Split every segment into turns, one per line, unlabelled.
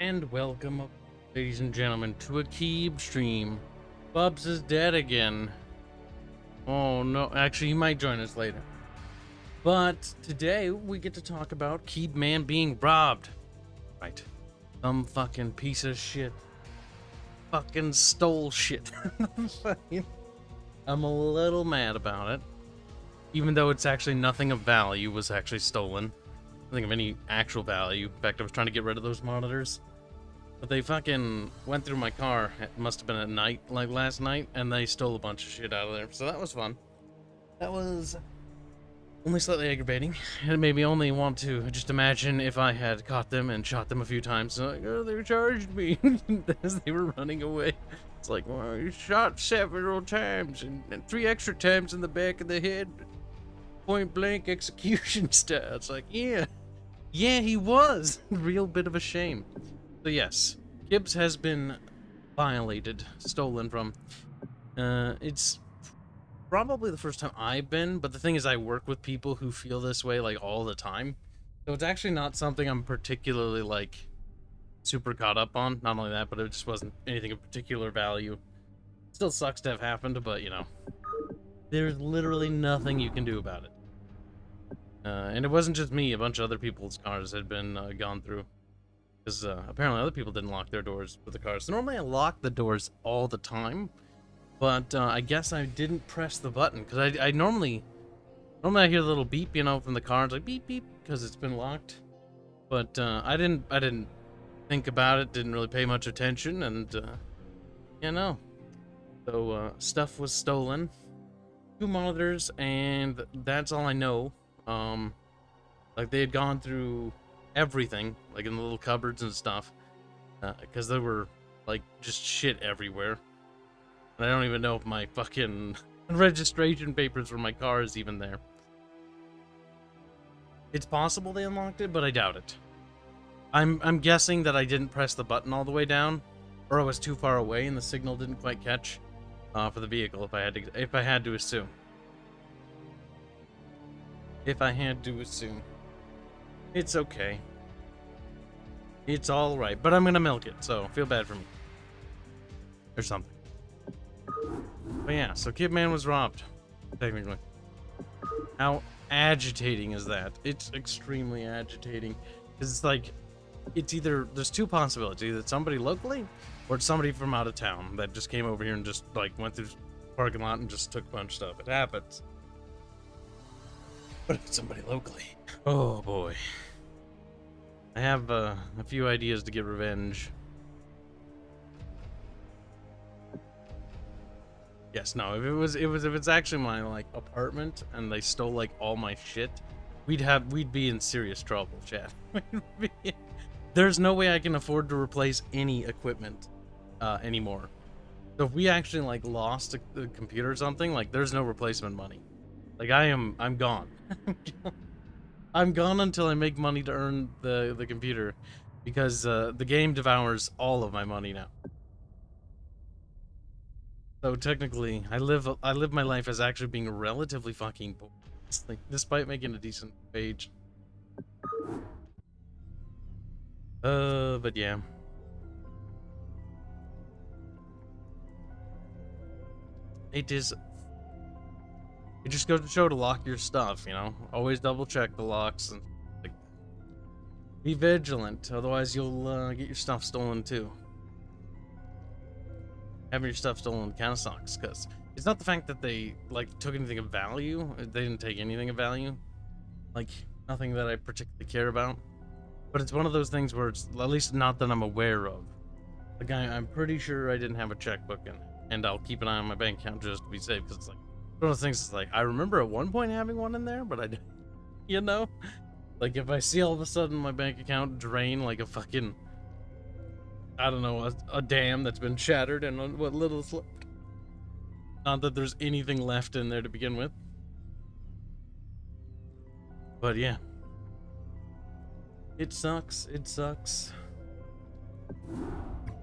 And welcome, ladies and gentlemen, to a Kibs stream. Bubs is dead again. Oh no, actually he might join us later. But today we get to talk about Kib Man being robbed. Right. Some fucking piece of shit. Fucking stole shit. I'm a little mad about it. Even though it's actually nothing of value was actually stolen. Nothing of any actual value. In fact, I was trying to get rid of those monitors. But they fucking went through my car. It must have been at night, like last night, and they stole a bunch of shit out of there. So that was fun. That was only slightly aggravating. It made me only want to just imagine if I had caught them and shot them a few times. So like, oh, they charged me as they were running away. It's like, well, you shot several times and 3 extra times in the back of the head. Point blank execution style. It's like, yeah, he was. Real bit of a shame. So yes, Kibs has been violated, stolen from. It's probably the first time I've been, but the thing is I work with people who feel this way like all the time. So it's actually not something I'm particularly like super caught up on. Not only that, but it just wasn't anything of particular value. Still sucks to have happened, but you know, there's literally nothing you can do about it. And it wasn't just me, a bunch of other people's cars had been gone through. Because apparently other people didn't lock their doors with the cars. So normally I lock the doors all the time. But I guess I didn't press the button. Because I normally I hear the little beep, you know, from the car. It's like beep, beep, because it's been locked. But I didn't think about it, didn't really pay much attention. And, you know. So stuff was stolen. 2 monitors, and that's all I know. Like they had gone through everything, like in the little cupboards and stuff, because there were like just shit everywhere. And I don't even know if my fucking registration papers for my car is even there. It's possible they unlocked it, but I doubt it. I'm guessing that I didn't press the button all the way down, or I was too far away and the signal didn't quite catch for the vehicle. If I had to assume. It's okay. It's all right, but I'm gonna milk it, so feel bad for me. Or something. But yeah, so Kib Man was robbed, technically. How agitating is that? It's extremely agitating. Because it's like, it's either, there's 2 possibilities. Either it's somebody locally, or it's somebody from out of town that just came over here and just, like, went through the parking lot and just took a bunch of stuff. It happens. But if it's somebody locally, oh boy. I have a few ideas to get revenge. Yes, no, if it's actually my like apartment and they stole like all my shit, we'd be in serious trouble, chat. There's no way I can afford to replace any equipment anymore. So if we actually like lost a computer or something, like there's no replacement money. Like I'm gone. I'm gone until I make money to earn the computer, because the game devours all of my money now. So technically, I live my life as actually being relatively fucking poor, like, despite making a decent wage. But yeah. It just goes to show to lock your stuff, you know? Always double check the locks and like, be vigilant, otherwise you'll get your stuff stolen too. Having your stuff stolen kind of sucks, because it's not the fact that they like took anything of value. They didn't take anything of value, like nothing that I particularly care about. But it's one of those things where it's at least not that I'm aware of. Like I'm pretty sure I didn't have a checkbook in it, and I'll keep an eye on my bank account just to be safe, because it's like one of those things. Is like I remember at one point having one in there, but I didn't, you know, like if I see all of a sudden my bank account drain like a fucking, I don't know, a dam that's been shattered and what little's left. Not that there's anything left in there to begin with. But yeah. It sucks. It sucks.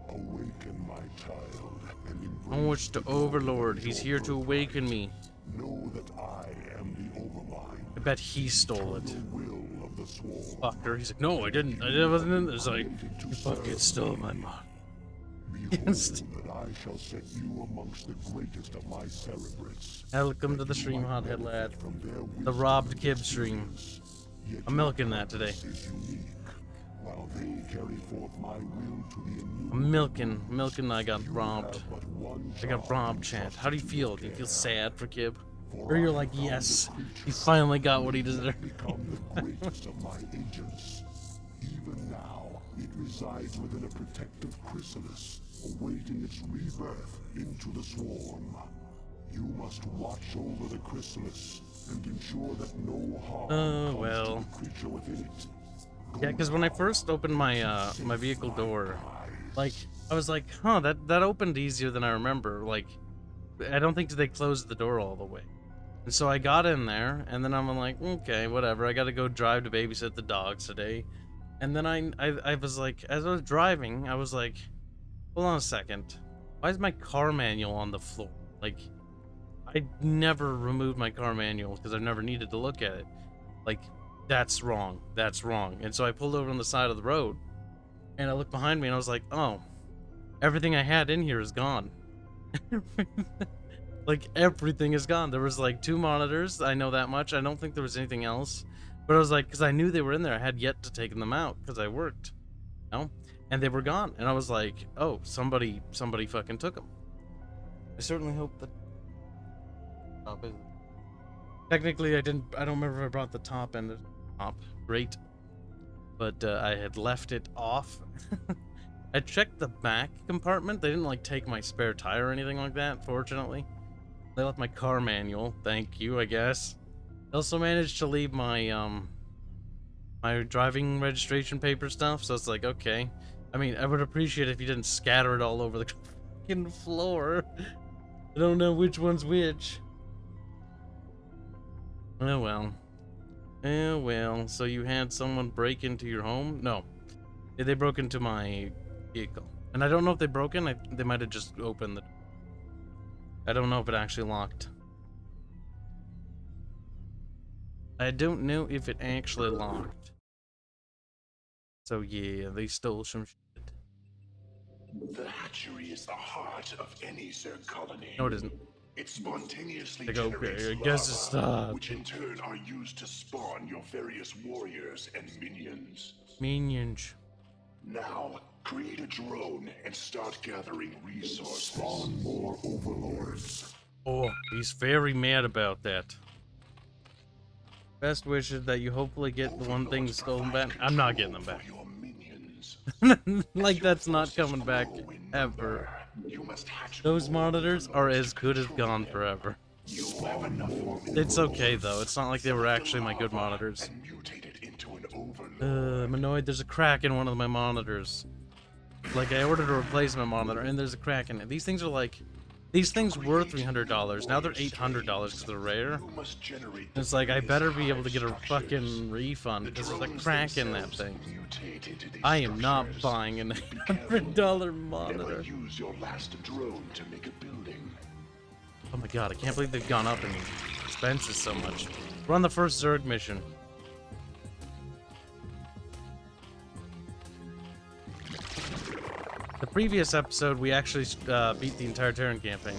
Awaken, my child, and embrace
Onwards to Overlord. He's here to awaken me.
Know that I am the Overmind.
I bet he stole it.
The will of the swarm.
Fucker. He's like, no, I didn't. I wasn't in there. It's like, you fucking stole my mod.
Behold, that I shall set you amongst the greatest of my cerebrates.
Welcome to the stream, hothead lad. The robbed Kibs stream. I'm milking that today.
While they carry forth my will to the
I'm milking I got robbed. I got robbed, chat. How do you feel? Do you feel sad for Kib? Or you're like, yes, he finally got what he deserved.
become the greatest of my agents. Even now, it resides within a protective chrysalis, awaiting its rebirth into the swarm. You must watch over the chrysalis and ensure that no harm comes to the creature within it.
Yeah, because when I first opened my my vehicle door, like, I was like, huh, that opened easier than I remember. Like, I don't think they closed the door all the way. And so I got in there, and then I'm like, okay, whatever. I got to go drive to babysit the dogs today. And then I was like, as I was driving, I was like, hold on a second. Why is my car manual on the floor? Like, I never removed my car manual because I've never needed to look at it. Like, that's wrong. That's wrong. And so I pulled over on the side of the road, and I looked behind me, and I was like, oh, everything I had in here is gone. Like, everything is gone. There was like 2 monitors. I know that much. I don't think there was anything else. But I was like, because I knew they were in there. I had yet to take them out because I worked, you know? And they were gone. And I was like, oh, somebody fucking took them. I certainly hope that top is... Technically, I don't remember if I brought the top end of the top. Great. But I had left it off. I checked the back compartment. They didn't like take my spare tire or anything like that, fortunately. They left my car manual. Thank you, I guess. I also managed to leave my my driving registration paper stuff, so it's like, okay. I mean, I would appreciate it if you didn't scatter it all over the fucking floor. I don't know which one's which. Oh well. Oh well. So you had someone break into your home? No. They broke into my vehicle. And I don't know if they broke in. They might have just opened the... I don't know if it actually locked. I don't know if it actually locked. So yeah, they stole some shit.
The hatchery is the heart of any Zerg colony.
No, it isn't.
It spontaneously
Like,
generates
okay, I guess it's
larvae, which in turn are used to spawn your various warriors and minions.
Minions.
Now, create a drone and start gathering resources.
Spawn more overlords.
Oh, he's very mad about that. Best wishes that you hopefully get the one thing stolen back. I'm not getting them back.
Your minions.
Like, that's not coming back ever.
You must hatch
Those
more
monitors are
overlords
as good as
control
gone
them.
forever.
You have enough
It's okay though. It's not like they were actually my good monitors.
and mutated into an overlord.
I'm annoyed. There's a crack in one of my monitors. Like, I ordered a replacement monitor and there's a crack in it. These things are like, these things were $300. Now they're $800 because they're rare.
You must generate
It's like, I better be able to get a fucking refund because there's a crack in that thing. I am not buying an $800 monitor.
Never use your last drone to make a building.
Oh my god, I can't believe they've gone up in expenses so much. We're on the first Zerg mission. The previous episode, we actually beat the entire Terran campaign.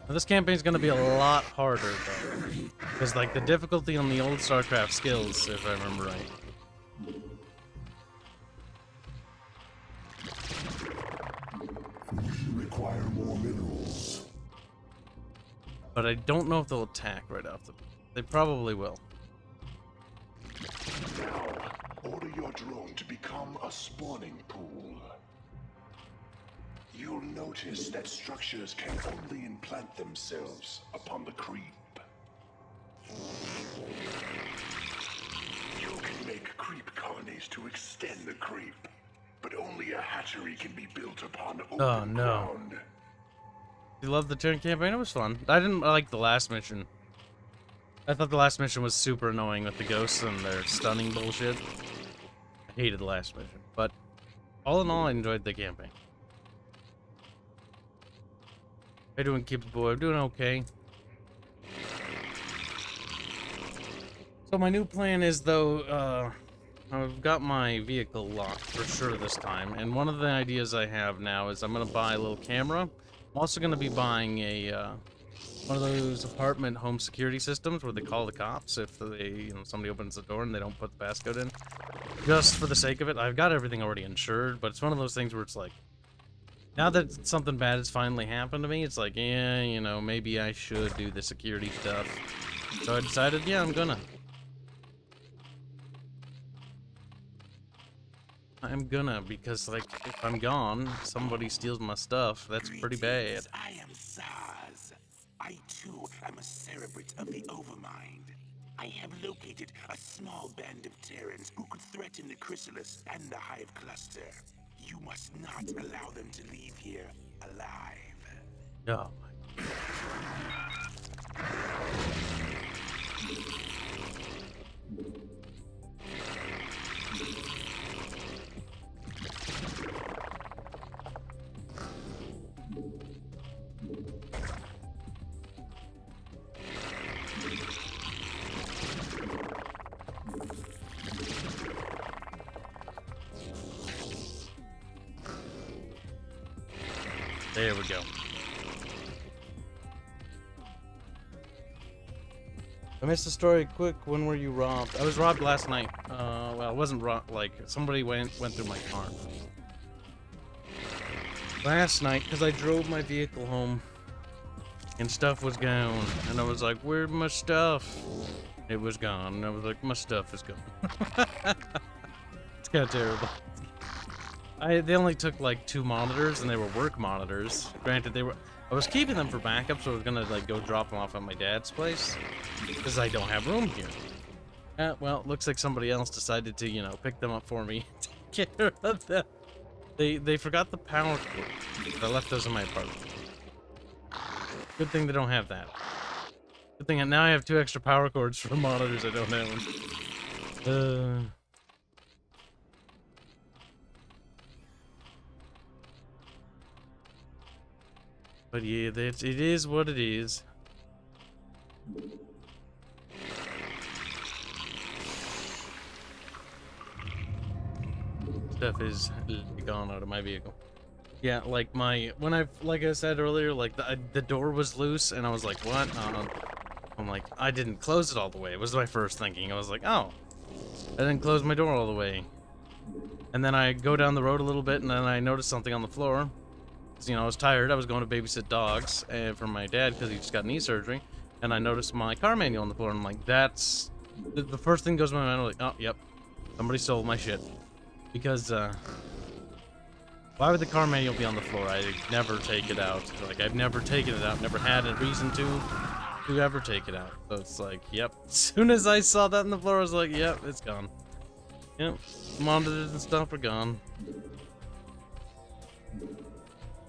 Now, this campaign's gonna be a lot harder, though. Because, like, the difficulty on the old StarCraft skills, if I remember right.
We require more minerals.
But I don't know if they'll attack right off the... They probably will.
Now, order your drone to become a spawning pool. You'll notice that structures can only implant themselves upon the creep. You can make creep colonies to extend the creep, but only a hatchery can be built upon open
Oh, no.
ground.
You love the Terran campaign? It was fun. I didn't like the last mission. I thought the last mission was super annoying with the ghosts and their stunning bullshit. I hated the last mission, but all in all, I enjoyed the campaign. How you doing, Kibs boy? I'm doing okay. So my new plan is, though, I've got my vehicle locked for sure this time, and one of the ideas I have now is I'm gonna buy a little camera. I'm also gonna be buying a, one of those apartment home security systems where they call the cops if they, somebody opens the door and they don't put the passcode in. Just for the sake of it. I've got everything already insured, but it's one of those things where it's like, now that something bad has finally happened to me, it's like, yeah, maybe I should do the security stuff. So I decided, yeah, I'm gonna. Because, like, if I'm gone, somebody steals my stuff. That's pretty bad.
I am Saz. I too am a cerebrate of the Overmind. I have located a small band of Terrans who could threaten the Chrysalis and the Hive Cluster. You must not allow them to leave here alive.
Oh my. There we go. I missed the story quick. When were you robbed? I was robbed last night. Well, it wasn't robbed, like, somebody went through my car. Last night, because I drove my vehicle home, and stuff was gone. And I was like, where's my stuff? It was gone. And I was like, my stuff is gone. It's kind of terrible. They only took like 2 monitors, and they were work monitors. Granted, I was keeping them for backup, so I was gonna like go drop them off at my dad's place because I don't have room here. Well, it looks like somebody else decided to, pick them up for me. Take care of them. They forgot the power cord. I left those in my apartment. Good thing they don't have that. Good thing now I have 2 extra power cords for monitors I don't own. But yeah, it is what it is. Stuff is gone out of my vehicle. Yeah, like like I said earlier, like the door was loose, and I was like, what? I'm like, I didn't close it all the way. It was my first thinking. I was like, oh, I didn't close my door all the way. And then I go down the road a little bit, and then I noticed something on the floor. I was tired. I was going to babysit dogs for my dad because he just got knee surgery, and I noticed my car manual on the floor. And I'm like, that's the first thing goes to my mind. I'm like, oh, yep, somebody stole my shit. Because why would the car manual be on the floor? I never take it out. Like, I've never taken it out. Never had a reason to ever take it out. So it's like, yep. As soon as I saw that on the floor, I was like, yep, it's gone. Yep, monitors and stuff are gone.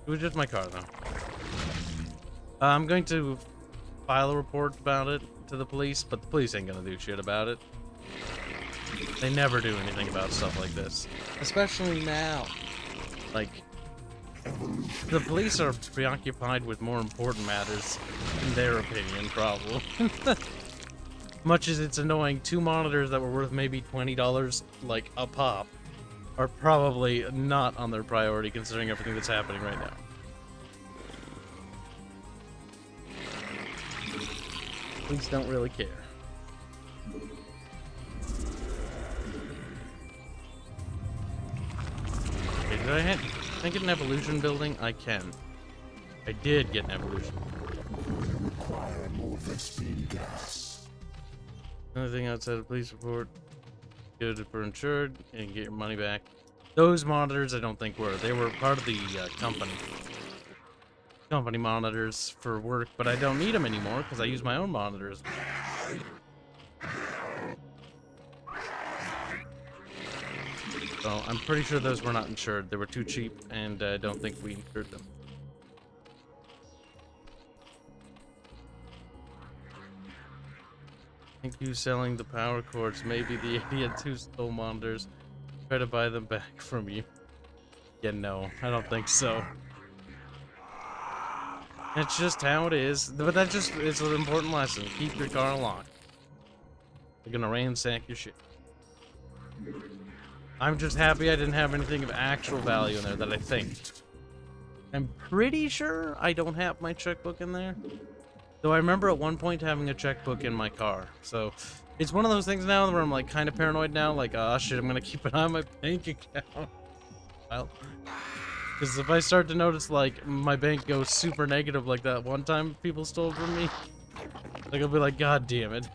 It was just my car, though. I'm going to file a report about it to the police, but the police ain't gonna do shit about it. They never do anything about stuff like this. Especially now. Like, the police are preoccupied with more important matters, in their opinion, probably. Much as it's annoying, 2 monitors that were worth maybe $20, like, a pop, are probably not on their priority considering everything that's happening right now. Police don't really care. Okay, did can I get an evolution building? I can. I did get an evolution.
Require more Vespine gas.
Anything outside of police report. Good for insured and get your money back. Those monitors I don't think were. They were part of the company monitors for work, but I don't need them anymore because I use my own monitors. So I'm pretty sure those were not insured. They were too cheap, and I don't think we insured them. Thank you selling the power cords. Maybe the idiots who stole monitors try to buy them back from you. Yeah, no, I don't think so. That's just how it is. But that just is an important lesson. Keep your car locked. They're gonna ransack your shit. I'm just happy I didn't have anything of actual value in there that I think. I'm pretty sure I don't have my checkbook in there. Though I remember at one point having a checkbook in my car. So it's one of those things now where I'm like kind of paranoid now. Like, oh shit, I'm gonna keep an eye on my bank account. Well, because if I start to notice like my bank goes super negative like that one time people stole from me, like I'll be like, God damn it.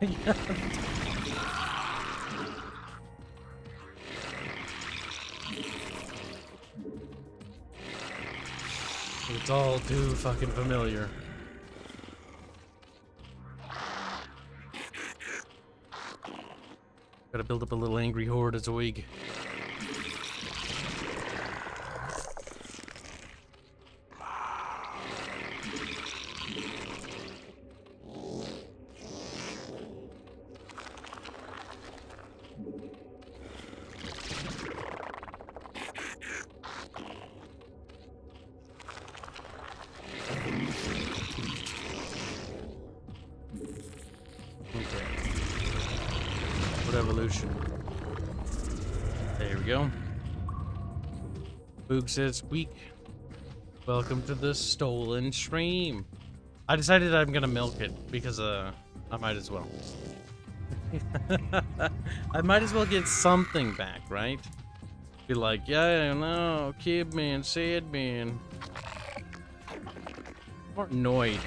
It's all too fucking familiar. Gotta build up a little angry horde as a wig. Evolution. There we go. Boog says, weak. Welcome to the stolen stream. I decided I'm gonna milk it because I might as well. I might as well get something back, right? Be like, yeah, no, Kib man, sad man. Or annoyed.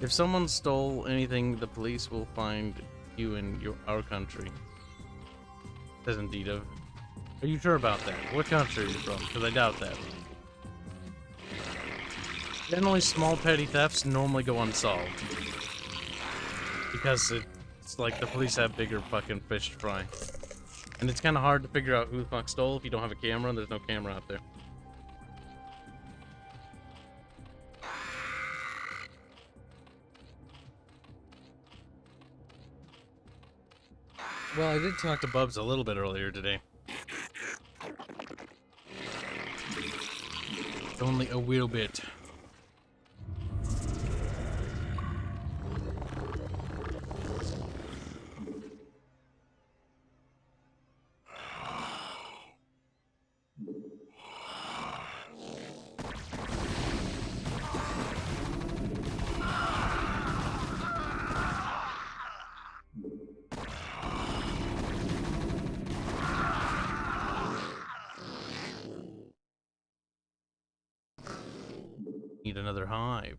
If someone stole anything, the police will find you in our country. Says indeed of. Are you sure about that? What country are you from? Because I doubt that. Generally, small petty thefts normally go unsolved. Because it's like the police have bigger fucking fish to fry. And it's kind of hard to figure out who the fuck stole if you don't have a camera and there's no camera out there. Well, I did talk to Bubs a little bit earlier today. Only a little bit. Need another hive.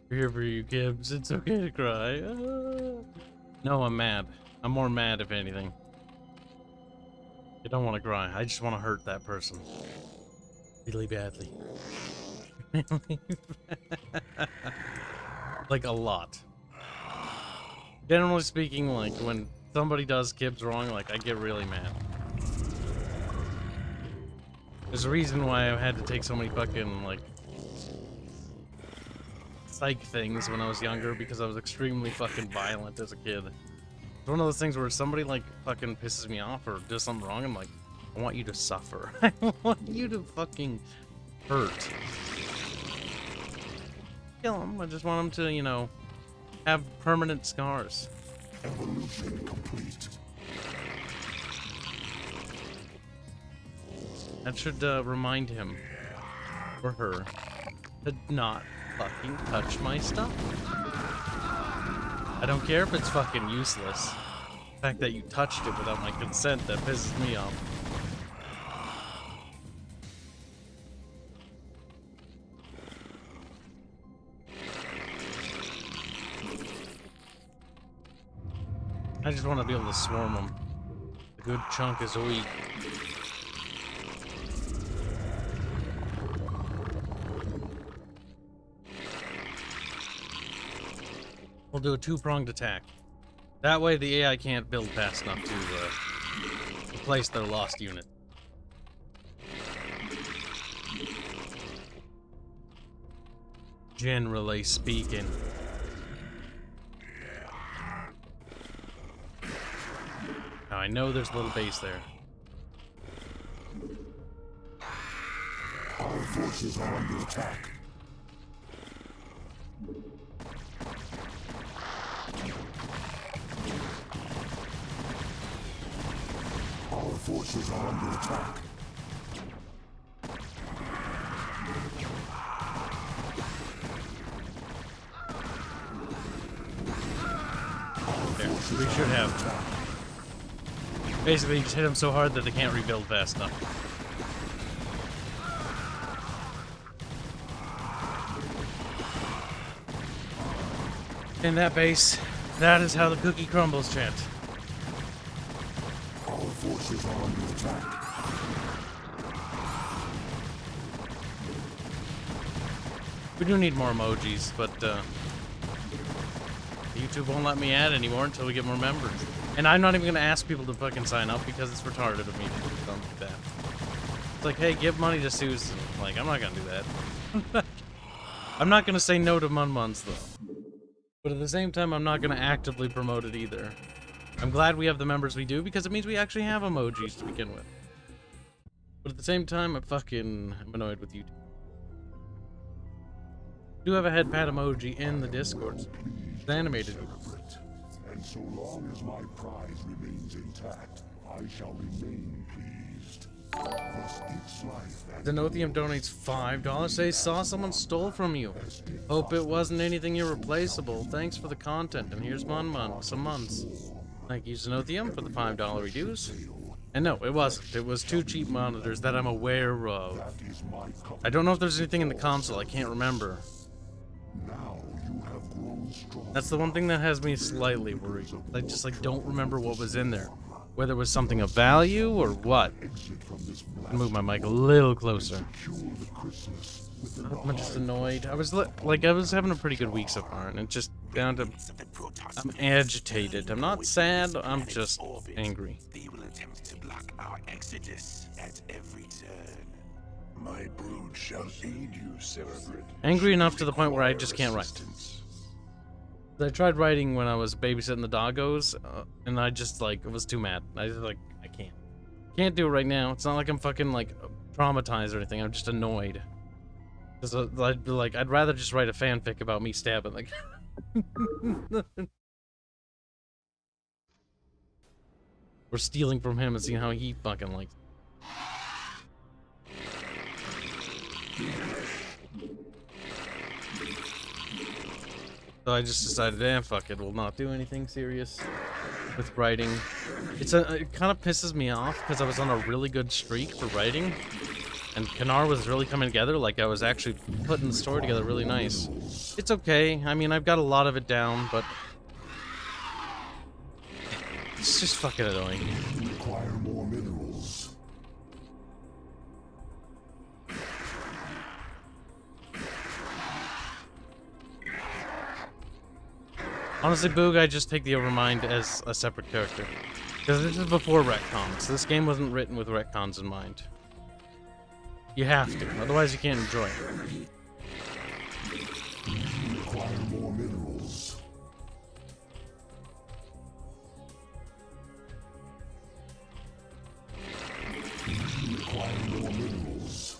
We're here for you, Kibs. It's okay to cry. No, I'm mad. I'm more mad, if anything. I don't want to cry. I just want to hurt that person. Really badly. Like, a lot. Generally speaking, like, when somebody does Kibs wrong, like, I get really mad. There's a reason why I had to take so many fucking, like, psych things when I was younger, because I was extremely fucking violent as a kid. It's one of those things where somebody, like, fucking pisses me off or does something wrong, I'm like, I want you to suffer. I want you to fucking hurt. Kill him. I just want him to, you know, have permanent scars.
Evolution complete.
That should remind him or her to not fucking touch my stuff. I don't care if it's fucking useless. The fact that you touched it without my consent, that pisses me off. I just want to be able to swarm them. A good chunk is a week. We'll do a two-pronged attack. That way the AI can't build fast enough to replace their lost unit. Generally speaking. Now I know there's a little base there.
Our forces are under attack. Our forces are under attack.
There, we should have. Basically, you just hit them so hard that they can't rebuild fast enough. In that base, that is how the cookie crumbles, chant.
Our forces are under attack.
We do need more emojis, but YouTube won't let me add anymore until we get more members. And I'm not even gonna ask people to fucking sign up because it's retarded of me to do something like that. It's like, hey, give money to Susan. Like, I'm not gonna do that. I'm not gonna say no to Munmuns though. But at the same time, I'm not gonna actively promote it either. I'm glad we have the members we do because it means we actually have emojis to begin with. But at the same time, I'm annoyed with YouTube. We do have a head pat emoji in the Discord. It's animated.
And so long as my prize remains intact, I shall remain pleased. Thus its life and
Zenothium donates $5. Say, saw someone stole from you. Hope it wasn't anything irreplaceable. Thanks for the content, and here's some months. Thank you, Zenothium, for the $5 reduce. And no, it wasn't. It was 2 cheap monitors that I'm aware of. I don't know if there's anything in the console. I can't remember.
now you have grown strong.
That's the one thing that has me slightly worried. I just don't remember what was in there. Whether it was something of value or what. I'll move my mic a little closer. I'm just annoyed. I was having a pretty good week so far, and it's just down to I'm agitated. I'm not sad. I'm just angry.
They will attempt to block our exodus at every turn.
My brood shall aid you, Cerebrate.
Angry enough to the point where I just can't write. I tried writing when I was babysitting the doggos, and I just was too mad. I can't do it right now. It's not like I'm fucking traumatized or anything. I'm just annoyed. Cause I'd rather just write a fanfic about me stabbing or stealing from him and seeing how he fucking likes it. So I just decided, fuck it, we'll not do anything serious with writing. It kind of pisses me off because I was on a really good streak for writing, and Kanar was really coming together. I was actually putting the story together really nice. It's okay. I mean, I've got a lot of it down, but it's just fucking annoying.
Require more minerals.
Honestly, Boog, I just take the Overmind as a separate character. Because this is before retcons. This game wasn't written with retcons in mind. You have to, otherwise you can't enjoy it.
Require more minerals. Require more minerals.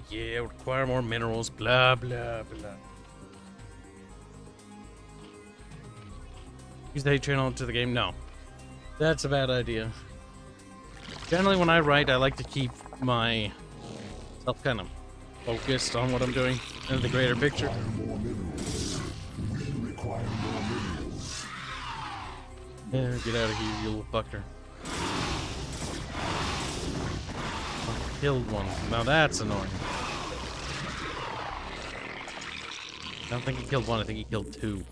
Yeah, require more minerals, blah, blah, blah. Use the hate channel to the game? No. That's a bad idea. Generally, when I write, I like to keep myself kind of focused on what I'm doing and the greater picture. Yeah, get out of here, you little fucker. Killed one. Now that's annoying. I don't think he killed one, I think he killed 2.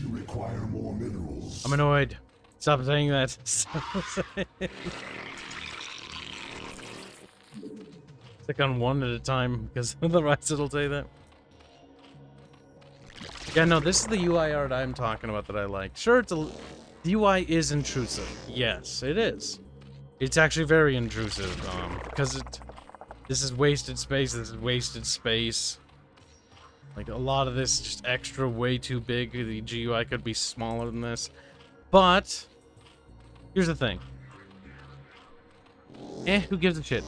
Require more minerals.
I'm annoyed. Stop saying that. Click on one at a time, because otherwise it'll say that. Yeah, no, this is the UI art I'm talking about that I like. Sure, the UI is intrusive. Yes, it is. It's actually very intrusive, because this is wasted space, this is wasted space. Like, a lot of this is just extra, way too big. The GUI could be smaller than this. But, here's the thing. Who gives a shit?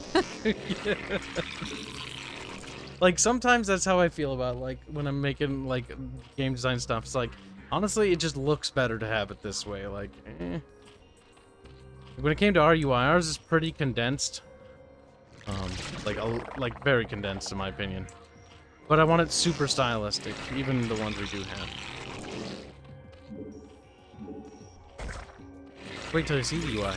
Like, sometimes that's how I feel about, like, when I'm making, like, game design stuff. It's like, honestly, it just looks better to have it this way. Like, When it came to our UI, ours is pretty condensed. Like, very condensed, in my opinion. But I want it super stylistic, even the ones we do have. Wait till you see the UI.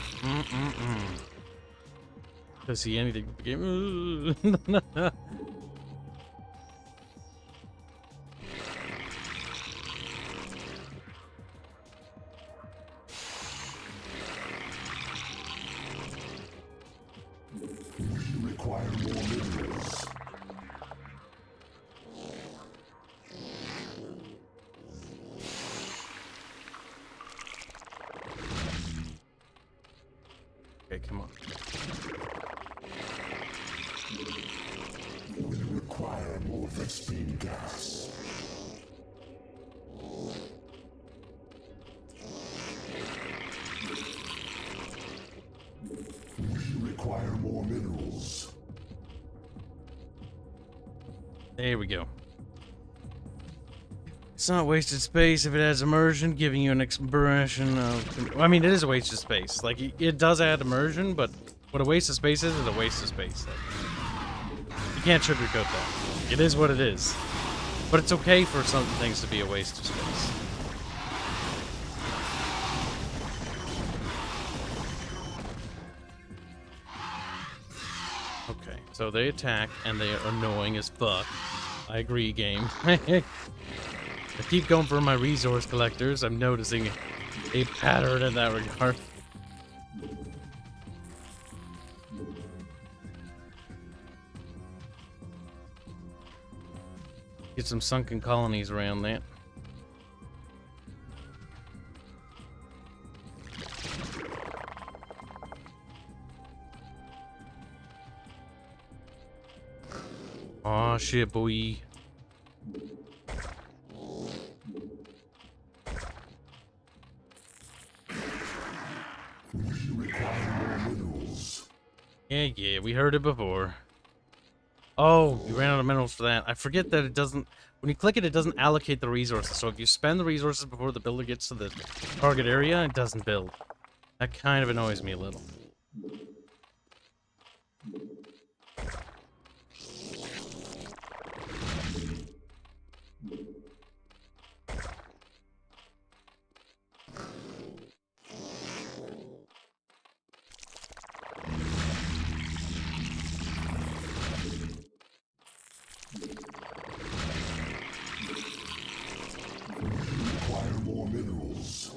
To see anything in the game.
We require more minerals.
Okay, come on.
We require more Vespine gas. We require more minerals.
There we go. It's not wasted space if it adds immersion, giving you an expression of... I mean, it is a wasted space. Like, it does add immersion, but what a waste of space is a waste of space. Like, you can't sugarcoat that. It is what it is. But it's okay for some things to be a waste of space. Okay, so they attack, and they are annoying as fuck. I agree, game. I keep going for my resource collectors. I'm noticing a pattern in that regard. Get some sunken colonies around that. Aw, shit, boy. Yeah, we heard it before. Oh, you ran out of minerals for that. I forget that it doesn't... When you click it, it doesn't allocate the resources. So if you spend the resources before the builder gets to the target area, it doesn't build. That kind of annoys me a little.
Require more minerals.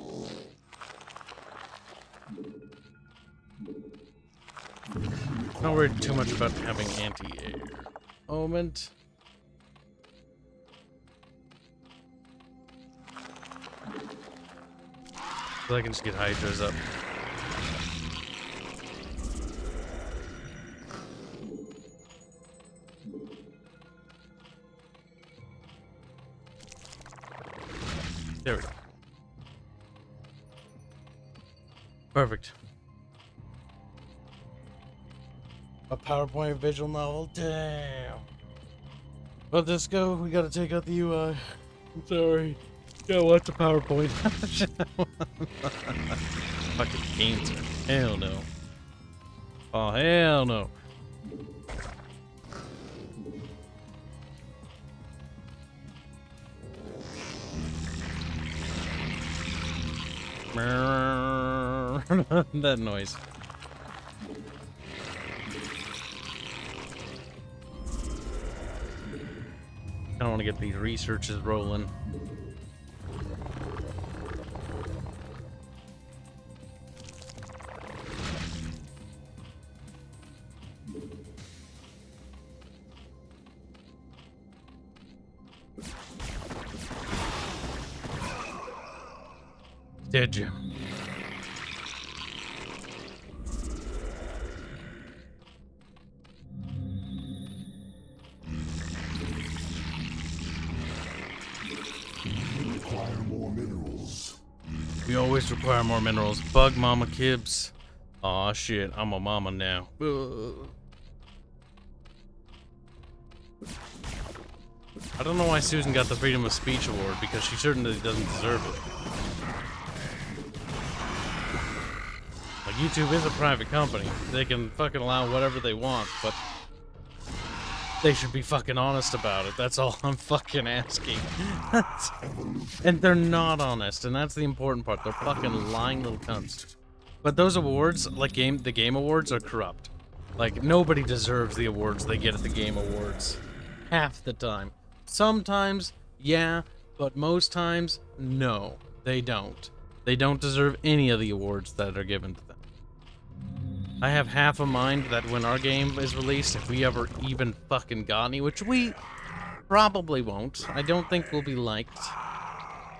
Not worried too much about having anti-air. Moment. So I can just get hydras up. There we go. Perfect. A PowerPoint visual novel? Damn. Let this go. We gotta take out the UI. I'm sorry. Gotta watch the PowerPoint. Fucking games. Hell no. Oh, hell no. That noise. I don't want to get these researches rolling. Did you?
You require more minerals.
We always require more minerals. Bug Mama Kibs. Aw, shit. I'm a mama now. I don't know why Susan got the Freedom of Speech Award, because she certainly doesn't deserve it. Like, YouTube is a private company. They can fucking allow whatever they want, but they should be fucking honest about it. That's all I'm fucking asking. And they're not honest, and that's the important part. They're fucking lying little cunts. But those awards, like the Game Awards, are corrupt. Like, nobody deserves the awards they get at the Game Awards. Half the time. Sometimes, yeah, but most times, no, they don't. They don't deserve any of the awards that are given to them. I have half a mind that when our game is released, if we ever even fucking got any, which we probably won't, I don't think we'll be liked.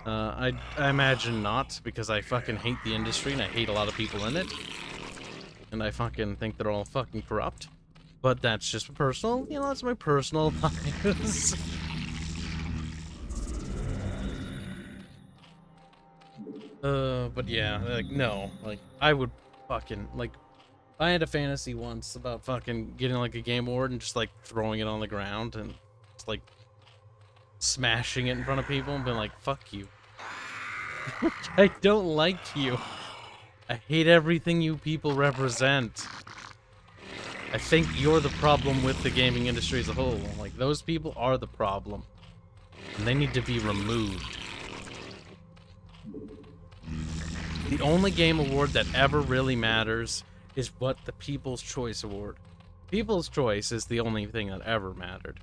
I imagine not, because I fucking hate the industry and I hate a lot of people in it. And I fucking think they're all fucking corrupt. But that's just personal, you know, that's my personal bias. But yeah, like, no, like, I would fucking, like, I had a fantasy once about fucking getting, like, a Game Award and just, like, throwing it on the ground and just, like, smashing it in front of people and being like, fuck you. I don't like you. I hate everything you people represent. I think you're the problem with the gaming industry as a whole. Like, those people are the problem. And they need to be removed. The only game award that ever really matters is what the People's Choice Award. People's Choice is the only thing that ever mattered.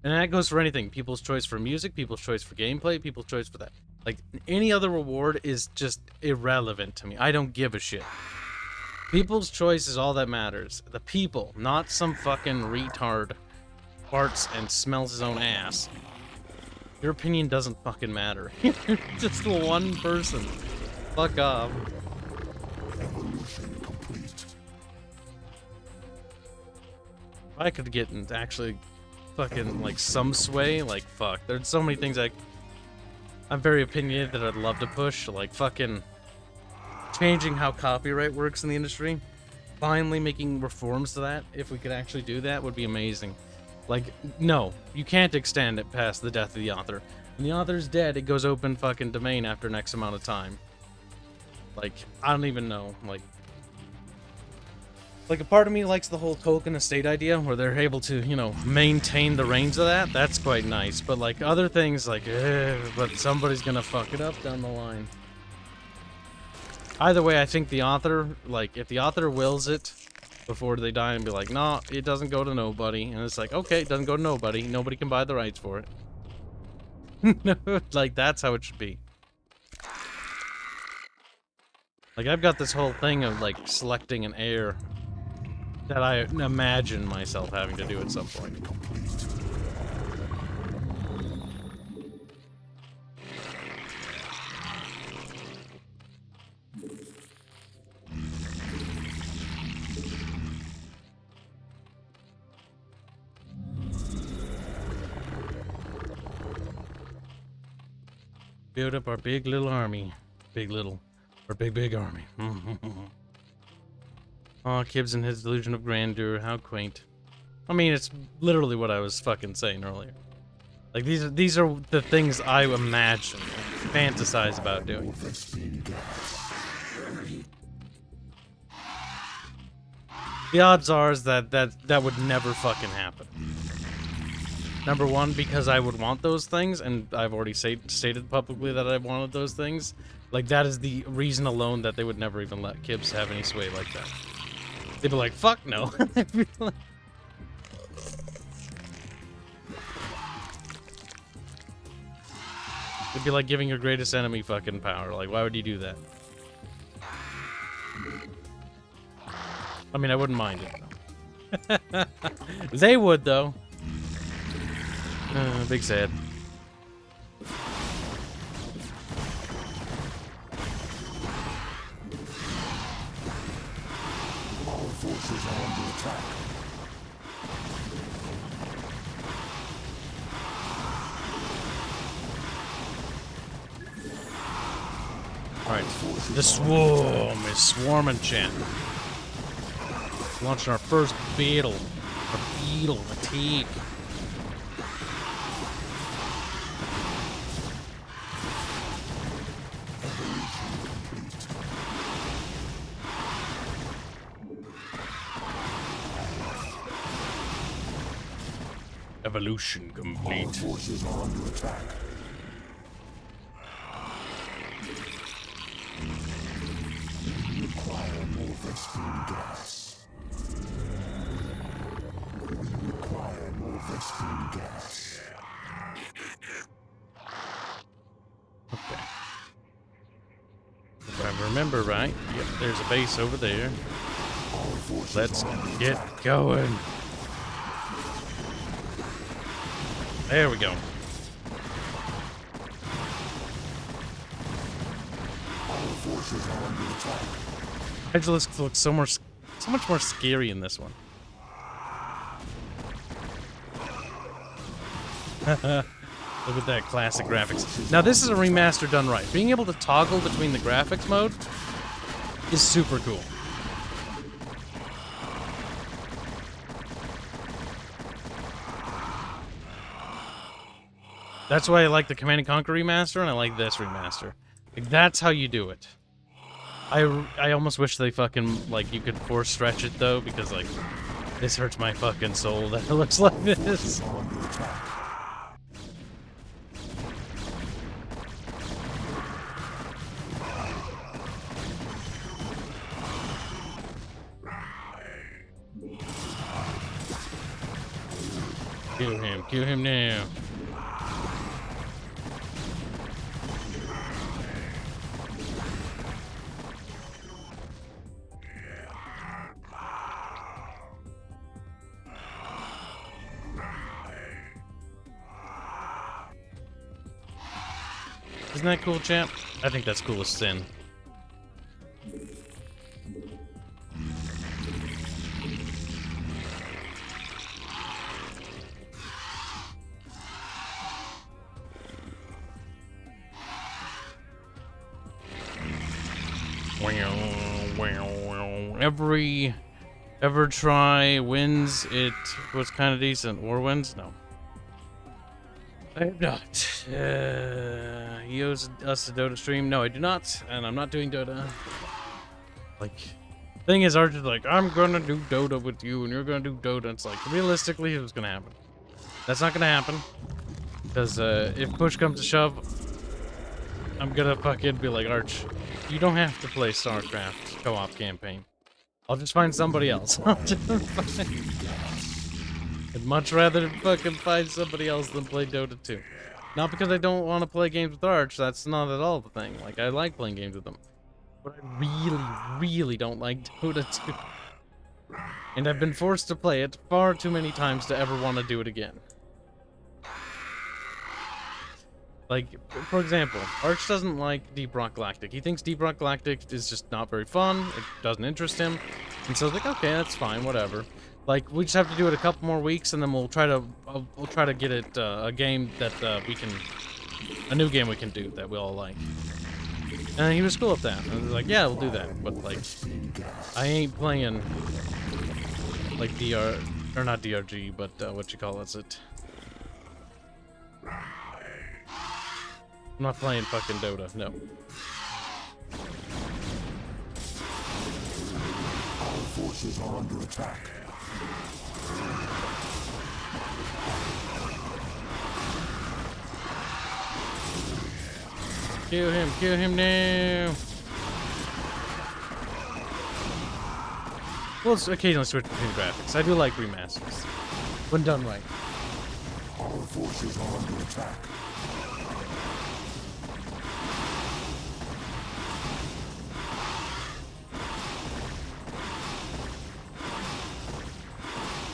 And that goes for anything. People's Choice for music, People's Choice for gameplay, People's Choice for that. Like, any other award is just irrelevant to me. I don't give a shit. People's Choice is all that matters. The people, not some fucking retard farts and smells his own ass. Your opinion doesn't fucking matter. You're just one person. Fuck off.
Evolution complete.
If I could get into actually fucking, like, some sway, like, fuck. There's so many things I'm very opinionated that I'd love to push, like fucking changing how copyright works in the industry. Finally making reforms to that, if we could actually do that, would be amazing. Like, no, you can't extend it past the death of the author. When the author's dead, it goes open fucking domain after X amount of time. Like, I don't even know, like a part of me likes the whole Tolkien estate idea, where they're able to, you know, maintain the reins of that. That's quite nice. But, like, other things, like, but somebody's gonna fuck it up down the line. Either way, I think the author, like, if the author wills it before they die and be like, no, it doesn't go to nobody. And it's like, okay, it doesn't go to nobody. Nobody can buy the rights for it. Like, that's how it should be. Like, I've got this whole thing of, like, selecting an heir that I imagine myself having to do at some point. Build up our big little army. Big little. Or big army. Aw, Kibs and his delusion of grandeur, how quaint. I mean, it's literally what I was fucking saying earlier. Like, these are the things I imagine, fantasize about doing. The odds are is that would never fucking happen. Number one, because I would want those things, and I've already stated publicly that I wanted those things. Like, that is the reason alone that they would never even let Kibs have any sway like that. They'd be like, fuck no. It'd be like giving your greatest enemy fucking power. Like, why would you do that? I mean, I wouldn't mind it, though. They would, though. Big sad. Alright, the swarm is swarming, chat. Launching our first beetle. Our beetle attack. Evolution complete.
Forces are under attack. We require more Vespene gas. We require more Vespene gas.
Okay. If I remember right, yep, there's a base over there. Let's get going. There we go. Agilisks looks so much more scary in this one. Look at that classic graphics. Now this is a remaster done right. Being able to toggle between the graphics mode is super cool. That's why I like the Command & Conquer remaster, and I like this remaster. Like, that's how you do it. I almost wish they fucking, like, you could force stretch it, though, because, like, this hurts my fucking soul that it looks like this. Kill him now. Isn't that cool, champ? I think that's cool as sin. Ever try wins it was kind of decent. Or wins? No. I have not. He owes us a Dota stream. No, I do not, and I'm not doing Dota. Like, thing is, Archer's like, I'm gonna do Dota with you, and you're gonna do Dota. It's like, realistically, it was gonna happen. That's not gonna happen, because if push comes to shove, I'm gonna fucking be like, Arch, you don't have to play StarCraft co-op campaign. I'll just find somebody else. I'd much rather fucking find somebody else than play Dota 2. Not because I don't want to play games with Arch, that's not at all the thing. Like, I like playing games with them. But I really, really don't like Dota 2. And I've been forced to play it far too many times to ever want to do it again. Like, for example, Arch doesn't like Deep Rock Galactic. He thinks Deep Rock Galactic is just not very fun. It doesn't interest him. And so I was like, okay, that's fine, whatever. Like, we just have to do it a couple more weeks, and then we'll try to get it a game that a new game we can do that we all like. And he was cool with that. And I was like, yeah, we'll do that. But like, I ain't playing like or not DRG, but what you call it? I'm not playing fucking Dota, no.
Our forces are under attack.
Kill him now! We'll occasionally switch between graphics. I do like remasters, when done right.
Our forces are under attack.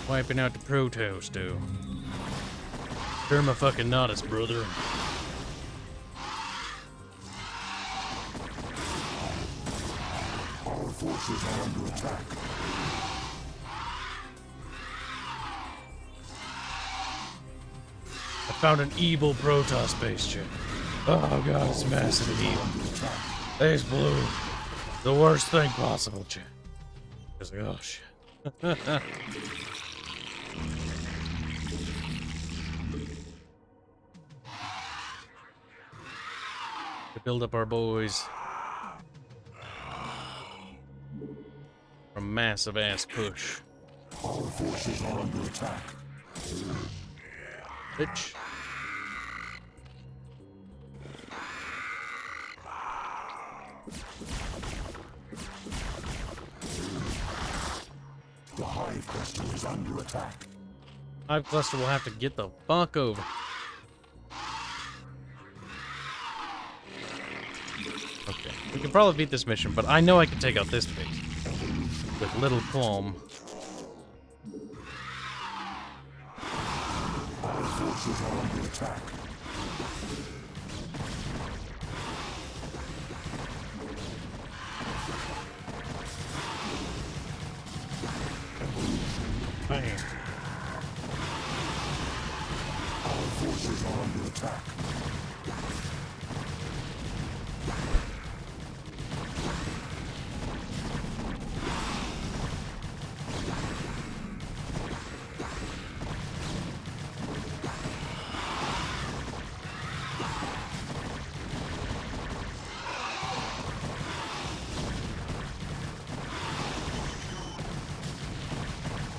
Wiping out the Protoss, dude. They're my fucking Nodus, brother.
Our forces are under attack.
Found an evil Protoss base, Chip. Oh god, it's massive evil. It's blue. The worst thing possible, Chip. It's like, oh shit. To build up our boys. A massive ass push.
Our forces are under attack.
Bitch.
The Hive Cluster is under attack.
Hive Cluster will have to get the fuck over. Okay, we can probably beat this mission, but I know I can take out this base with little qualm.
Our forces are under attack.
Bam.
Our forces are under attack.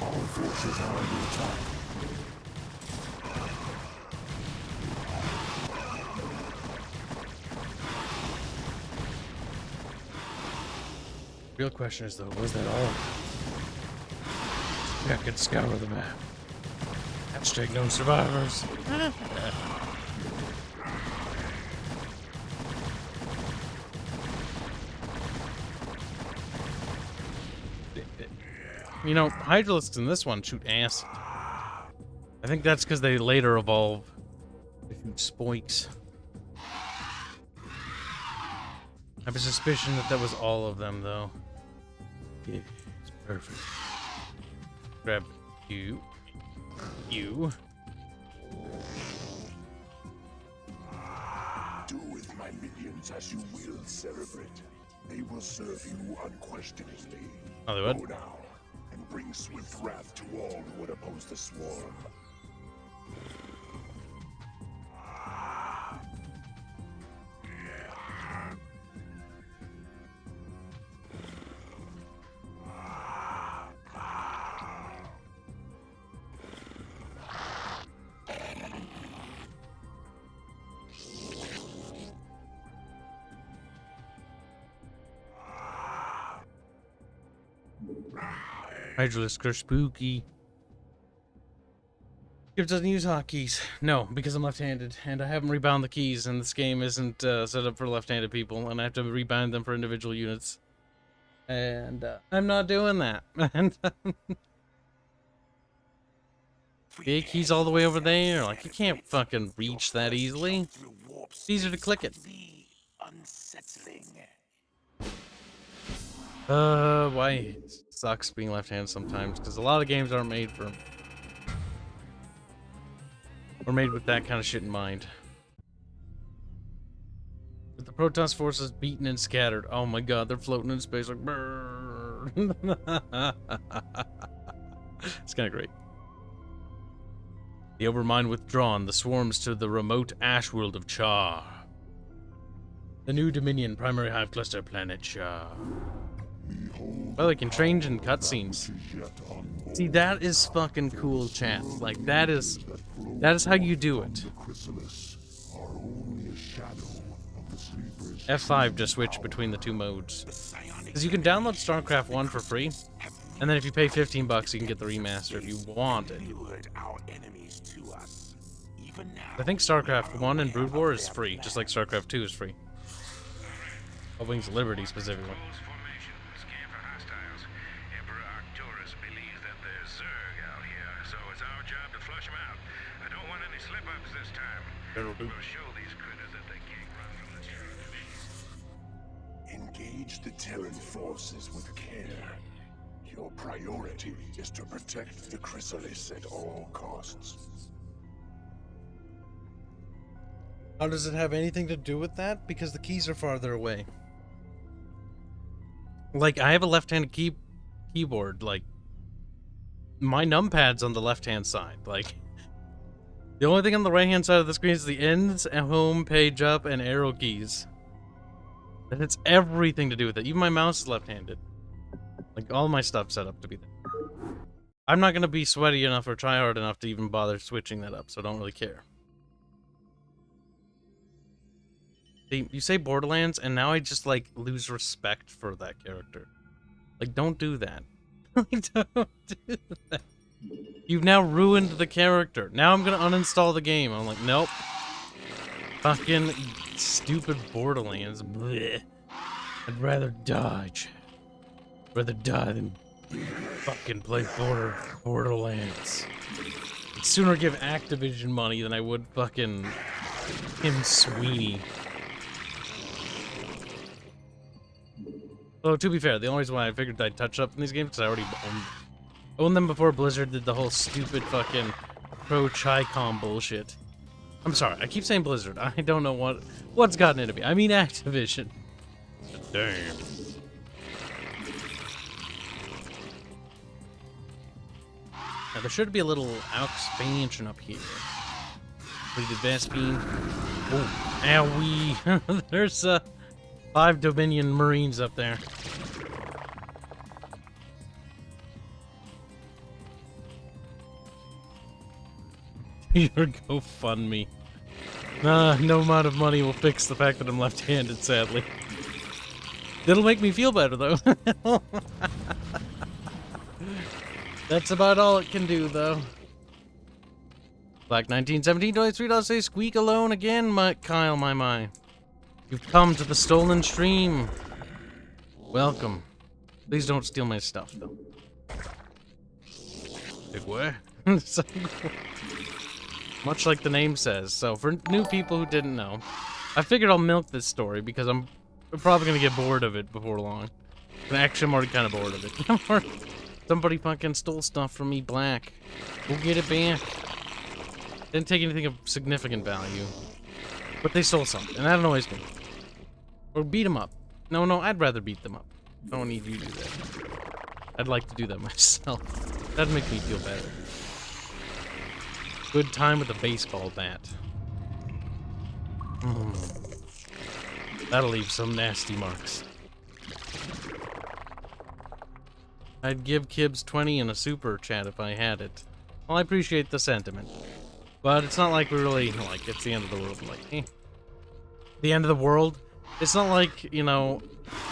Our forces are under attack.
Real question is though, was that all? Yeah, I could scour the map. Hashtag no survivors. You know, Hydralisks in this one shoot acid. I think that's because they later evolve to shoot spikes. I have a suspicion that was all of them, though. Yeah, it's perfect. Grab you. You.
Do with my minions as you will, Cerebrate. They will serve you unquestioningly.
Oh, they would?
Go now, and bring swift wrath to all who would oppose the swarm.
Hydralisks are spooky. Kibs doesn't use hotkeys. No, because I'm left-handed, and I haven't rebound the keys, and this game isn't set up for left-handed people, and I have to rebind them for individual units. And I'm not doing that. And the A key's all the way over there. Like, you can't fucking reach that easily. It's easier to click it. Why it sucks being left-handed sometimes, because a lot of games aren't made for... or made with that kind of shit in mind. With the Protoss forces beaten and scattered. Oh my god, they're floating in space like... brrr. It's kind of great. The Overmind withdrawn, the swarms to the remote ash world of Char. The new Dominion primary hive cluster planet Char. Well, they can change in cutscenes. See, that is fucking cool, chat. Like, that is how you do it. F5 to switch between the two modes. Because you can download StarCraft 1 for free, and then if you pay $15, you can get the remaster if you want it. I think StarCraft 1 and Brood War is free, just like StarCraft 2 is free. Oh, Wings of Liberty specifically.
We'll show these critters that they can't run from the truth. Engage the Terran forces with care. Your priority is to protect the Chrysalis at all costs.
How does it have anything to do with that? Because the keys are farther away. Like, I have a left-handed keyboard. Like, my numpad's on the left-hand side. Like, the only thing on the right-hand side of the screen is the ends, and home, page up, and arrow keys. And it's everything to do with it. Even my mouse is left-handed. Like, all my stuff's set up to be there. I'm not going to be sweaty enough or try hard enough to even bother switching that up, so I don't really care. See, you say Borderlands, and now I just, like, lose respect for that character. Like, don't do that. Don't do that. You've now ruined the character. Now I'm going to uninstall the game. I'm like, nope. Fucking stupid Borderlands. Blech. I'd rather die, chat. Rather die than fucking play Borderlands. I'd sooner give Activision money than I would fucking Tim Sweeney. Well, to be fair, the only reason why I figured I'd touch up in these games is because I already owned them before Blizzard did the whole stupid fucking pro-Chicom bullshit. I'm sorry, I keep saying Blizzard. I don't know what's gotten into me. I mean Activision. Damn. Now, there should be a little expansion up here. We did Vespine. Oh, owie. There's 5 Dominion Marines up there. Your GoFundMe. No amount of money will fix the fact that I'm left-handed, sadly. It'll make me feel better, though. That's about all it can do, though. Black 1917, $23 say squeak alone again, Kyle, my. You've come to the stolen stream. Welcome. Please don't steal my stuff, though. Big what? Much like the name says. So, for new people who didn't know, I figured I'll milk this story because I'm probably going to get bored of it before long. And actually, I'm already kind of bored of it. Somebody fucking stole stuff from me, Black. We'll get it back. Didn't take anything of significant value. But they stole something, and that annoys me. Or beat them up. No, I'd rather beat them up. I don't need you to do that. I'd like to do that myself. That'd make me feel better. Good time with a baseball bat. That'll leave some nasty marks. I'd give Kibs 20 in a super chat if I had it. Well, I appreciate the sentiment. But it's not like we really, like, it's the end of the world. Like, the end of the world? It's not like, you know,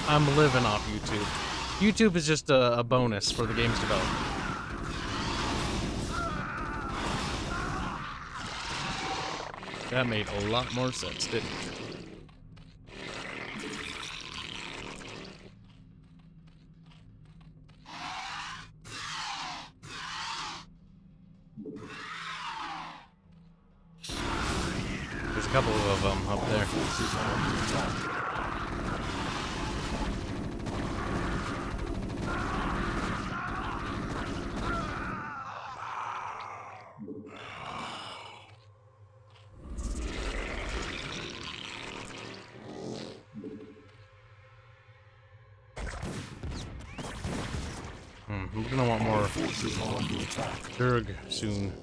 I'm living off YouTube. YouTube is just a bonus for the game's development. That made a lot more sense, didn't it? There's a couple of them up there. We're gonna want more Zerg soon.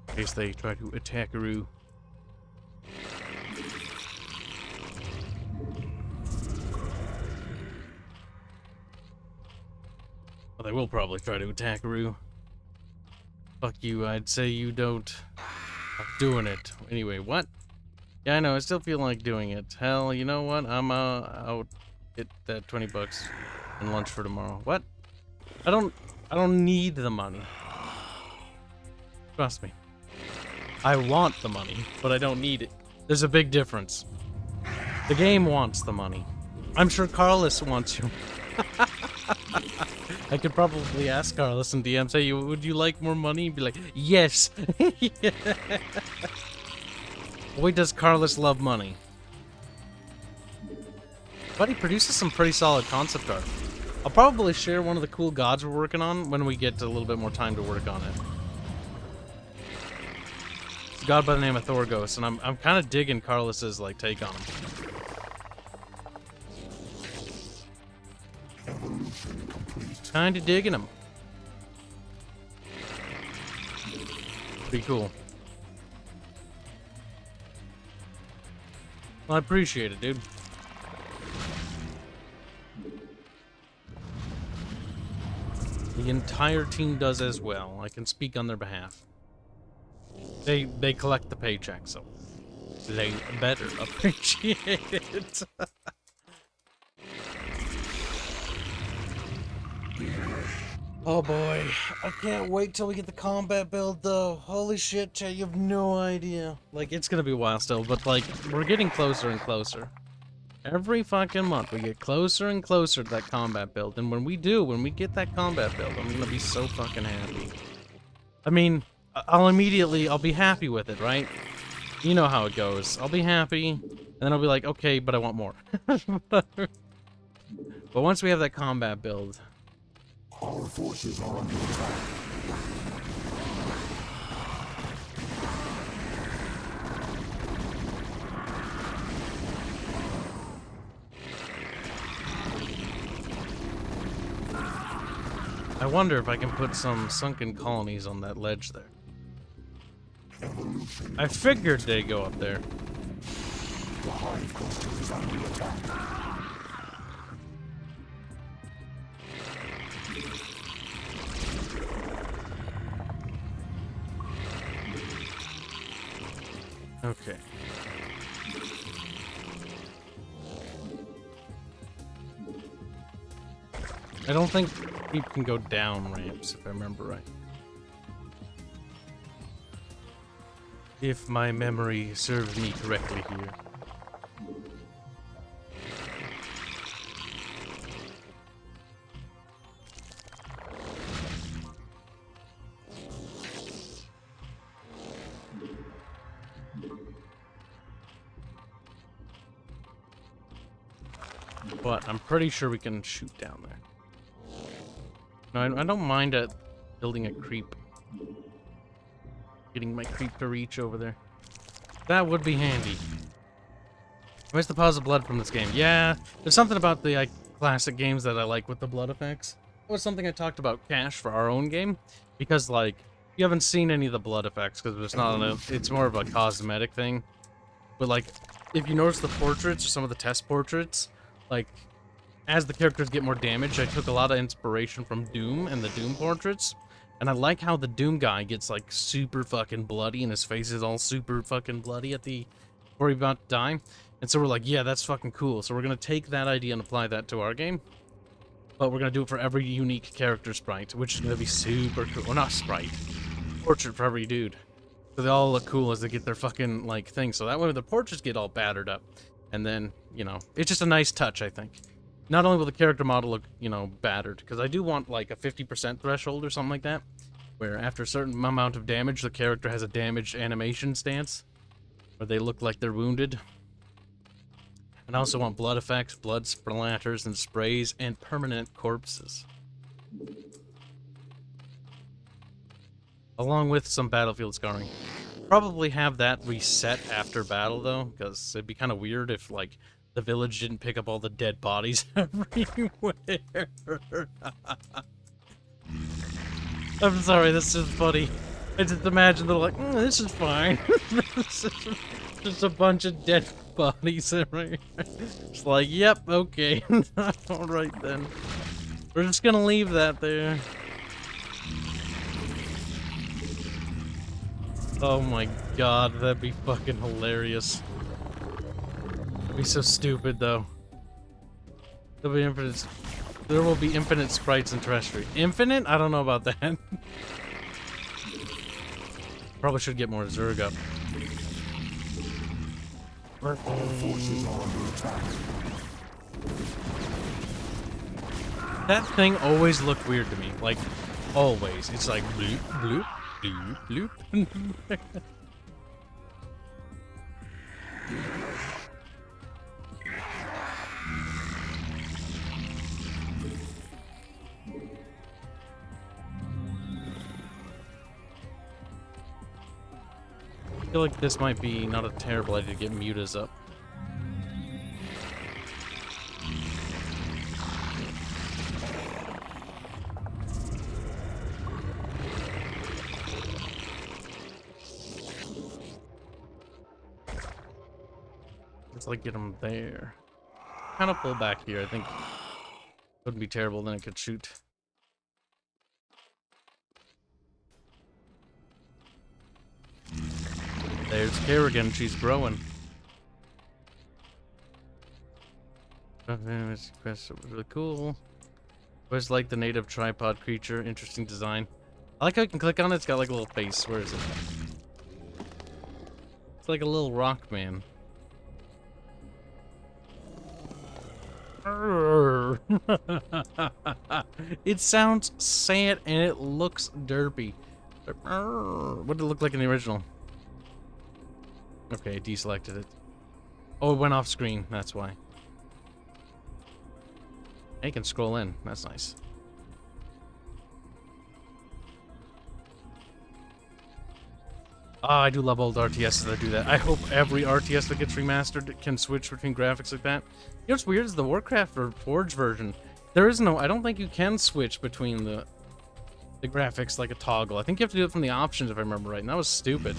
In case they try to attack Aru. Well, they will probably try to attack Aru. Fuck you, I'd say you don't. I'm doing it. Anyway, what? Yeah, I know, I still feel like doing it. Hell, you know what? I'm out. Get that $20 and lunch for tomorrow. What? I don't need the money. Trust me. I want the money, but I don't need it. There's a big difference. The game wants the money. I'm sure Carlos wants you. I could probably ask Carlos in DM, say, would you like more money? He'd be like, yes. Boy, does Carlos love money. But he produces some pretty solid concept art. I'll probably share one of the cool gods we're working on when we get a little bit more time to work on it. god by the name of Thorgos, and I'm kind of digging Carlos's like take on him. Kind of digging him. Pretty cool. Well, I appreciate it, dude. The entire team does as well. I can speak on their behalf. They collect the paycheck, so they better appreciate it. Oh boy, I can't wait till we get the combat build though. Holy shit, chat, you have no idea. Like, it's gonna be a while still, but like, we're getting closer and closer. Every fucking month, we get closer and closer to that combat build, and when we get that combat build, I'm gonna be so fucking happy. I mean, I'll be happy with it, right? You know how it goes. I'll be happy, and then I'll be like, okay, but I want more. But once we have that combat build...
Our forces are under attack.
I wonder if I can put some sunken colonies on that ledge there. I figured they'd go up there.
The hive cluster is under attack.
Okay. I don't think you can go down ramps, if I remember right. If my memory serves me correctly here. But I'm pretty sure we can shoot down there. No, I don't mind building a creep. Getting my creep to reach over there. That would be handy. Where's the pause of blood from this game? Yeah, there's something about the classic games that I like with the blood effects. That was something I talked about, Cash, for our own game. Because, like, you haven't seen any of the blood effects because it's not it's more of a cosmetic thing. But, like, if you notice the portraits, or some of the test portraits, like, as the characters get more damage, I took a lot of inspiration from Doom and the Doom portraits. And I like how the Doom guy gets, like, super fucking bloody and his face is all super fucking bloody before he's about to die. And so we're like, yeah, that's fucking cool. So we're going to take that idea and apply that to our game. But we're going to do it for every unique character sprite, which is going to be super cool. Well, not sprite. Portrait for every dude. So they all look cool as they get their fucking, like, thing. So that way the portraits get all battered up. And then, you know, it's just a nice touch, I think. Not only will the character model look, you know, battered, because I do want, like, a 50% threshold or something like that, where after a certain amount of damage, the character has a damaged animation stance, where they look like they're wounded. And I also want blood effects, blood splatters and sprays, and permanent corpses. Along with some battlefield scarring. Probably have that reset after battle, though, because it'd be kind of weird if, like, the village didn't pick up all the dead bodies everywhere. I'm sorry, this is funny. I just imagine they're like, this is fine. This is just a bunch of dead bodies everywhere. It's like, yep, okay. Alright then. We're just gonna leave that there. Oh my god, that'd be fucking hilarious. Be so stupid though. There will be infinite sprites in Terrestrial. Infinite? I don't know about that. Probably should get more Zerg up.
Our forces are under attack.
That thing always looked weird to me. Like, always. It's like bloop, bloop, bloop, bloop. feel like this might be not a terrible idea to get mutas up. Let's like get them there. Kind of pull back here, I think. Wouldn't be terrible, then it could shoot. There's Kerrigan, she's growing. This quest was really cool. Always like the native tripod creature, interesting design. I like how you can click on it, it's got like a little face. Where is it? It's like a little rock man. It sounds sad and it looks derpy. What did it look like in the original? Okay, deselected it. Oh, it went off screen, that's why. You can scroll in, that's nice. Ah, I do love old RTSs that do that. I hope every RTS that gets remastered can switch between graphics like that. You know what's weird is the Warcraft or Forge version. There is no, I don't think you can switch between the graphics like a toggle. I think you have to do it from the options if I remember right, and that was stupid.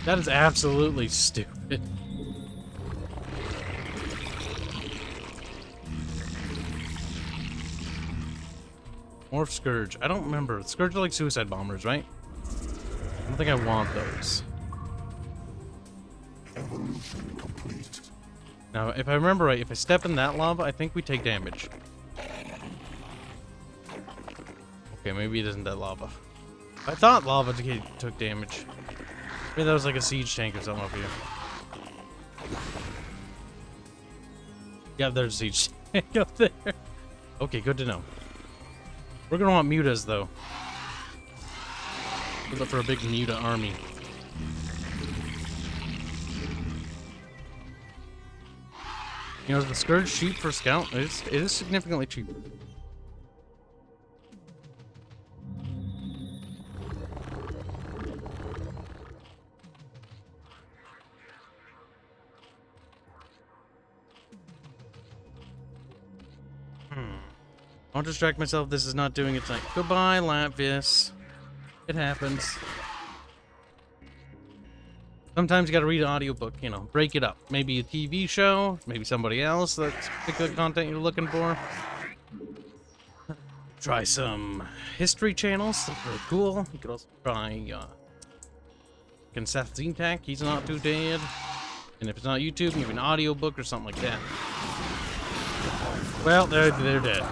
That is absolutely stupid. Morph Scourge. I don't remember. Scourge are like suicide bombers, right? I don't think I want those.
Evolution complete.
Now, if I remember right, if I step in that lava, I think we take damage. Okay, maybe it isn't that lava. I thought lava took damage. Maybe that was like a siege tank or something up here. Yeah, there's a siege tank up there. Okay, good to know. We're gonna want mutas, though. Look for a big muta army. You know, is the Scourge cheap for Scout? It is significantly cheap. I'll distract myself. This is not doing it tonight. Goodbye, Latvius. It happens. Sometimes you gotta read an audiobook, you know, break it up. Maybe a TV show, maybe somebody else that's particular content you're looking for. Try some history channels, that's really cool. You could also try Seth Zintak, he's not too dead. And if it's not YouTube, maybe an audiobook or something like that. Well, they're dead.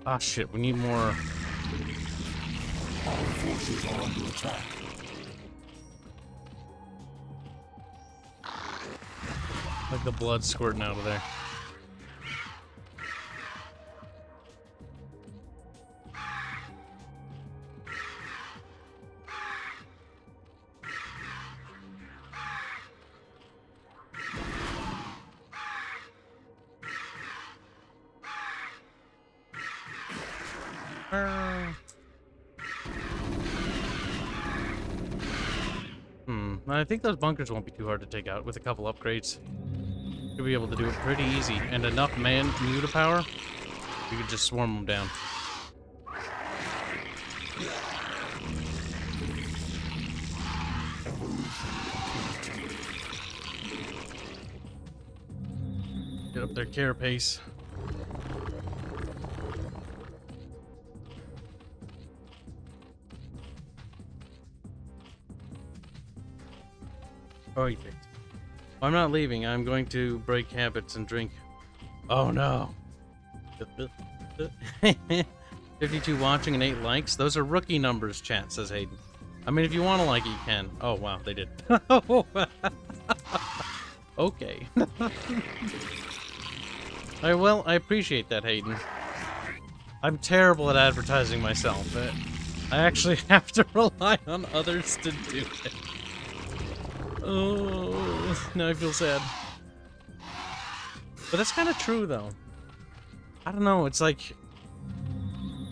Ah, shit, we need more.
Our forces are under attack.
Like the blood squirting out of there. I think those bunkers won't be too hard to take out with a couple upgrades. You'll be able to do it pretty easy, and enough muta power, you could just swarm them down. Get up their carapace. Perfect. I'm not leaving. I'm going to break habits and drink. Oh no. 52 watching and 8 likes. Those are rookie numbers, chat, says Hayden. I mean, if you want to like it, you can. Oh, wow, they did. Okay. Well, I appreciate that, Hayden. I'm terrible at advertising myself. I actually have to rely on others to do it. Oh, now I feel sad. But that's kind of true, though. I don't know, it's like...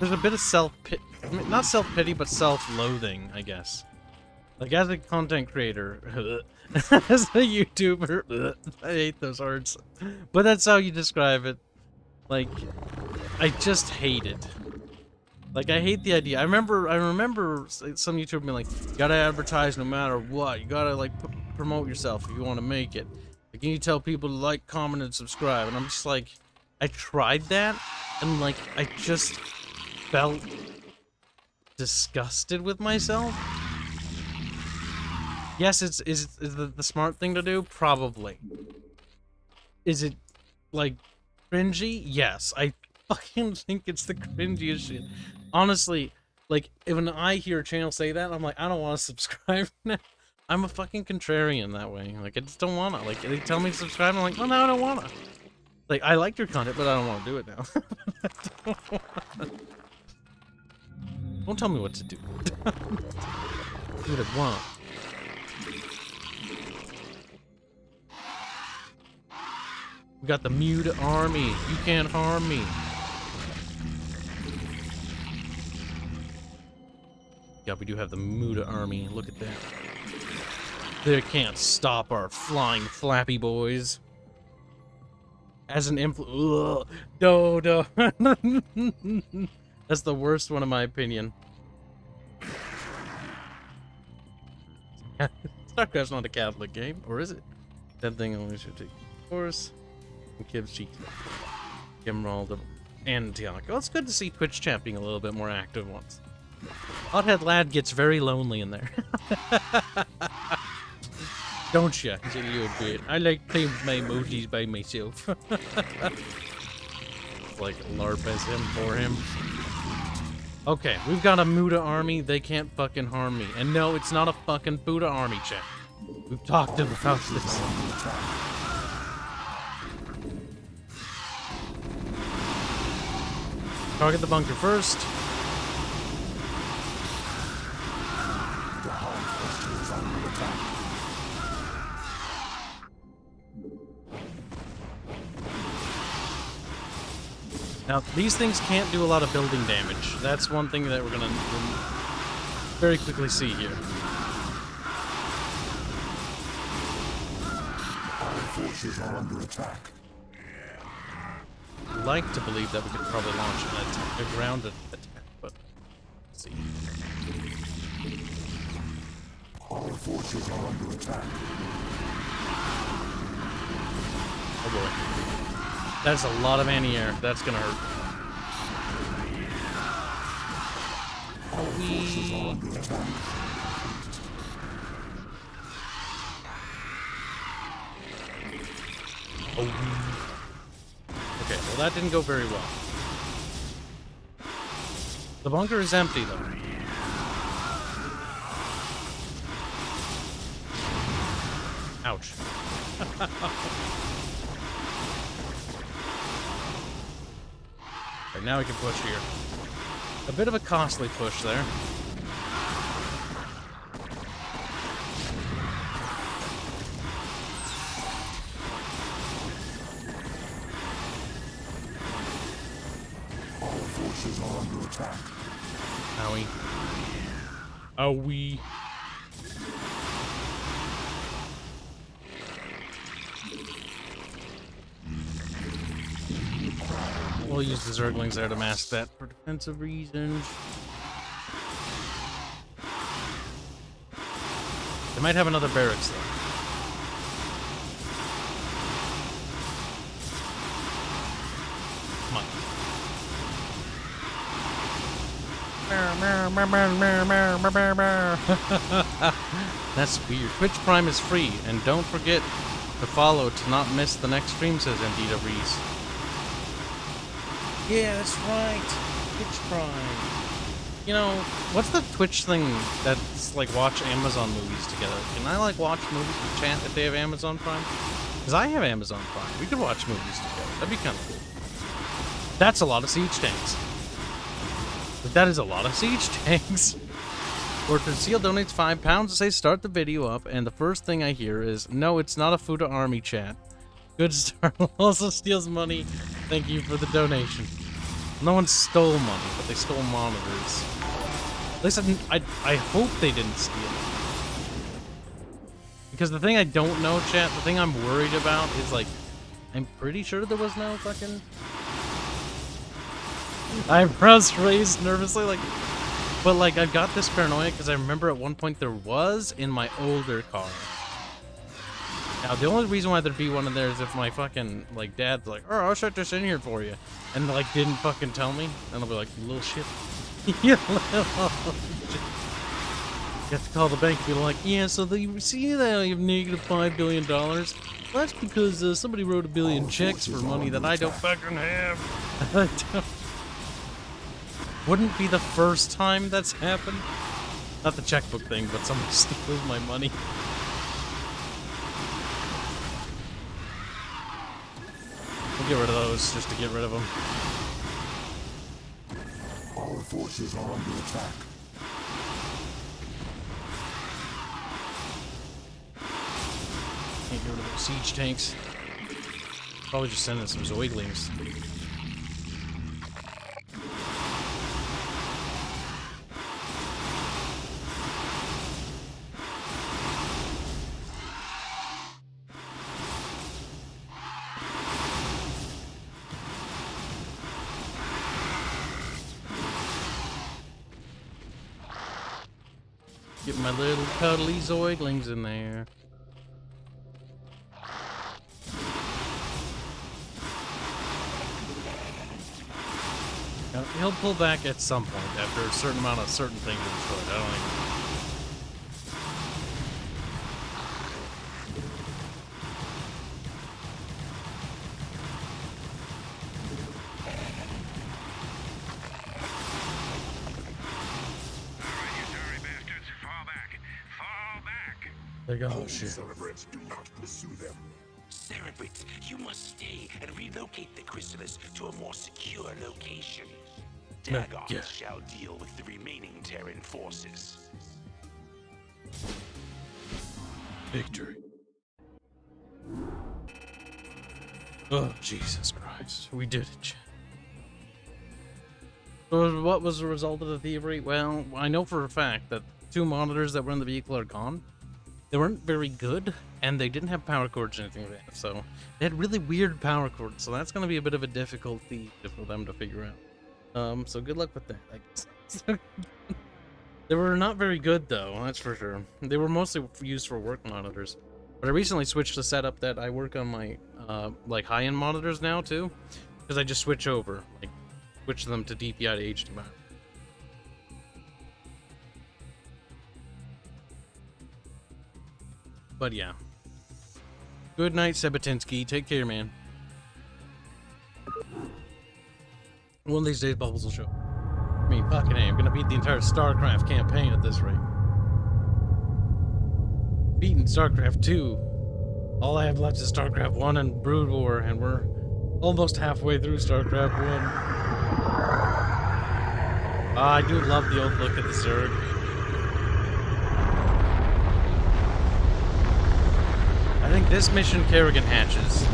There's a bit of self-pity... I mean, not self-pity, but self-loathing, I guess. Like, as a content creator... as a YouTuber... I hate those words. But that's how you describe it. Like, I just hate it. Like, I hate the idea. I remember some YouTuber being like, you gotta advertise no matter what. You gotta, like, promote yourself if you want to make it. Like, can you tell people to like, comment, and subscribe? And I'm just like, I tried that, and, like, I just felt disgusted with myself. Yes, is the smart thing to do? Probably. Is it, like, cringy? Yes, I fucking think it's the cringiest shit. Honestly, like, when I hear a channel say that, I'm like, I don't want to subscribe now. I'm a fucking contrarian that way. Like, I just don't want to. Like, they tell me to subscribe, I'm like, well, no, I don't want to. Like, I like your content, but I don't want to do it now. Don't tell me what to do. Do what I want. We got the Muta army. You can't harm me. Yeah, we do have the Muta army. Look at that. They can't stop our flying flappy boys. As an influ... No. That's the worst one in my opinion. StarCraft's not a Catholic game, or is it? That thing only should take course. Kibs, cheek, Emerald, and Tiana. Well, it's good to see Twitch chat being a little bit more active once. Hothead Lad gets very lonely in there. Don't ya? He's a little bit. I like playing with my emojis by myself. Like LARP as him for him. Okay, we've got a Muta army. They can't fucking harm me. And no, it's not a fucking Buddha army, chat. We've talked about this. Target the bunker first. Now, these things can't do a lot of building damage. That's one thing that we're gonna very quickly see here.
Our forces are under attack.
I'd like to believe that we could probably launch a ground attack, but let's see.
Our forces are under attack.
Oh boy. That's a lot of anti-air. That's gonna hurt.
Our forces are under attack.
Oh. Okay, well that didn't go very well. The bunker is empty though. Ouch. Right, now we can push here. A bit of a costly push there.
Our forces are under attack.
Owie. Owie. We'll use the Zerglings there to mask that for defensive reasons. They might have another barracks though. Come on. That's weird. Twitch Prime is free, and don't forget to follow to not miss the next stream, says Indeed Reese. Yeah, that's right. Twitch Prime. You know, what's the Twitch thing that's like watch Amazon movies together? Can I like watch movies with chat if they have Amazon Prime? Because I have Amazon Prime. We could watch movies together. That'd be kind of cool. That's a lot of siege tanks. But that is a lot of siege tanks. Orchard Seal donates £5 to say start the video up, and the first thing I hear is, no, it's not a Fuda Army chat. Good start also steals money. Thank you for the donation. No one stole money, but they stole monitors. At least I hope they didn't steal it. Because the thing I don't know, chat, the thing I'm worried about is, like, I'm pretty sure there was no fucking... Eyebrows raised nervously, like... But, like, I've got this paranoia because I remember at one point there was in my older car. Now, the only reason why there'd be one in there is if my fucking, like, dad's like, oh, I'll shut this in here for you. And, like, didn't fucking tell me. And I'll be like, you little shit. You little shit. You have to call the bank and be like, yeah, so you see that you have negative $5 billion? Well, that's because somebody wrote a billion checks for money that I don't fucking have. Wouldn't be the first time that's happened. Not the checkbook thing, but somebody steals my money. We'll get rid of those just to get rid of them.
Our forces are under attack.
Can't get rid of those siege tanks. Probably just send in some Zoiglings. Get my little cuddly Zoiglings in there. Now, he'll pull back at some point after a certain amount of certain things are destroyed. I don't think. There you go. Oh, shit.
Cerebrits, do not pursue them.
Cerebrits, you must stay and relocate the chrysalis to a more secure location. Dagon
Yeah.
shall deal with the remaining Terran forces.
Victory. Oh, Jesus Christ. We did it, chat. So what was the result of the thievery? Well, I know for a fact that 2 monitors that were in the vehicle are gone. They weren't very good, and they didn't have power cords or anything like that. So they had really weird power cords, so that's going to be a bit of a difficulty for them to figure out. So good luck with that, I guess. They were not very good, though, that's for sure. They were mostly used for work monitors. But I recently switched the setup that I work on my, like, high-end monitors now, too. Because I just switch over, like, switch them to DPI to HDMI. But yeah. Good night, Sebatinsky. Take care, man. One of these days, Bubbles will show. I mean, fucking A, I'm gonna beat the entire StarCraft campaign at this rate. Beating StarCraft 2. All I have left is StarCraft 1 and Brood War, and we're almost halfway through StarCraft 1. I do love the old look at the Zerg. I think this mission Kerrigan hatches.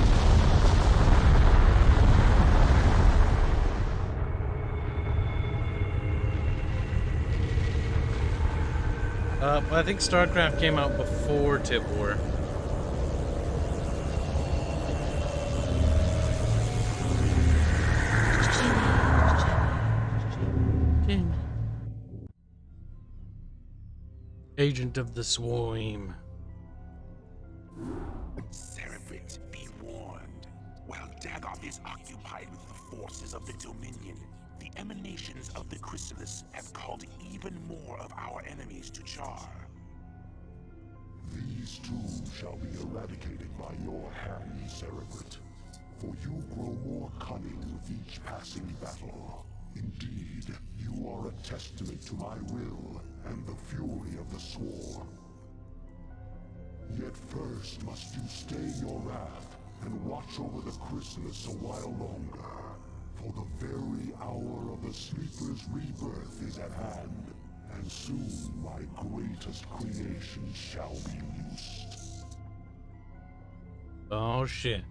I think StarCraft came out before Tib War. Agent of the Swarm.
Cerebrit, be warned. While Dagon is occupied with the forces of the Dominion, the emanations of the chrysalis have called even more of our enemies to Char.
These too shall be eradicated by your hand, Cerebrit. For you grow more cunning with each passing battle. Indeed, you are a testament to my will and the fury of the Swarm. Yet first must you stay your wrath and watch over the chrysalis a while longer. For the very hour of the Sleeper's rebirth is at hand, and soon my greatest creation shall be loosed.
Oh shit.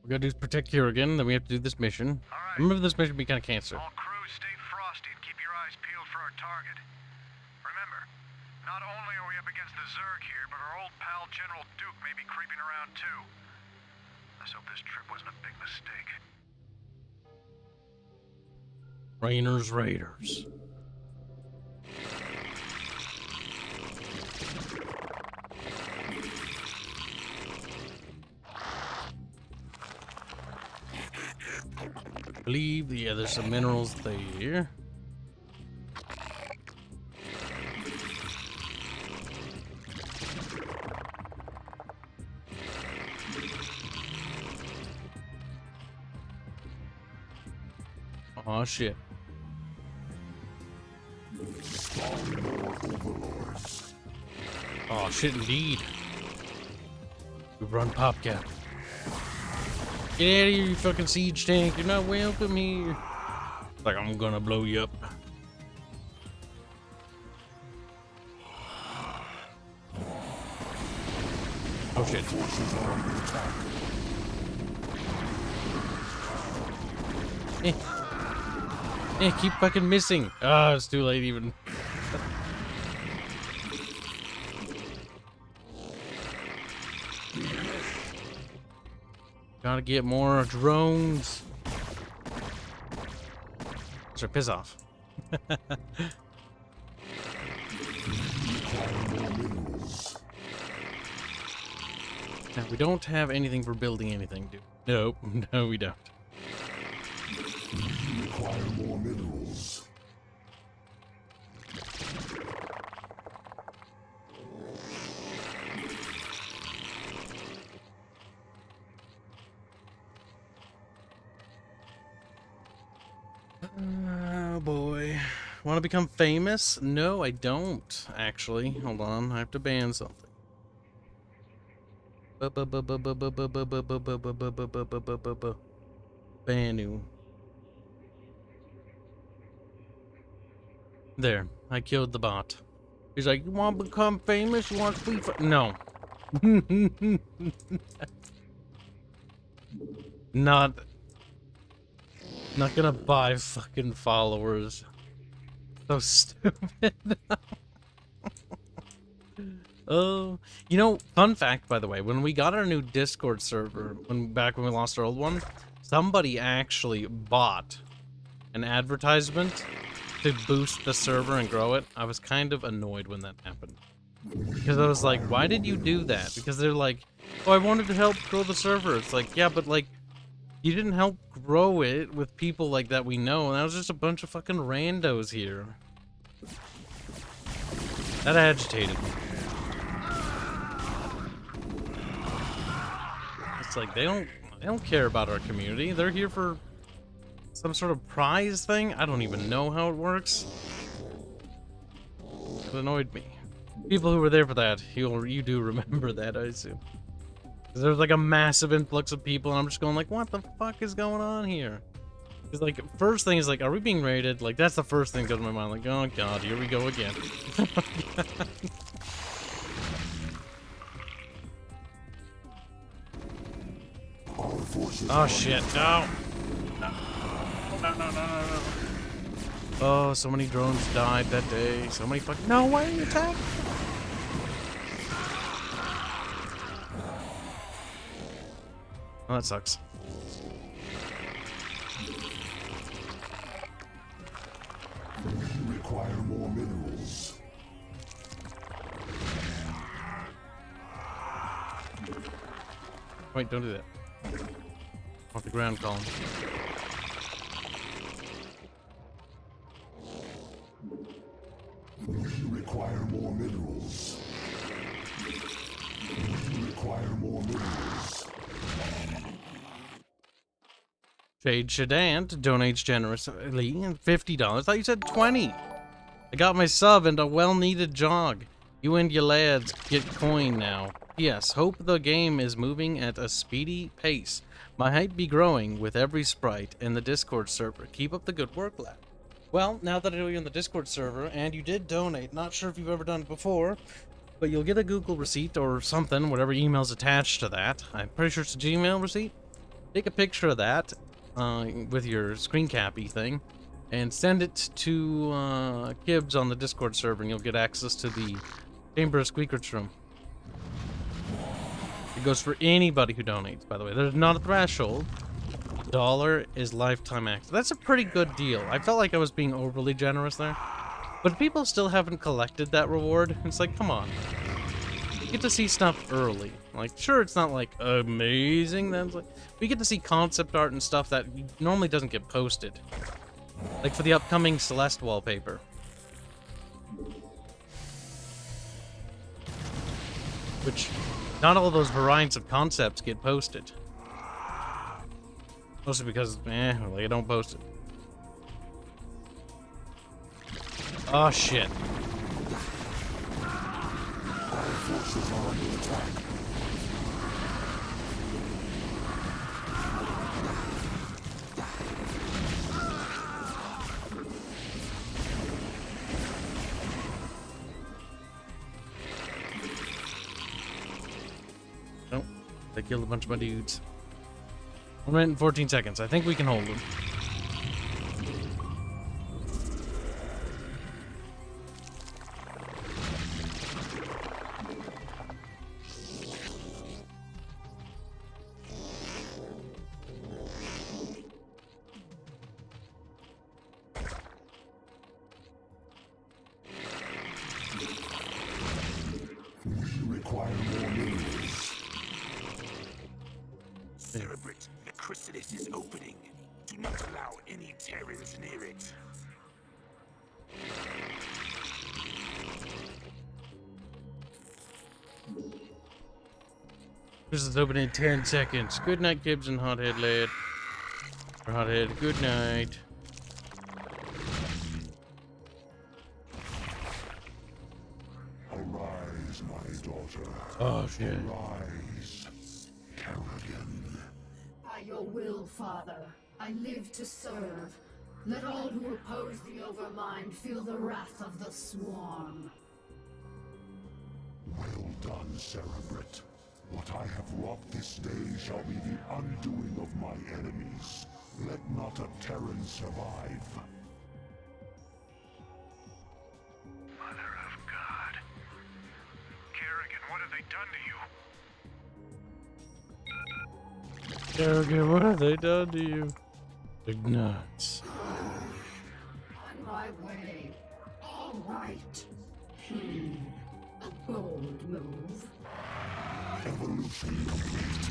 We gotta do protect Kerrigan, then we have to do this mission.
Alright.
Remember this mission be kind of cancer.
All crews stay frosty and keep your eyes peeled for our target. Remember, not only are we up against the Zerg here, but our old pal General Duke may be creeping around too. Let's hope this trip wasn't a big mistake.
Rainer's Raiders. I believe, yeah, there's some minerals there. Oh shit. Oh shit indeed. We run PopCap. Get out of here, you fucking siege tank. You're not welcome here. Like, I'm gonna blow you up. Oh shit. Keep fucking missing. Ah, it's too late even. Gotta get more drones. Sure, piss off. Now, we don't have anything for building anything, dude. Nope, no, we don't.
You require more minerals.
Oh boy. Want to become famous? No, I don't, actually. Hold on, I have to ban something. Banu. There, I killed the bot. He's like, you want to become famous? You want to be no. Not gonna buy fucking followers. So stupid. Oh, you know, fun fact, by the way, when we got our new Discord server, back when we lost our old one, somebody actually bought an advertisement to boost the server and grow it. I was kind of annoyed when that happened. Because I was like, why did you do that? Because they're like, oh, I wanted to help grow the server. It's like, yeah, but like, you didn't help grow it with people like that we know. And that was just a bunch of fucking randos here. That agitated me. It's like, they don't care about our community. They're here for some sort of prize thing? I don't even know how it works. It annoyed me. People who were there for that, you do remember that, I assume. Because there's like a massive influx of people, and I'm just going like, what the fuck is going on here? Because like, first thing is like, are we being raided? Like, that's the first thing that goes in my mind. Like, oh god, here we go again. Oh shit, no! No. Oh, so many drones died that day. So many fucking. No, why are you attacking? Oh, that sucks.
You require more minerals.
Wait, don't do that. Off the ground column.
You require more minerals. You require more minerals.
Shade Shadant donates generously $50. I thought you said 20. I got my sub and a well-needed jog. You and your lads get coin now. Yes, hope the game is moving at a speedy pace. My hype be growing with every sprite in the Discord server. Keep up the good work, lad. Well, now that I know you're in the Discord server and you did donate, not sure if you've ever done it before, but you'll get a Google receipt or something, whatever email's attached to that. I'm pretty sure it's a Gmail receipt. Take a picture of that with your screen cappy thing and send it to Kibs on the Discord server, and you'll get access to the Chamber of Squeakers room. It goes for anybody who donates, by the way. There's not a threshold. $1 is lifetime access. That's a pretty good deal. I felt like I was being overly generous there. But people still haven't collected that reward. It's like, come on. You get to see stuff early. Like, sure, it's not like amazing. Then like, we get to see concept art and stuff that normally doesn't get posted. Like for the upcoming Celeste wallpaper. Which, not all those variants of concepts get posted. Mostly because, like I don't post it. Oh shit. Nope. They killed a bunch of my dudes. 1 minute and 14 seconds. I think we can hold them.
We require more minerals.
Cerebrate, the chrysalis is opening. Do not allow any Terrans near it.
This is open in 10 seconds. Good night, Kibs and Hothead lad. Or Hothead, good night.
Arise, my daughter.
Oh shit.
Arise, Kerrigan.
By your will, Father, I live to serve. Let all who oppose the Overmind feel the wrath of the Swarm.
Well done, Cerebrate. What I have wrought this day shall be the undoing of my enemies. Let not a Terran survive.
Mother of God. Kerrigan, what have they done to you?
Kerrigan, what have they done to you? Big nuts.
On my way. All right. A bold move.
Evolution complete.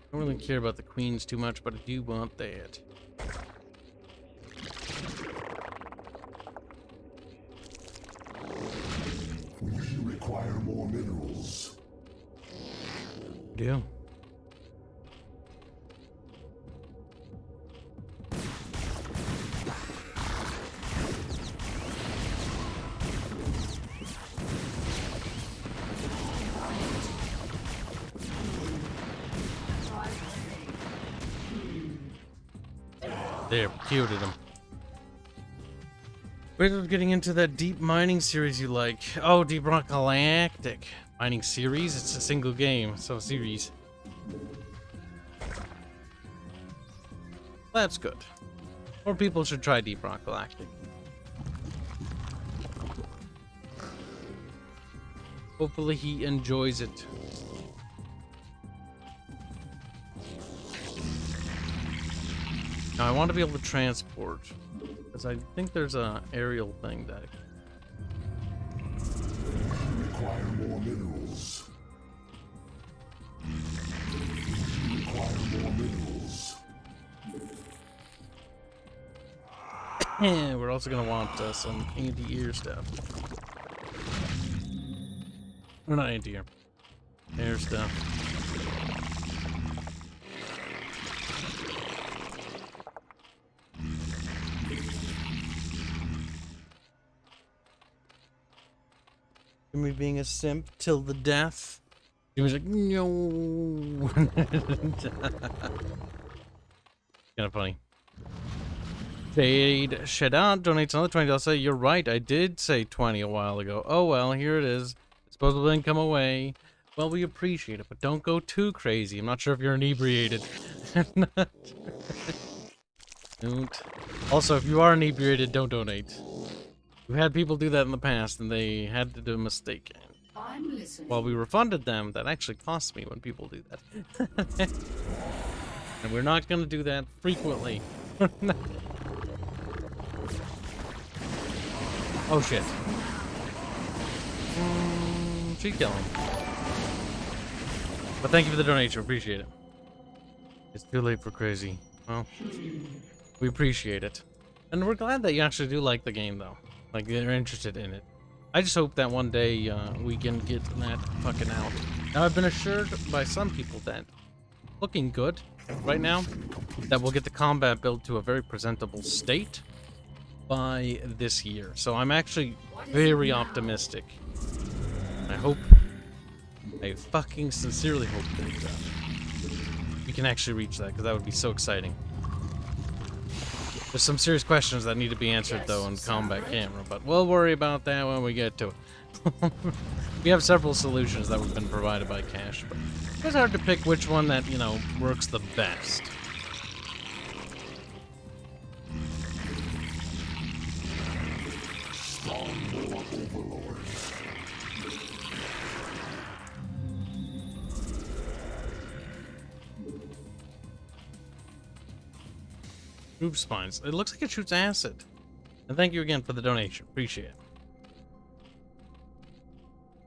I don't really care about the queens too much, but I do want that.
We require more minerals.
Yeah. There, cured him. We're getting into that deep mining series you like. Oh, Deep Rock Galactic. Mining series? It's a single game, so series. That's good. More people should try Deep Rock Galactic. Hopefully he enjoys it. Now I want to be able to transport, because I think there's a aerial thing that.
We require more minerals. We require more minerals.
Yeah, we're also gonna want some anti-air stuff. Or not anti-air. Air stuff. Jimmy being a simp till the death. Jimmy's like, no. Kind of funny. Jade Shadan donates another $20. I'll say, you're right, I did say 20 a while ago. Oh well, here it is. Disposable income away. Well, we appreciate it, but don't go too crazy. I'm not sure if you're inebriated. Don't. Also, if you are inebriated, don't donate. We've had people do that in the past, and they had to do a mistake.
I'm listening.
While we refunded them, that actually costs me when people do that. And we're not going to do that frequently. Oh shit. She's killing. But thank you for the donation, appreciate it. It's too late for crazy. Well, we appreciate it. And we're glad that you actually do like the game though. Like, you're interested in it. I just hope that one day we can get that fucking out. Now, I've been assured by some people that looking good right now, that we'll get the combat build to a very presentable state by this year. So I'm actually very optimistic. I fucking sincerely hope that we can actually reach that, because that would be so exciting. There's some serious questions that need to be answered though on combat camera, but we'll worry about that when we get to it. We have several solutions that have been provided by Cash, but it's hard to pick which one that, you know, works the best. Roof spines. It looks like it shoots acid. And thank you again for the donation. Appreciate it.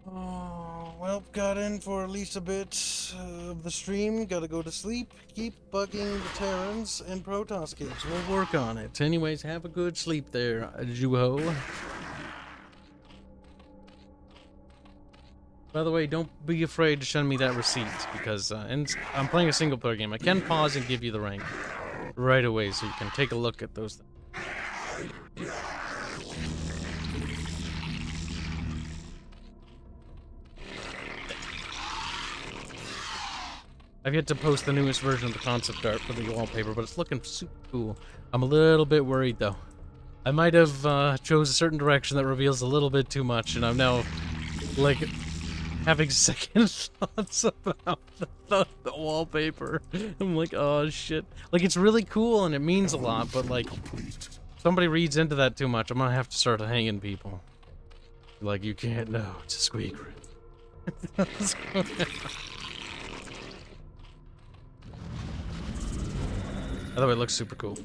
Oh, well, got in for at least a bit of the stream. Gotta go to sleep. Keep bugging the Terrans and Protoss Kibs. We'll work on it. Anyways, have a good sleep there, Juho. By the way, don't be afraid to send me that receipt, because and I'm playing a single player game. I can pause and give you the rank right away so you can take a look at those things. I've yet to post the newest version of the concept art for the wallpaper, but it's looking super cool. I'm a little bit worried though. I might have chose a certain direction that reveals a little bit too much, and I'm now like having second thoughts about the wallpaper. I'm like, oh shit. Like, it's really cool and it means a lot, but like, if somebody reads into that too much, I'm gonna have to start hanging people. Like, you can't know, it's a squeak room. By the way, it looks super cool.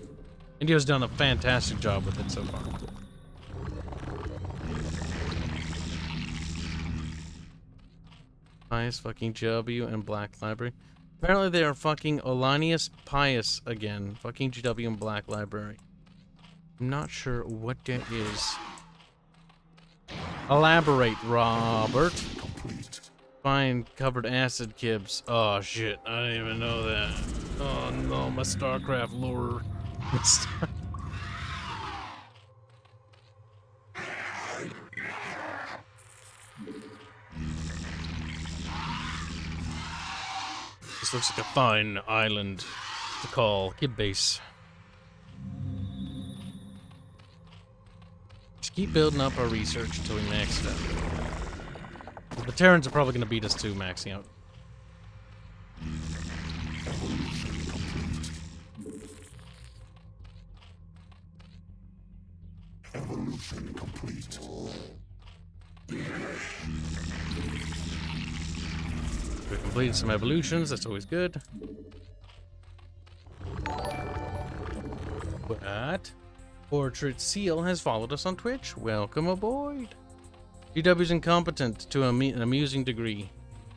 Indio's done a fantastic job with it so far. Pious fucking GW and Black Library. Apparently they are fucking Olanius Pious again. Fucking GW and Black Library. I'm not sure what that is. Elaborate, Robert. Find covered acid Kibs. Oh shit, I didn't even know that. Oh no, my StarCraft lore. This looks like a fine island to call Kib Base. Just keep building up our research until we max it out. The Terrans are probably going to beat us too, maxing out.
Evolution complete.
We completed some evolutions, that's always good. What? Portrait Seal has followed us on Twitch. Welcome aboard. GW's incompetent to an amusing degree.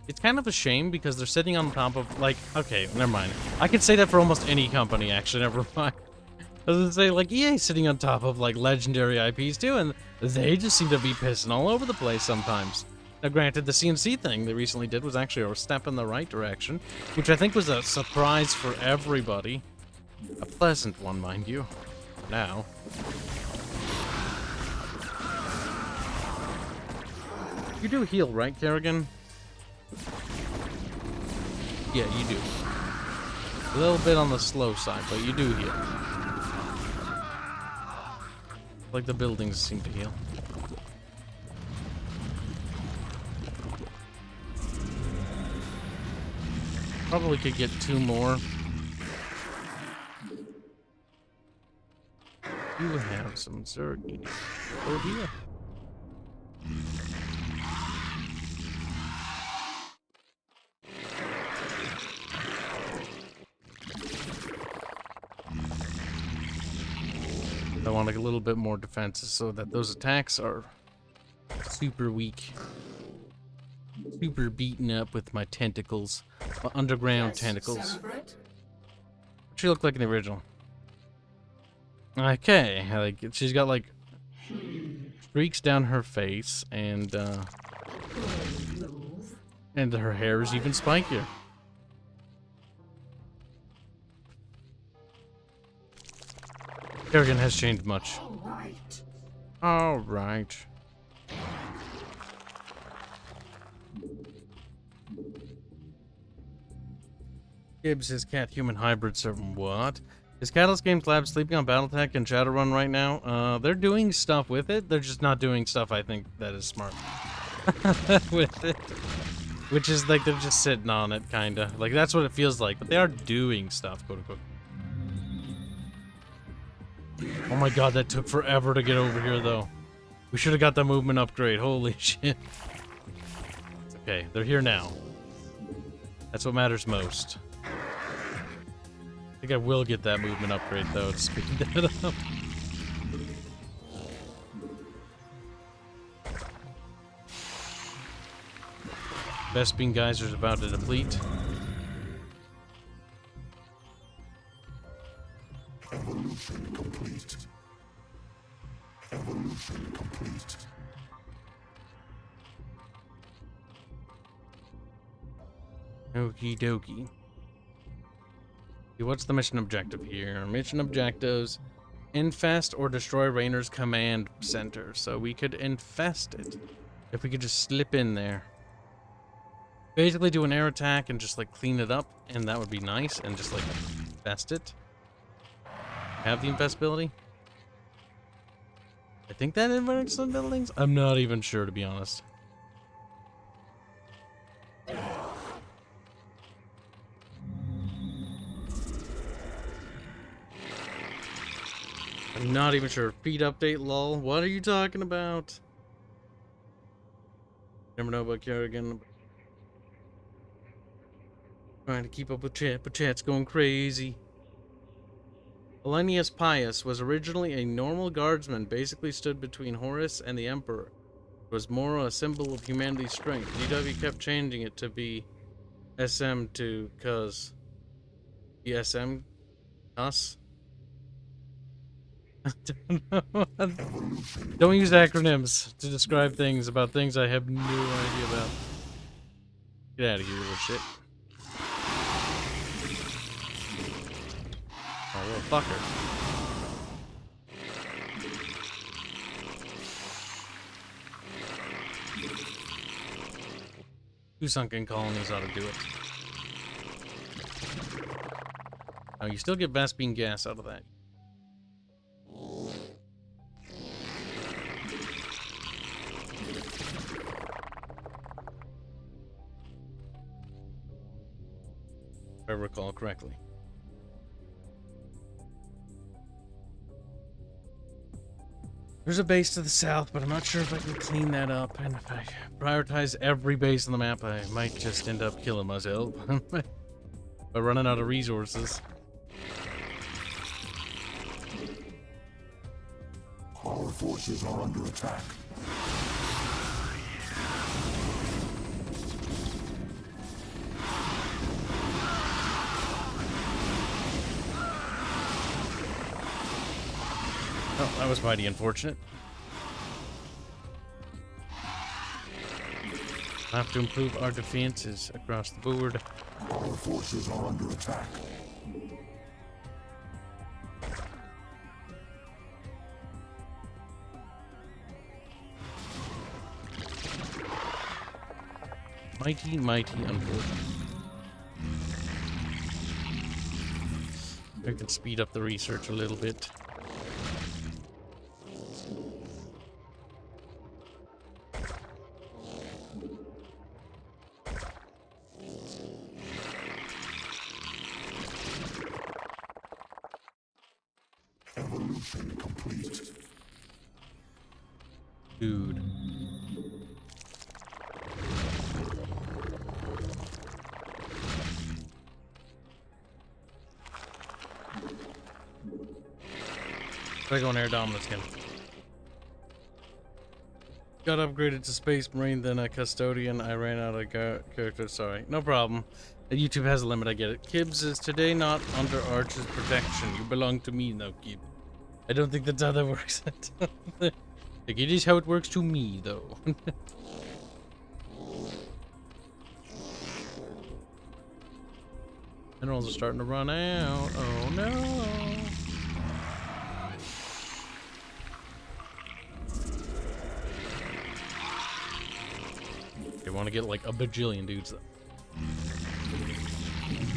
It's kind of a shame because they're sitting on top of, like, okay, never mind. I could say that for almost any company, actually, never mind. I was gonna say, like, EA's sitting on top of, like, legendary IPs, too, and they just seem to be pissing all over the place sometimes. Now, granted, the CNC thing they recently did was actually a step in the right direction, which I think was a surprise for everybody. A pleasant one, mind you. Now. You do heal, right, Kerrigan? Yeah, you do. A little bit on the slow side, but you do heal. Like the buildings seem to heal. Probably could get 2 more. You have some Zerg. Oh, here. I want like a little bit more defenses so that those attacks are super weak. Super beaten up with my tentacles. My underground tentacles.
Celebrate?
What she looked like in the original. Okay, like she's got like streaks down her face and her hair is even spikier. Kerrigan has changed much.
All right.
All right. Kibs, his cat-human hybrid server. What? Is Catalyst Games Lab sleeping on Battletech and Shadowrun right now? They're doing stuff with it. They're just not doing stuff I think that is smart with it. Which is like they're just sitting on it, kinda. Like that's what it feels like. But they are doing stuff, quote unquote. Oh my god, that took forever to get over here, though. We should have got the movement upgrade. Holy shit. It's okay, they're here now. That's what matters most. I think I will get that movement upgrade, though, to speed that up. Vespene Geyser's about to deplete.
Evolution complete. Evolution complete.
Okie dokie. Okay, what's the mission objective here? Mission objectives: infest or destroy Rainer's command center. So we could infest it if we could just slip in there. Basically do an air attack and just like clean it up, and that would be nice, and just like infest it. Have the infestability? I think that inverts some buildings? I'm not even sure, to be honest. I'm not even sure. Feed update, lol. What are you talking about? Never know about Kerrigan. Trying to keep up with chat, but chat's going crazy. Olennius Pius was originally a normal guardsman, basically stood between Horus and the Emperor. It was more a symbol of humanity's strength. GW kept changing it to be SM to cuz. The SM? Us? I don't know. Don't use acronyms to describe things about things I have no idea about. Get out of here, little shit. Oh, little fucker. Two sunken colonies ought to do it. Now, you still get Vespene gas out of that. If I recall correctly. There's a base to the south, but I'm not sure if I can clean that up. And if I prioritize every base on the map, I might just end up killing myself by running out of resources.
Our forces are under attack.
Oh, that was mighty unfortunate. I have to improve our defenses across the board.
Our forces are under attack.
Mighty, mighty unfortunate. I can speed up the research a little bit.
Evolution complete.
Dude. Gotta go on air dominance again. Got upgraded to Space Marine, then a Custodian. I ran out of characters. Sorry. No problem. YouTube has a limit, I get it. Kibs is today not under Arch's protection. You belong to me now, Kib. I don't think that's how that works. Like, it is how it works to me, though. Minerals are starting to run out. Oh, no. They want to get like a bajillion dudes though.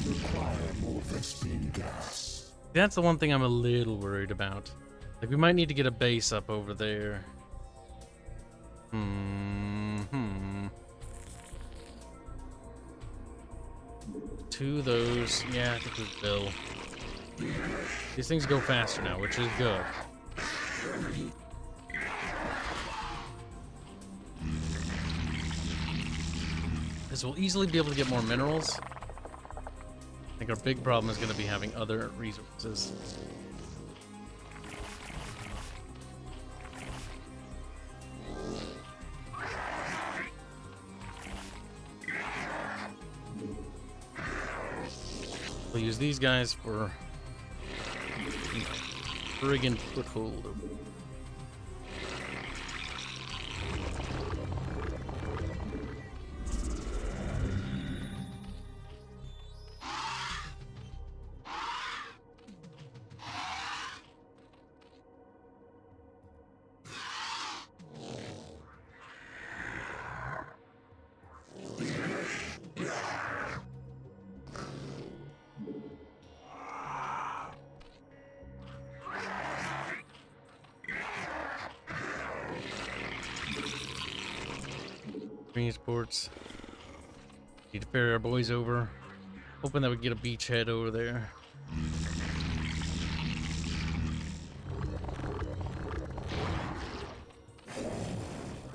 Require more Vespene gas.
That's the one thing I'm a little worried about. Like we might need to get a base up over there. Two of those. Yeah, I think we will. These things go faster now, which is good. Because we'll easily be able to get more minerals. I think our big problem is going to be having other resources. We'll use these guys for friggin' foothold. Sports. Need to ferry our boys over. Hoping that we get a beachhead over there.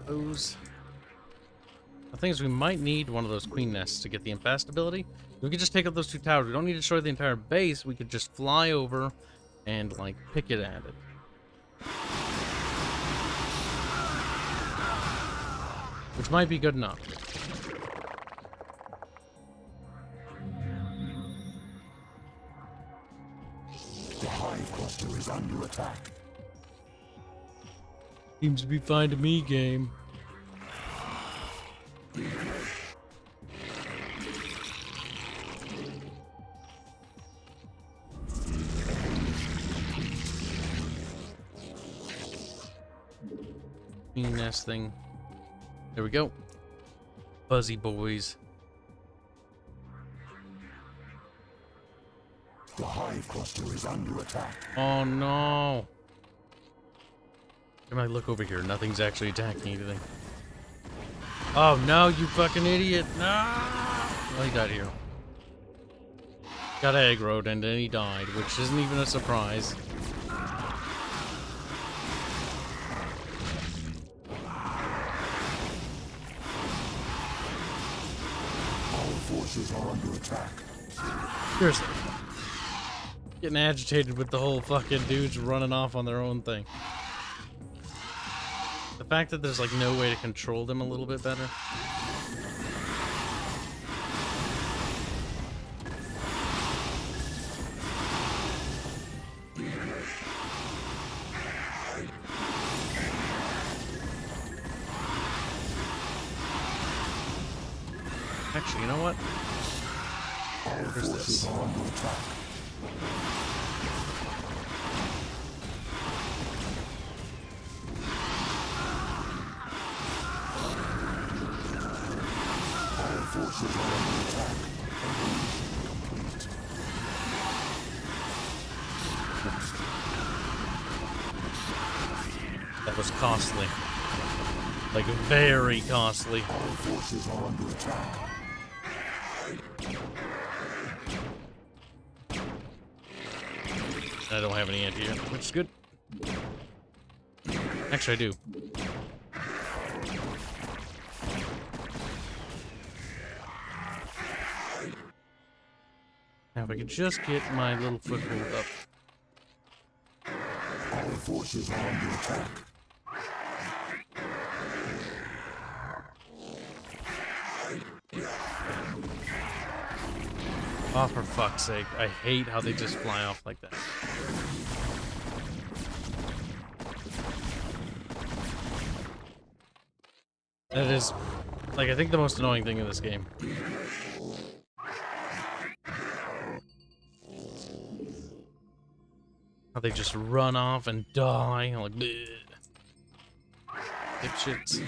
Those. The thing is, we might need one of those queen nests to get the infast ability. We could just take out those two towers. We don't need to destroy the entire base. We could just fly over and like pick it at it. Which might be good enough.
The hive cluster is under attack.
Seems to be fine to me, game. Queen nest thing. There we go. Fuzzy boys.
The hive cluster is under attack.
Oh no. I might look over here. Nothing's actually attacking anything. Oh no, you fucking idiot. No. Well, he died here. Got aggroed and then he died, which isn't even a surprise.
Forces are under attack.
Seriously. Getting agitated with the whole fucking dudes running off on their own thing. The fact that there's like no way to control them a little bit better. Actually, you know what? Here's this.
Forces are under attack.
That was costly. Like, very costly.
Our forces are under attack.
I don't have any anti-air, which is good. Actually, I do. Now, if I could just get my little foothold up.
Our forces are under attack.
Oh, for fuck's sake. I hate how they just fly off like that. That is, like, I think the most annoying thing in this game. How they just run off and die. I'm like, bleh. Dipshits.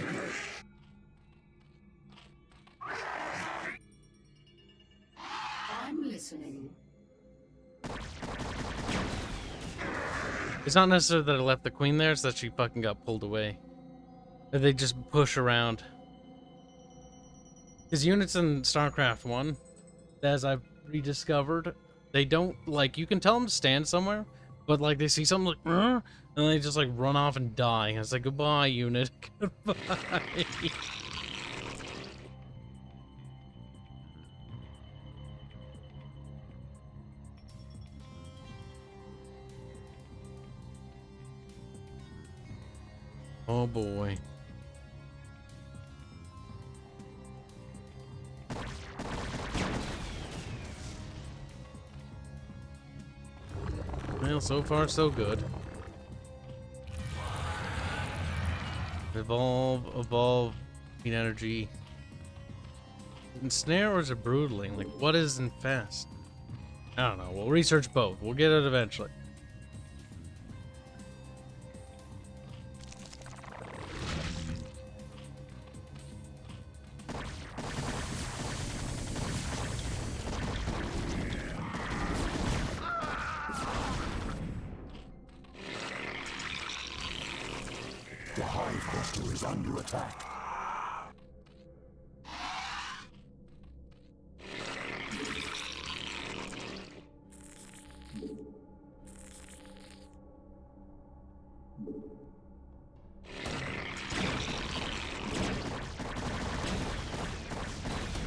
I'm listening.
It's not necessarily that I left the queen there, it's that she fucking got pulled away. Or they just push around. Because units in StarCraft 1, as I've rediscovered, they don't, like, you can tell them to stand somewhere, but, like, they see something like, and they just, like, run off and die. And it's like, goodbye, unit. Goodbye. Oh, boy. Well, so far, so good. Evolve, Heat energy. Ensnare or is it brutally? Like, what is infest? I don't know. We'll research both. We'll get it eventually.
The hive cluster is under attack.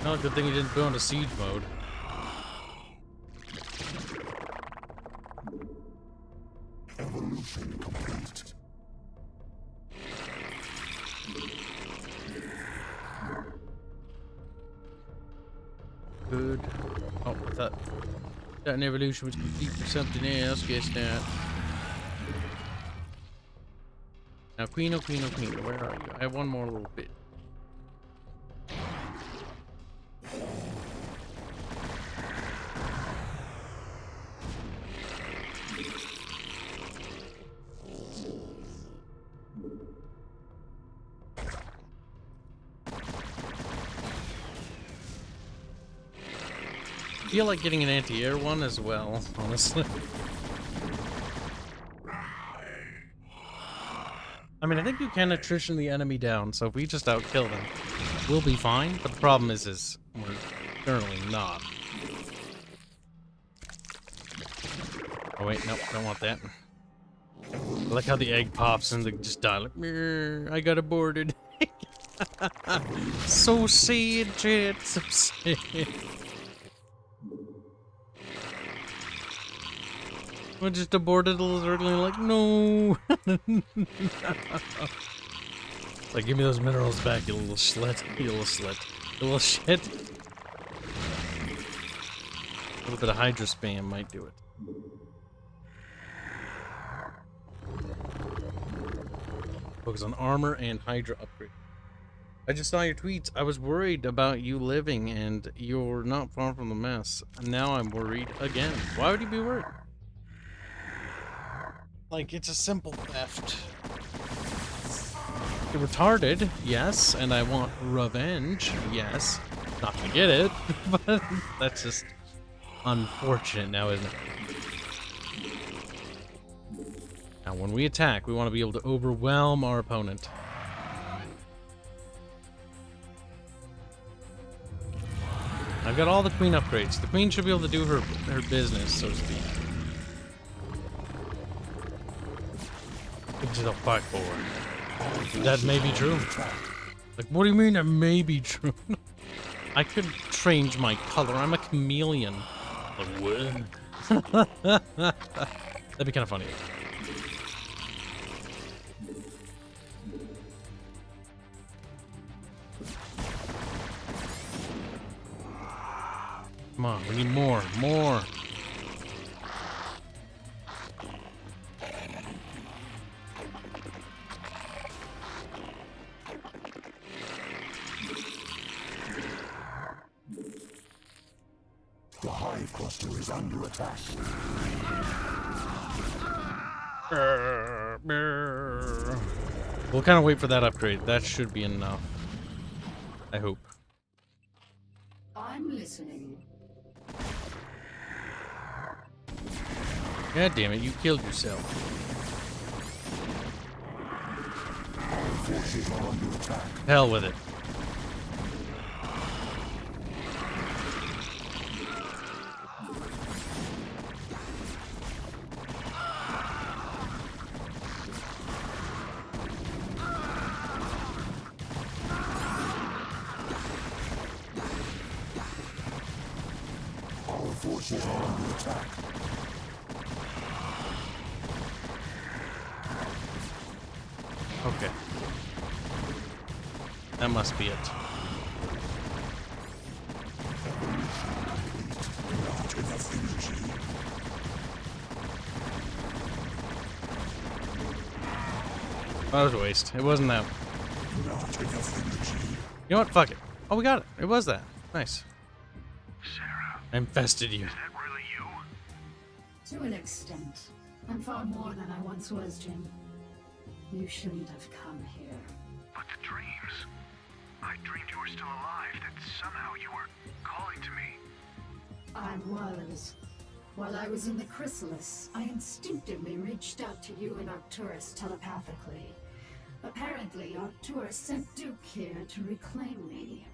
Oh, good thing you didn't go into siege mode.
Evolution complete.
Good. Oh, I thought that an evolution was complete for something else. Guess not. Now, Queen, oh Queen, oh Queen, where are you? I have one more little bit. I feel like getting an anti-air one as well, honestly. I mean, I think you can attrition the enemy down, so if we just outkill them, we'll be fine. But the problem is we're currently not. Oh wait, nope, don't want that. I like how the egg pops and they just die. Like, I got aborted. So sad, chat. So sad. I just aborted a little early, like, no. It's like, give me those minerals back, you little slut. You little slut. You little shit. A little bit of Hydra spam might do it. Focus on armor and Hydra upgrade. I just saw your tweets. I was worried about you living, and you're not far from the mess. And now I'm worried again. Why would you be worried? Like, it's a simple theft. You're retarded, yes, and I want revenge, yes. Not gonna get it, but that's just unfortunate now, isn't it? Now, when we attack, we want to be able to overwhelm our opponent. I've got all the queen upgrades. The queen should be able to do her business, so to speak. Which is a fight forward. That may be true. Like, what do you mean that may be true? I could change my color. I'm a chameleon. Like, what? That'd be kind of funny. Come on, we need more.
The hive cluster is under attack.
We'll kind of wait for that upgrade. That should be enough. I hope.
I'm listening.
God damn it, you killed yourself.
Forces are under attack.
Hell with it.
Our forces are under attack.
Okay. That must be it.
Not enough energy.
That was a waste. It wasn't that.
Not enough energy.
You know what? Fuck it. Oh, we got it. It was that. Nice.
Sarah,
I infested you.
is that really you?
To an extent. I'm far more than I once was, Jim. You shouldn't have come here.
But the dreams. I dreamed you were still alive, that somehow you were calling to me.
I was. While I was in the chrysalis, I instinctively reached out to you and Arcturus telepathically. Apparently, Arcturus sent Duke here to reclaim me.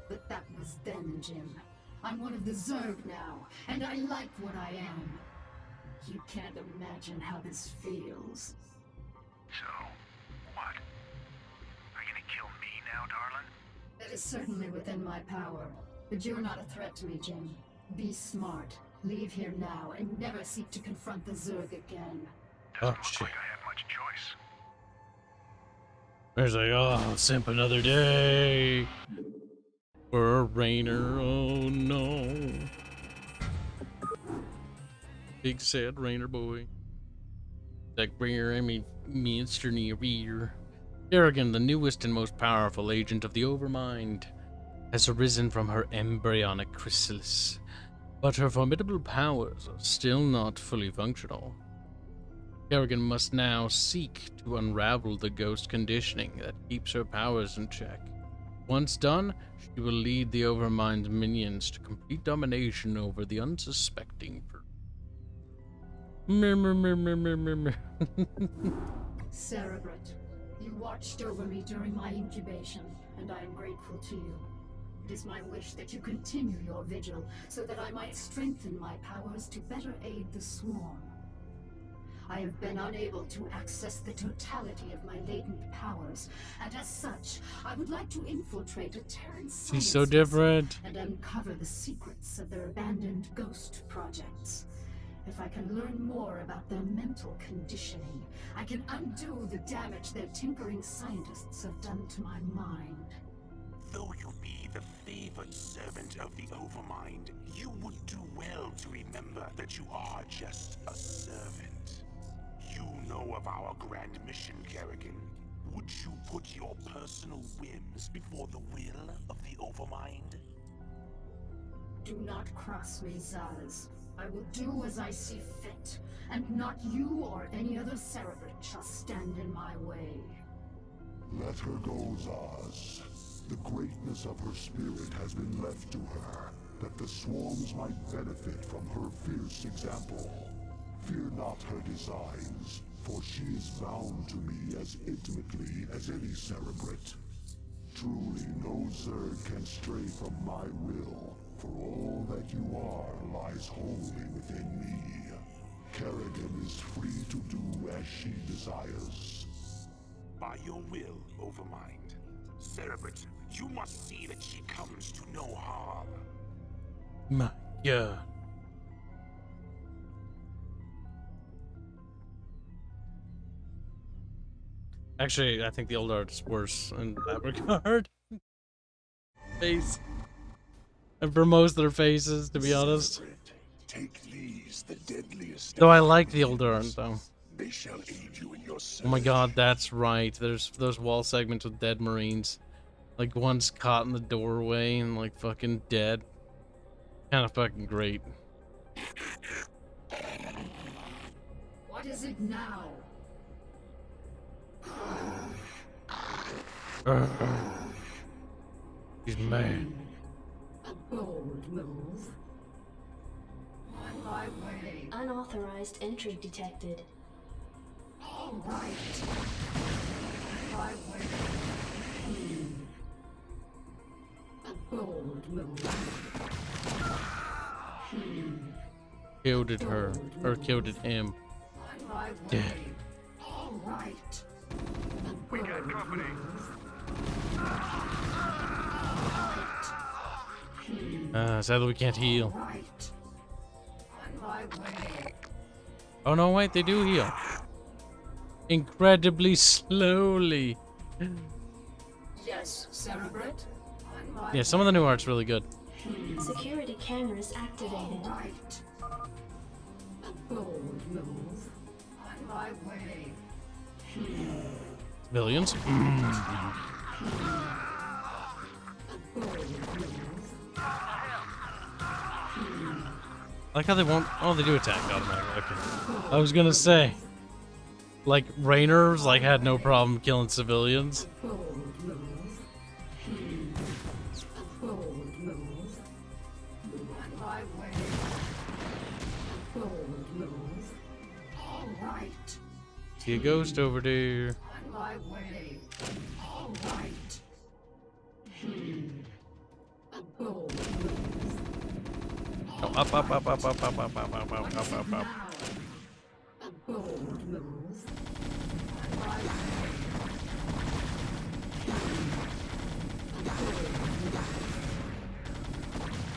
But that was then, Jim. I'm one of the Zerg now, and I like what I am. You can't imagine how this feels.
So, what? Are you gonna kill me now, darling?
That is certainly within my power. But you're not a threat to me, Jim. Be smart. Leave here now, and never seek to confront the Zerg again.
Doesn't look
shit.
like I have much choice.
There's like, oh, simp another day. For a Rainer, oh no. Big sad Rainer boy. Like rear, I mean, Minster near rear. Kerrigan, the newest and most powerful agent of the Overmind, has arisen from her embryonic chrysalis, but her formidable powers are still not fully functional. Kerrigan must now seek to unravel the ghost conditioning that keeps her powers in check. Once done, she will lead the Overmind's minions to complete domination over the unsuspecting
Cerebrate, you watched over me during my incubation, and I am grateful to you. It is my wish that you continue your vigil, so that I might strengthen my powers to better aid the swarm. I have been unable to access the totality of my latent powers, and as such, I would like to infiltrate a Terran
She's so different.
and uncover the secrets of their abandoned ghost projects. If I can learn more about their mental conditioning, I can undo the damage their tinkering scientists have done to my mind.
Though you be the favored servant of the Overmind, you would do well to remember that you are just a servant. You know of our grand mission, Kerrigan. Would you put your personal whims before the will of the Overmind?
Do not cross me, Zaz. I will do as I see fit, and not you or any other Cerebrate shall stand in my way.
Let her go, Zaz. The greatness of her spirit has been left to her, that the swarms might benefit from her fierce example. Fear not her designs, for she is bound to me as intimately as any Cerebrate. Truly no Zerg can stray from my will, for all that you are lies wholly within me. Kerrigan is free to do as she desires.
By your will, Overmind. Cerebrate, you must see that she comes to no harm.
My God. Actually, I think the old art's worse in that regard. Face. And for most of their faces, to be honest.
Take these, the deadliest.
Though I like the old art, though.
They shall aid you in your search.
Oh my God, that's right. There's those wall segments with dead Marines. Like, one's caught in the doorway and, like, fucking dead. Kind of fucking great.
What is it now?
He's mad.
A bold move. On my way.
Unauthorized entry detected.
All right. On my way. A bold move.
Killed it her. Or killed it him.
On my way.
Dead.
All right.
We got company.
Sadly we can't heal.
Right. On my way.
Oh no, wait, they do heal. Incredibly slowly.
Yes, Cerebrate. On my
Yeah, some of the new art's really good.
Security cameras activated.
right. A bold move. On my way.
Billions.
A bold move.
I like how they won't. Oh, they do attack automatically. Okay. I was gonna say, like Rainer's like had no problem killing civilians.
Bold move. A bold move. On my way. A bold move. All right.
See a ghost over there.
On my way. All right. A bold move.
Oh, up, up, up, up, up, up, up, up, up, up,
What is
up,
it
up, up.
now? A bold move. On my way.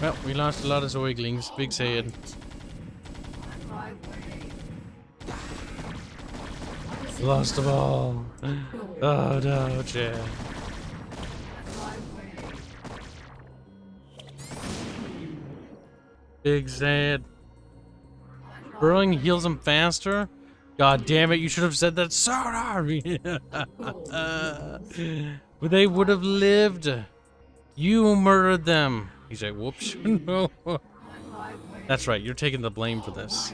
Well, we lost a lot of Zoiglings. Big sad.
On my way. What is it
Lost them all. Oh no, Chad.
on my way?
Big sad. Burrowing heals them faster? God damn it, you should have said that sooner! But they would have lived. You murdered them. He's like, whoops. No. That's right, you're taking the blame for this.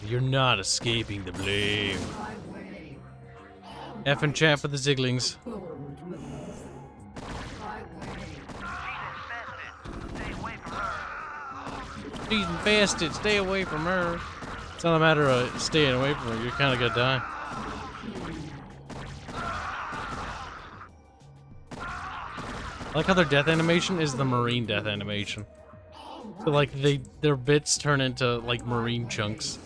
You're not escaping the blame. F and chat for the Ziglings. She's infested. Stay away from her. It's not a matter of staying away from her. You're kind of gonna die. I like how their death animation is the Marine death animation. So like their bits turn into like Marine chunks.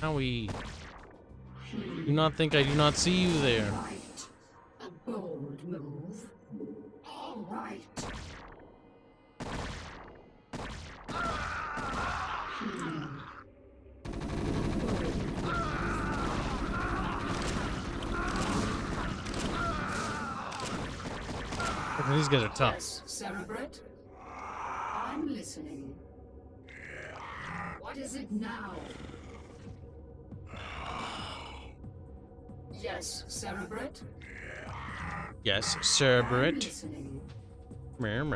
Howie. Do not think I do not see you there.
A bold move. All right.
Okay, these guys are tough.
Yes, Cerebrate. I'm listening. What is it now? Yes, Cerebrate.
Yes,
I'm
Cerberate.
listening. Bold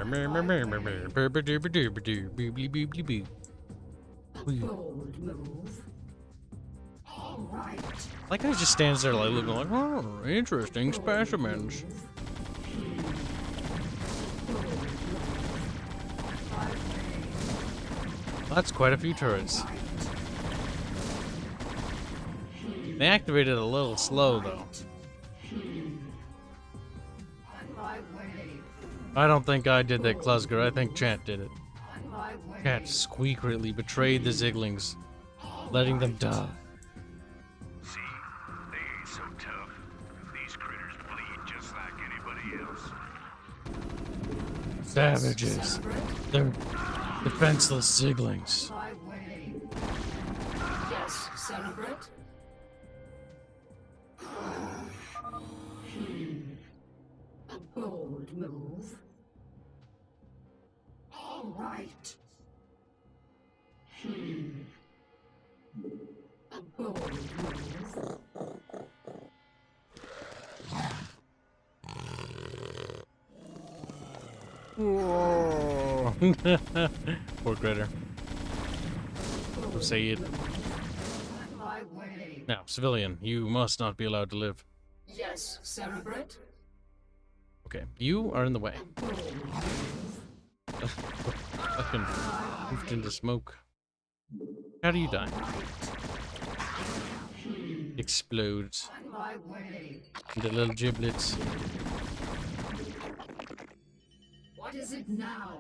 move. All right.
Like he just stands there like looking like, oh, interesting specimens. That's quite a few turrets. They activated a little slow though.
On my way.
I don't think I did that, Klusger. I think Chat did it.
On my way.
Chat squeakily betrayed the Ziglings, letting them die.
See, they ain't so tough. These critters bleed just like anybody else.
Savages. They're defenseless Ziglings.
My way. Yes, Cerebrate. A bold move. All right. A bold move.
Poor critter. Say it.
On my way.
Now, civilian, you must not be allowed to live.
Yes, Cerebrate.
Okay, you are in the way.
Bold move.
Fucking moved into smoke. How do you die? Explodes
On my way.
into little giblets.
What is it now?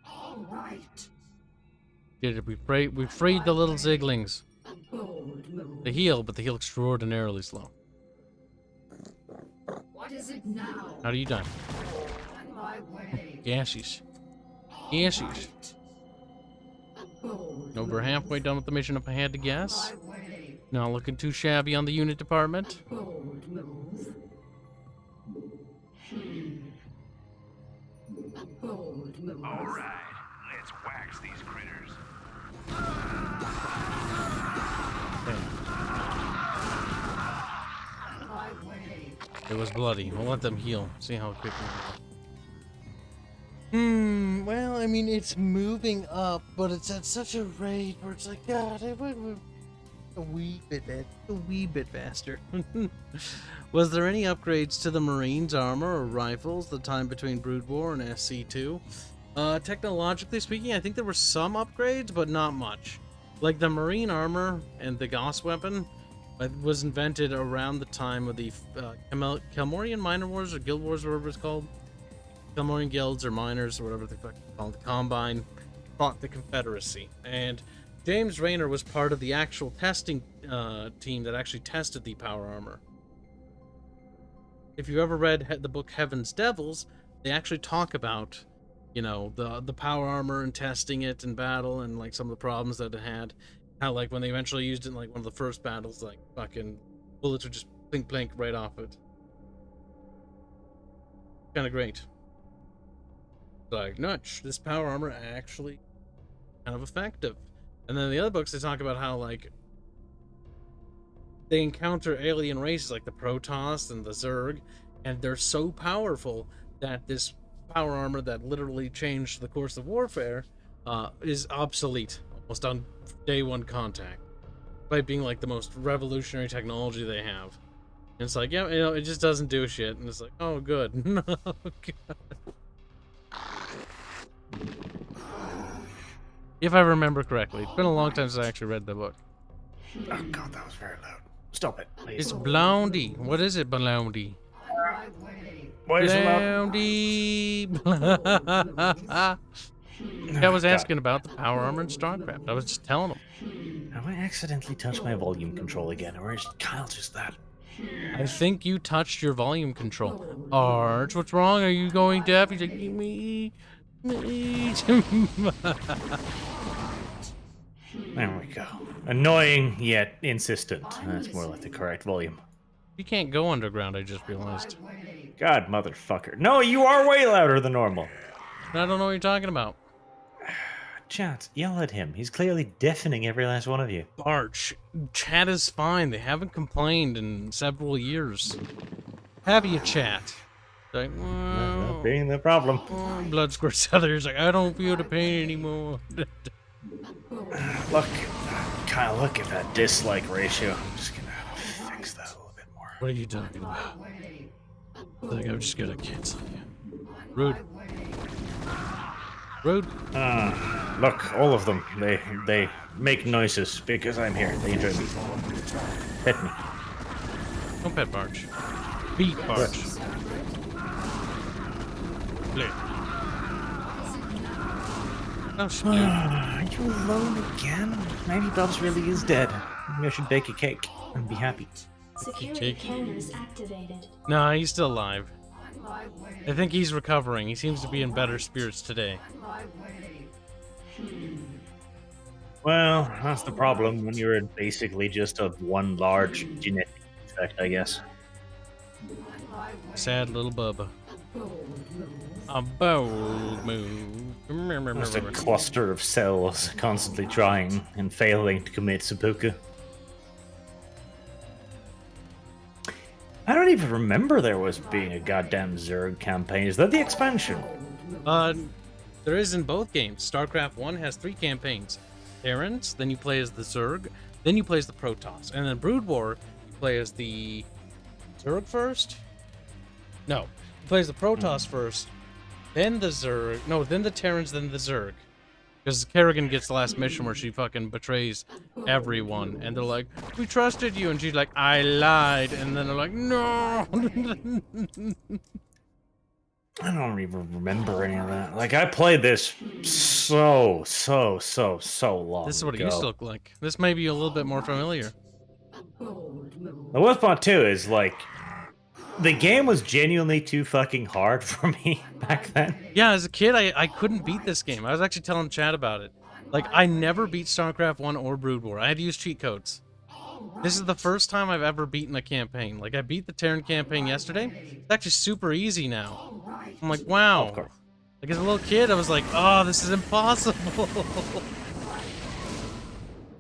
All right.
Did it? We freed the little Ziglings.
A bold move.
They heal, but they heal extraordinarily slow.
What is it now?
How do you die?
On my way.
Gaseous. Gaseous.
A bold
Over halfway done with the mission if I had to guess.
my way.
Not looking too shabby on the unit department.
Bold move. A bold move.
All right, let's wax these critters.
On my way.
It was bloody. We'll let them heal. See how quickly. Well, I mean, it's moving up, but it's at such a rate where it's like, God, it would a wee bit faster. Was there any upgrades to the Marines' armor or rifles the time between Brood War and SC2? Technologically speaking, I think there were some upgrades, but not much. Like the Marine armor and the Gauss weapon was invented around the time of the Kelmorian Minor Wars or Guild Wars, whatever it's called. Kelmorian guilds or miners or whatever they call it. The Combine fought the Confederacy, and James Rayner was part of the actual testing team that actually tested the power armor. If you ever read the book Heaven's Devils, they actually talk about, you know, the power armor and testing it in battle and like some of the problems that it had. How like when they eventually used it in like one of the first battles, like fucking bullets would just blink blink right off it. Kind of great. Like, nuts, this power armor actually kind of effective. And then the other books, they talk about how, like, they encounter alien races like the Protoss and the Zerg, and they're so powerful that this power armor that literally changed the course of warfare is obsolete almost on day one contact, by being like the most revolutionary technology they have. And it's like, yeah, you know, it just doesn't do shit. And it's like, oh, good. No, God. If I remember correctly. It's been a long time since I actually read the book.
Oh god, that was very loud. Stop it, please.
It's Blondie. What is it, Blondie?
Why is it loud?
Blondie. I was asking about the power armor in StarCraft. I was just telling him.
Have I accidentally touched my volume control again, or is Kyle just that?
I think you touched your volume control. Arch, what's wrong? Are you going deaf? He's like, me.
There we go. Annoying, yet insistent. That's more like the correct volume.
You can't go underground, I just realized.
God, motherfucker. No, you are way louder than normal.
I don't know what you're talking about.
chat. Yell at him. He's clearly deafening every last one of you.
Arch, chat is fine. They haven't complained in several years. Have you, chat? Like,
That being the problem.
Blood squirts out there. He's like, I don't feel the pain anymore.
Look, kind of look at that dislike ratio. I'm just gonna fix that a little bit more.
What are you talking about? Like, I'm just gonna cancel you. Rude. Rude.
Look, all of them. They make noises because I'm here. They enjoy me. Pet me.
Don't pet Barge. Beat Barge. Play. Oh,
Are you alone again? Maybe Bubs really is dead. Maybe I should bake a cake and be happy.
Security cameras activated.
No, he's still alive. I think he's recovering. He seems to be in better spirits today.
Well, that's the problem when you're basically just a one large genetic defect, I guess.
Sad little Bubba. A bold move.
Just a cluster of cells constantly trying and failing to commit seppuku. I don't even remember there was being a goddamn Zerg campaign. Is that the expansion?
There is in both games. StarCraft 1 has 3 campaigns. Terrans, then you play as the Zerg, then you play as the Protoss. And then Brood War, you play as the Zerg first? No. You play as the Protoss first, then the Zerg. No, then the Terrans, then the Zerg. Because Kerrigan gets the last mission where she fucking betrays everyone. And they're like, we trusted you. And she's like, I lied. And then they're like, no.
I don't even remember any of that. Like, I played this so long
This is what it
ago.
used to look like. This may be a little bit more familiar.
The worst part, too, is, like, the game was genuinely too fucking hard for me back then.
Yeah, as a kid, I couldn't beat this game. I was actually telling Chad about it. Like, I never beat StarCraft 1 or Brood War. I had to use cheat codes. This is the first time I've ever beaten a campaign. Like, I beat the Terran campaign yesterday. It's actually super easy now. I'm like, wow.
Of course.
Like, as a little kid, I was like, oh, this is impossible.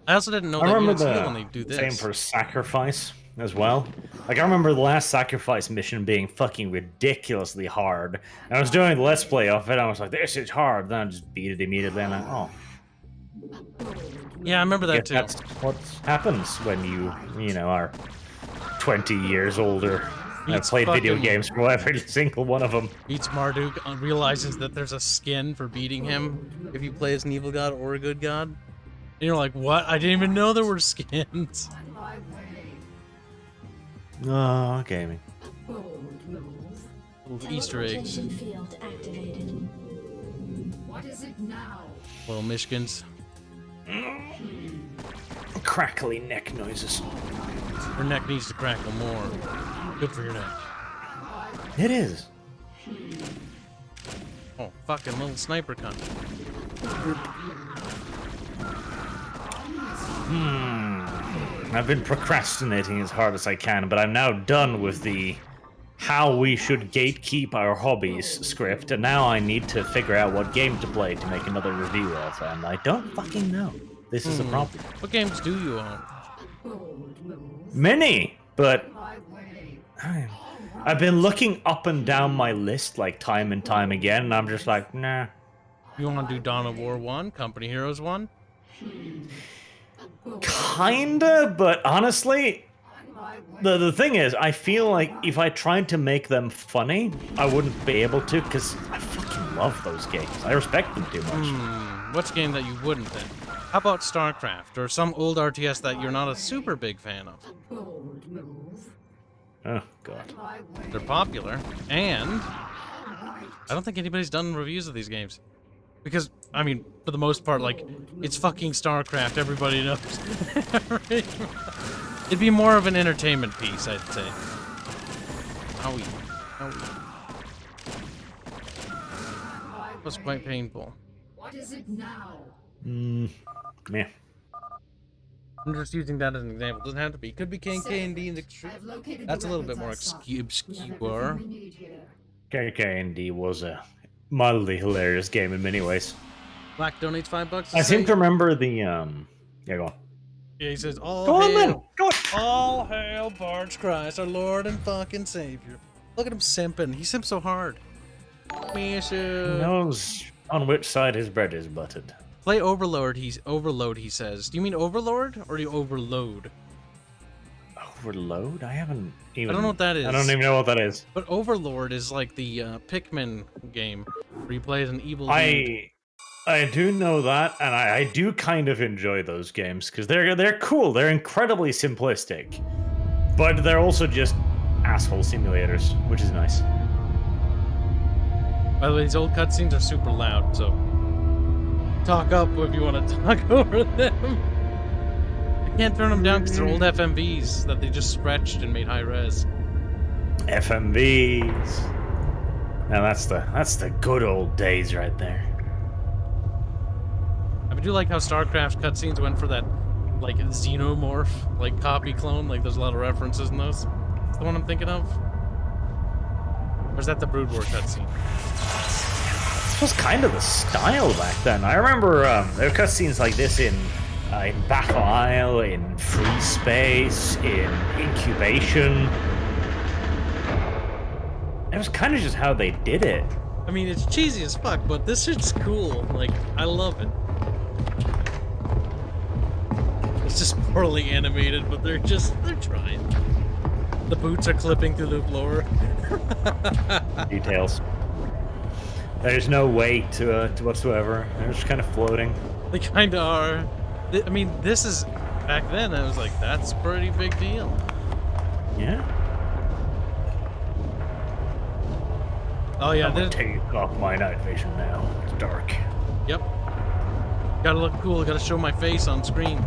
I also didn't know
I
that
remember
you heal when they do this.
same for Sacrifice as well. Like, I remember the last Sacrifice mission being fucking ridiculously hard. And I was doing the Let's Play of it, and I was like, this is hard. Then I just beat it immediately, and oh.
Yeah, I remember that
Guess
too.
that's what happens when you know, are 20 years older. I've
Beats
played video
fucking-
games for every single one of them.
Beats Marduk, realizes that there's a skin for beating him if you play as an evil god or a good god. And you're like, what? I didn't even know there were skins.
Oh, gaming.
Little Easter eggs.
Teleportation field activated.
What is it now?
Little Mishkins.
Crackly neck noises.
Your neck needs to crackle more. Good for your neck.
It is.
Oh, fucking little sniper cunt.
I've been procrastinating as hard as I can, but I'm now done with the how we should gatekeep our hobbies script, and now I need to figure out what game to play to make another review of, and I don't fucking know. This is a problem.
What games do you own?
Many, but I've been looking up and down my list like time and time again, and I'm just like, nah.
You want to do Dawn of War 1? Company Heroes 1?
Kinda, but honestly, the thing is, I feel like if I tried to make them funny, I wouldn't be able to, because I fucking love those games. I respect them too much.
What's a game that you wouldn't then? How about StarCraft, or some old RTS that you're not a super big fan of?
Oh, God.
They're popular, and I don't think anybody's done reviews of these games. Because, I mean, for the most part, like, it's fucking StarCraft, everybody knows. It'd be more of an entertainment piece, I'd say. Owie. Owie. That was quite painful.
What is it now?
Yeah.
I'm just using that as an example. Doesn't have to be. Could be KK&D and Extreme.
I've located the
That's a little bit
weapons
more
I sought.
obscure.
Everything we need here.
KK&D was a mildly hilarious game in many ways.
Black donates $5.
I seem to remember the Yeah, go on.
Yeah, he says, all
Go on,
hail,
then. Go on.
all hail Barge Christ, our Lord and fucking Savior. Look at him simping. He simps so hard.
He knows on which side his bread is buttered.
Play Overlord. Overload. He says. Do you mean Overlord or do you Overload?
Overload? I haven't even.
I don't know what that is.
I don't even know what that is.
But Overlord is like the Pikmin game where you play as an evil dude.
I do know that, and I do kind of enjoy those games because they're cool. They're incredibly simplistic, but they're also just asshole simulators, which is nice.
By the way, these old cutscenes are super loud, so talk up if you want to talk over them. I can't turn them down because they're old FMVs that they just stretched and made high res.
FMVs. Now that's the good old days right there.
I do like how StarCraft cutscenes went for that, like, xenomorph, like, copy clone. Like, there's a lot of references in those. Is the one I'm thinking of? Or is that the Brood War cutscene?
This was kind of the style back then. I remember there were cutscenes like this in Battle Isle, in Free Space, in Incubation. It was kind of just how they did it.
I mean, it's cheesy as fuck, but this shit's cool. Like, I love it. It's just poorly animated, but they're trying. The boots are clipping through the floor.
Details. There's no weight to whatsoever. They're just kind of floating.
They kind of are. I mean, this is... Back then, I was like, that's a pretty big deal.
Yeah.
Oh, yeah.
I'm gonna take off my night vision now. It's dark.
Yep. Gotta look cool. Gotta show my face on screen.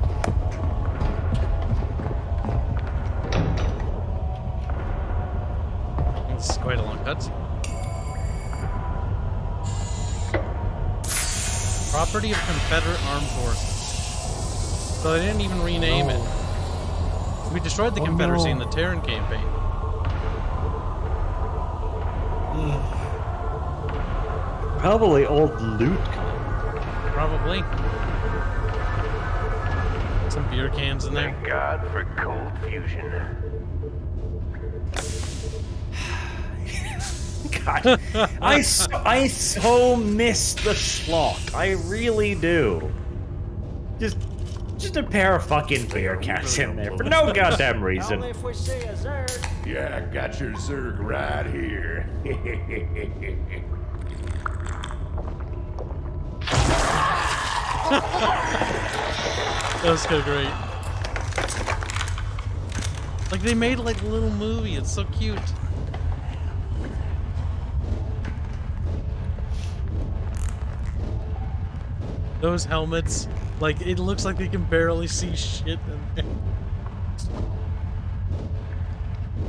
This is quite a long cutscene. Property of Confederate Armed Forces. So they didn't even rename it. We destroyed the Confederacy in the Terran campaign.
Probably old loot.
Probably. Some beer cans in there.
Thank God for cold fusion.
God, I so miss the schlock. I really do. Just a pair of fucking beer cans in there for no goddamn reason.
Only if we see a Zerg.
Yeah, got your Zerg right here.
That was so great. Like, they made like a little movie. It's so cute. Those helmets, like, it looks like they can barely see shit in there.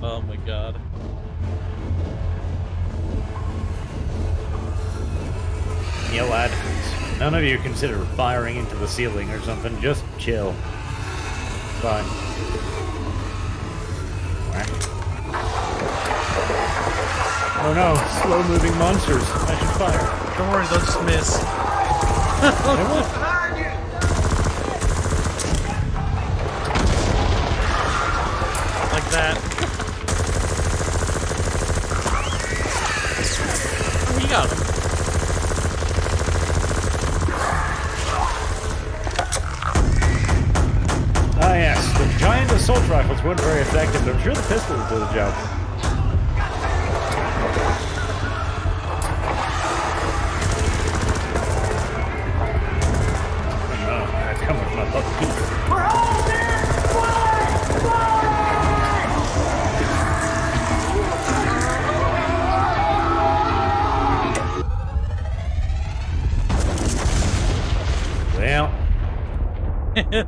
Oh my god.
Yeah, lad. None of you consider firing into the ceiling or something. Just chill. Fine. Oh no, slow-moving monsters. I should fire.
Don't worry, they'll just miss. Like that. Oh, he got him.
Ah yes, the giant assault rifles weren't very effective, but I'm sure the pistol will do the job.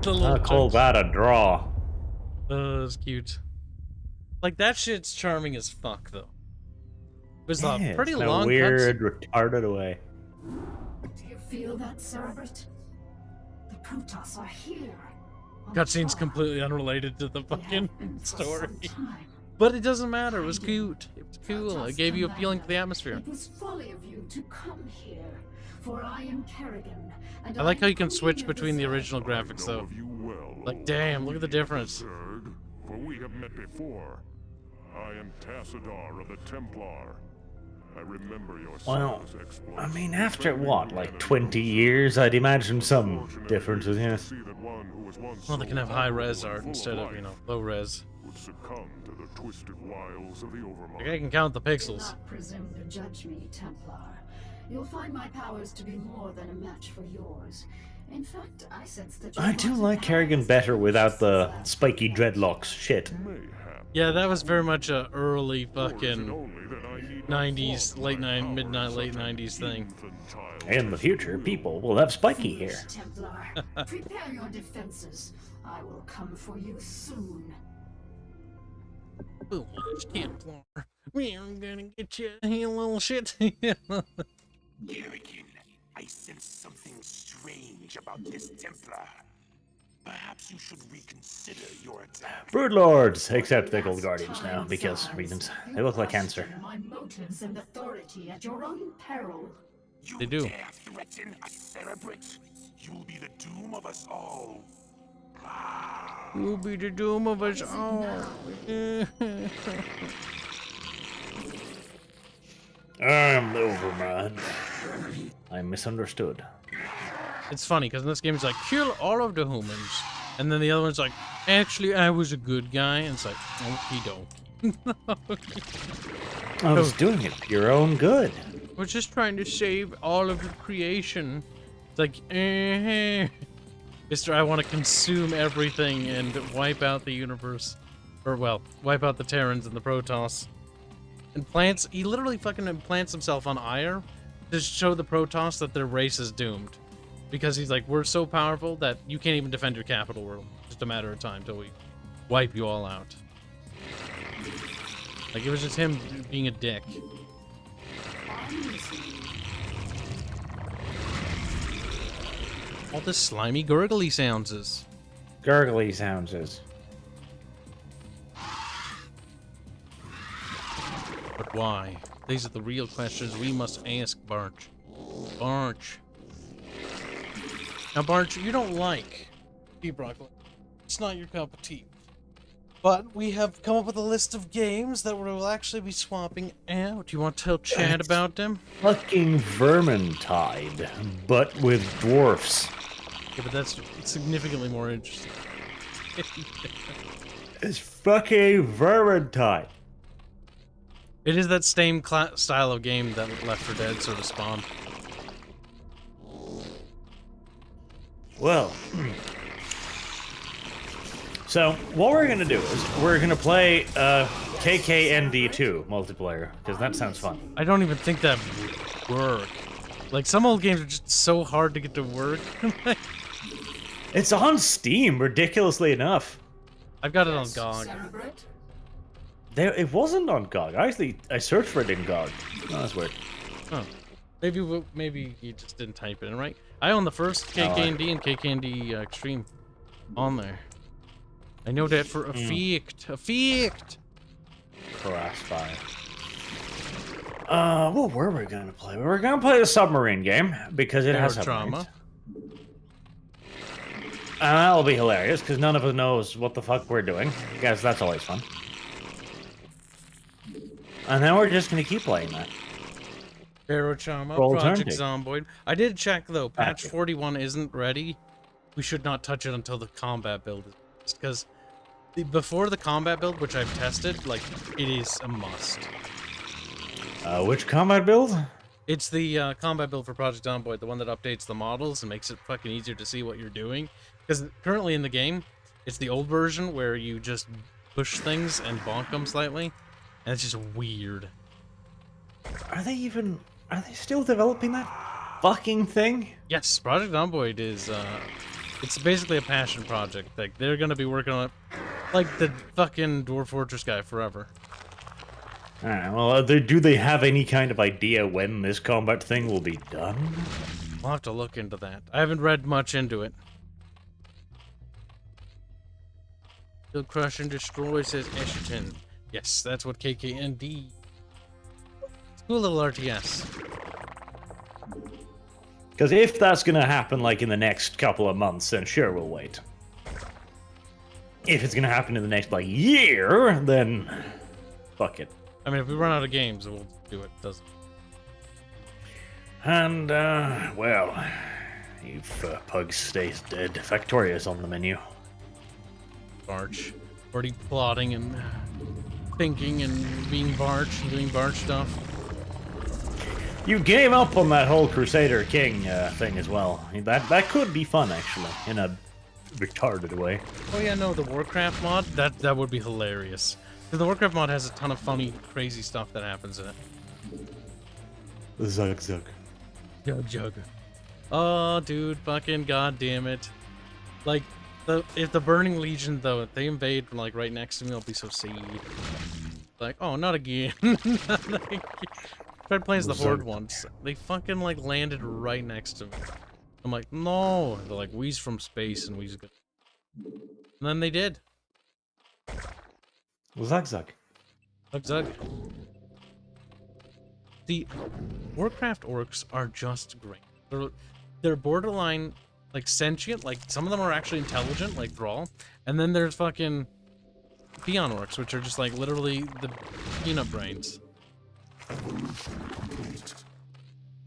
I'll call that a draw.
Oh, it's cute. Like, that shit's charming as fuck, though. It was a pretty long
weird, retarded way.
Do you feel that, Cerebrit? The Protoss are here.
Cutscene's completely unrelated to the fucking story. But it doesn't matter. It was cute. It was cool. It gave you a feeling for the atmosphere.
It was folly of you to come here. For I am Kerrigan, and
I like how you can
am
switch
queen of
between the
Zerg.
original graphics, though.
Of you well,
Like, damn, look at the difference.
Zerg, for we have met before. I am Tassadar of the Templar. I remember your
Well,
son's exploits.
I mean, after what, like 20 years, I'd imagine some differences, yes.
Well, they can have high-res art instead of, you know, low-res.
Would succumb to the twisted wiles of the Overmind.
Like, I can count the
Do
pixels.
not presume to judge me, Templar. You'll find my powers to be more than a match for yours. In fact, I sense that
I do like Kerrigan better without the spiky dreadlocks shit.
Yeah, that was very much a early fucking 90s, late 90s thing.
In the future, people will have spiky hair.
Templar, prepare your defenses. I will come for you soon.
Foolish Templar. We're gonna get you, you little shit.
Kerrigan, I sense something strange about this Templar. Perhaps you should reconsider your attack.
Broodlords, except they're called guardians now, because reasons. They look like cancer.
My motives and authority at your own peril.
You
They do.
dare threaten a Cerebrit? You'll be the doom of us all.
You'll be the doom of us all.
I'm Overmind. I misunderstood.
It's funny, because in this game it's like, kill all of the humans. And then the other one's like, actually, I was a good guy. And it's like, okie dokie.
I was doing it for your own good.
We're just trying to save all of the creation. It's like, Mister, I want to consume everything and wipe out the universe. Or, well, wipe out the Terrans and the Protoss. And plants, he literally fucking implants himself on Ire to show the Protoss that their race is doomed. Because he's like, we're so powerful that you can't even defend your capital world. Just a matter of time till we wipe you all out. Like, it was just him being a dick. All the slimy gurgly sounds is.
Gurgly sounds is.
But why? These are the real questions we must ask, Barch. Barch. Now, Barch, you don't like pea broccoli. It's not your cup of tea. But we have come up with a list of games that we'll actually be swapping out. Do you want to tell Chad about them?
Fucking Vermintide, but with dwarfs.
Yeah, but that's significantly more interesting.
It's fucking Vermintide.
It is that same style of game that Left 4 Dead sort of spawned.
Well, so what we're gonna do is we're gonna play KKND2 multiplayer because that sounds fun.
I don't even think that would work. Like, some old games are just so hard to get to work.
It's on Steam, ridiculously enough.
I've got it on GOG.
Cerebrit?
It wasn't on GOG. I searched for it in GOG. Oh, that's weird.
Huh. Maybe you just didn't type it in right. I own the first KKND and KKND Extreme on there. I know that for a fact. A fact.
Crossfire. What were we gonna play? We were gonna play the submarine game because it has
Drama.
And that'll be hilarious because none of us knows what the fuck we're doing. Guys, that's always fun. And then we're just gonna keep playing that.
Barochama,
Roll
Project
turn
Zomboid. I did check though, patch
Gotcha.
41 isn't ready. We should not touch it until the combat build is because before the combat build, which I've tested, like, it is a must.
Which combat build?
It's the combat build for Project Zomboid, the one that updates the models and makes it fucking easier to see what you're doing. Because currently in the game, it's the old version where you just push things and bonk them slightly, and it's just weird.
Are they still developing that fucking thing?
Yes, Project Zomboid is, it's basically a passion project. Like, they're gonna be working on it like the fucking Dwarf Fortress guy forever.
Alright, well, do they have any kind of idea when this combat thing will be done?
I'll have to look into that. I haven't read much into it. Kill, crush, and destroy, says Escherton. Yes, that's what KKND. It's a cool little RTS.
Because if that's going to happen, like, in the next couple of months, then sure, we'll wait. If it's going to happen in the next, like, year, then fuck it.
I mean, if we run out of games, we'll do it. Doesn't.
And, well, you pugs stay dead. Factoria's on the menu.
Barch. Already plotting and thinking and being Barch and doing Barch stuff.
You gave up on that whole Crusader King thing as well. That could be fun, actually, in a retarded way.
Oh yeah, no, the Warcraft mod? That would be hilarious. The Warcraft mod has a ton of funny, crazy stuff that happens in it.
Zug zug.
Jug. Oh, dude, fucking goddamn it. Like, if the Burning Legion, though, if they invade, like, right next to me, I'll be so sad. Like, oh, not again. Tried playing as the Horde once. They fucking, like, landed right next to me. I'm like, no. They're like, we's from space, and we's good. And then they did.
Zug zug.
Zug. The Warcraft orcs are just great. They're borderline, like, sentient. Like, some of them are actually intelligent, like Thrall. And then there's fucking Peon orcs, which are just, like, literally the peanut brains.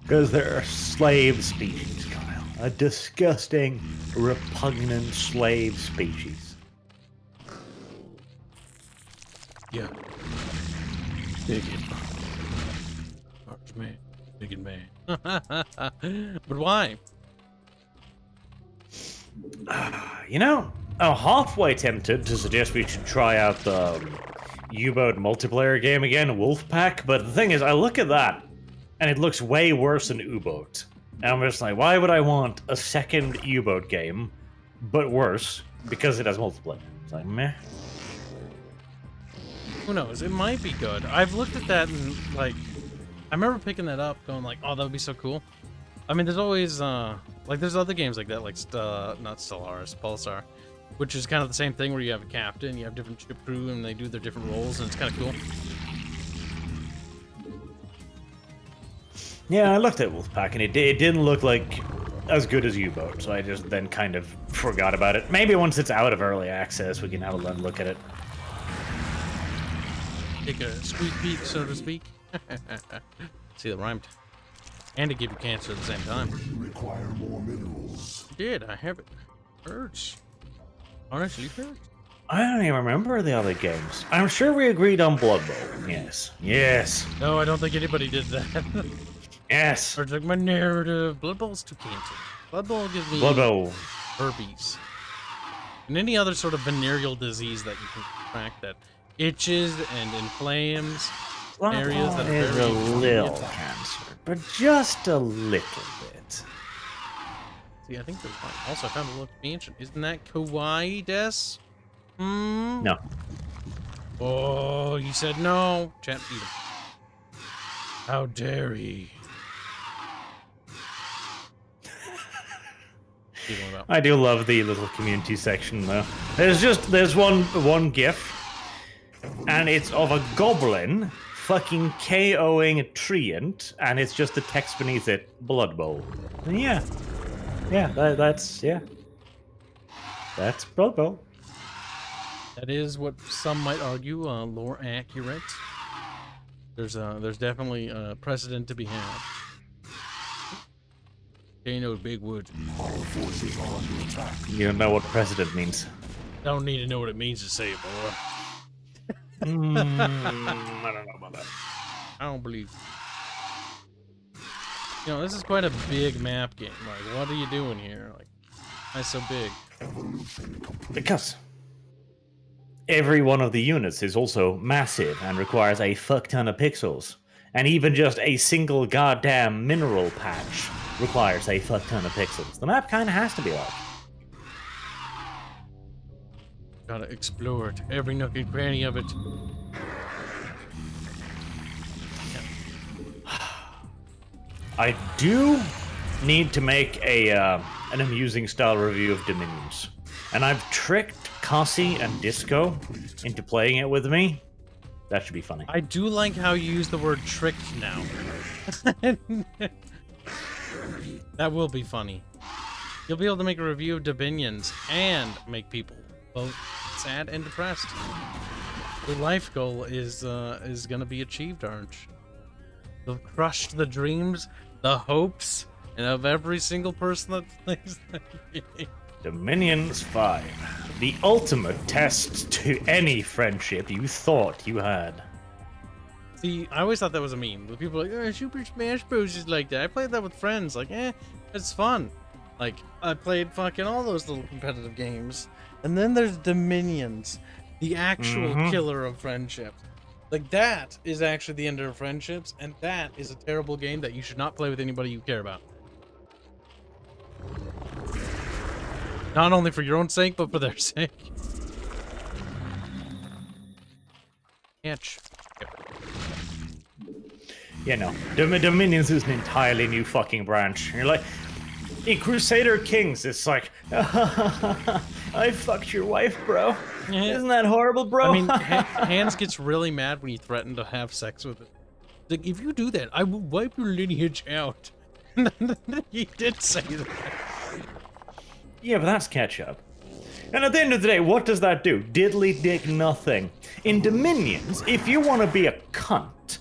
Because they're a slave species, Kyle. A disgusting, repugnant slave species.
Yeah. Bigot. Large man. Bigot man. But why?
You know, I'm halfway tempted to suggest we should try out the U-boat multiplayer game again, Wolfpack, but the thing is, I look at that, and it looks way worse than U-boat. And I'm just like, why would I want a second U-boat game, but worse, because it has multiplayer? It's like, meh.
Who knows? It might be good. I've looked at that and, like, I remember picking that up, going like, oh, that would be so cool. I mean, there's always, like, there's other games like that, like, not Stellaris, Pulsar, which is kind of the same thing where you have a captain, you have different ship crew, and they do their different roles, and it's kind of cool.
Yeah, I looked at Wolfpack, and it didn't look like as good as U-boat, so I just then kind of forgot about it. Maybe once it's out of early access, we can have a look at it.
Take a squeak peek, so to speak. See, that rhymed. And to give you cancer at the same time.
You require more minerals.
Did I have it? Hurts. Honestly, hurts.
I don't even remember the other games. I'm sure we agreed on Blood Bowl. Yes. Yes.
No, I don't think anybody did that.
Yes.
Or like my narrative. Blood Bowl's too cancer. Blood Bowl gives me
Blood Bowl.
herpes. And any other sort of venereal disease that you can contract that itches and inflames areas that are
is
very
a little cancer, but just a little bit.
See, I think there's one. Also, I found a little expansion. Isn't that kawaii, Des?
No.
Oh, he said no. Chat, beat him. How dare he?
I do love the little community section though. There's one GIF, and it's of a goblin fucking KOing a treant, and it's just the text beneath it, Blood Bowl. And yeah, that's Blood Bowl.
That is what some might argue lore accurate. There's definitely a precedent to be had. Ain't no big wood.
Our forces are under attack.
You don't know what precedent means.
Don't need to know what it means to say it, boy.
I don't know about that.
I don't believe. You know, this is quite a big map game. Like, what are you doing here? Like, why so big?
Because every one of the units is also massive and requires a fuck ton of pixels. And even just a single goddamn mineral patch requires a fuck ton of pixels. The map kind of has to be like.
Gotta explore it. Every nook and cranny of it.
I do need to make an amusing style review of Dominions. And I've tricked Cassie and Disco into playing it with me. That should be funny.
I do like how you use the word tricked now. That will be funny. You'll be able to make a review of Dominions and make people both sad and depressed. The life goal is gonna be achieved, Arch. You've crushed the dreams, the hopes, and of every single person that plays that game.
Dominions 5. The ultimate test to any friendship you thought you had.
See, I always thought that was a meme. The people are like, oh, Super Smash Bros. Is like that. I played that with friends. Like, it's fun. Like, I played fucking all those little competitive games. And then there's Dominions, the actual killer of friendships. Like, that is actually the end of friendships, and that is a terrible game that you should not play with anybody you care about. Not only for your own sake, but for their sake. Catch.
You know, Dominions is an entirely new fucking branch. You're like, in Crusader Kings, it's like, I fucked your wife, bro. Isn't that horrible, bro?
I mean, Hans gets really mad when you threaten to have sex with it. Like, if you do that, I will wipe your lineage out. He did say that.
Yeah, but that's ketchup. And at the end of the day, what does that do? Diddly dick nothing. In Dominions, if you want to be a cunt,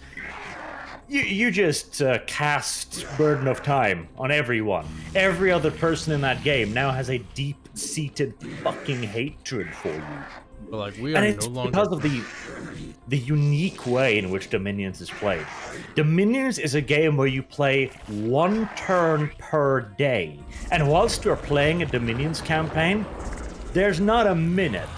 you just cast Burden of Time on everyone. Every other person in that game now has a deep-seated fucking hatred for you.
But like, we are
and it's
no longer
because of the unique way in which Dominions is played. Dominions is a game where you play one turn per day. And whilst you're playing a Dominions campaign, there's not a minute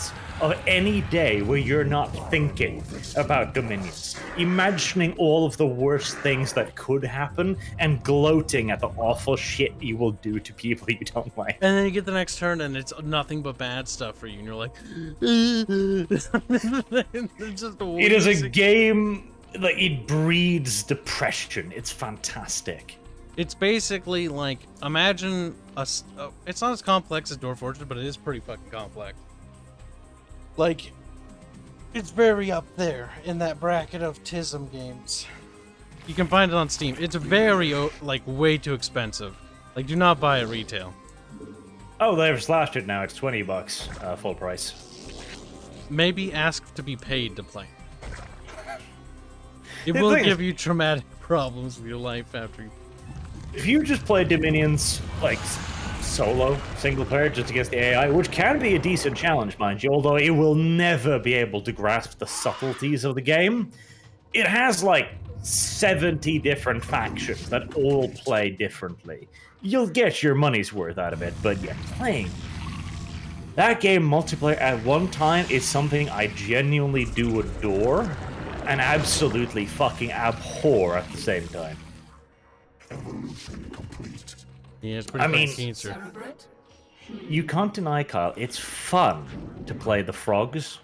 of any day where you're not thinking about Dominions, imagining all of the worst things that could happen, and gloating at the awful shit you will do to people you don't like.
And then you get the next turn and it's nothing but bad stuff for you, and you're like, it's just
it is a game that it breeds depression. It's fantastic.
It's basically like, imagine it's not as complex as Dwarf Fortress, but it is pretty fucking complex. Like, it's very up there in that bracket of TISM games. You can find it on Steam. It's very, like, way too expensive. Like, do not buy it retail.
Oh, they've slashed it now. It's $20 full price.
Maybe ask to be paid to play. It will give you traumatic problems with your life after you...
If you just play Dominions, like, solo, single player, just against the AI, which can be a decent challenge, mind you, although it will never be able to grasp the subtleties of the game. It has, like, 70 different factions that all play differently. You'll get your money's worth out of it, but yeah, playing that game multiplayer at one time is something I genuinely do adore and absolutely fucking abhor at the same time.
Evolution complete.
Yeah, it's pretty
I mean,
cancer.
You can't deny, Kyle, it's fun to play the frogs.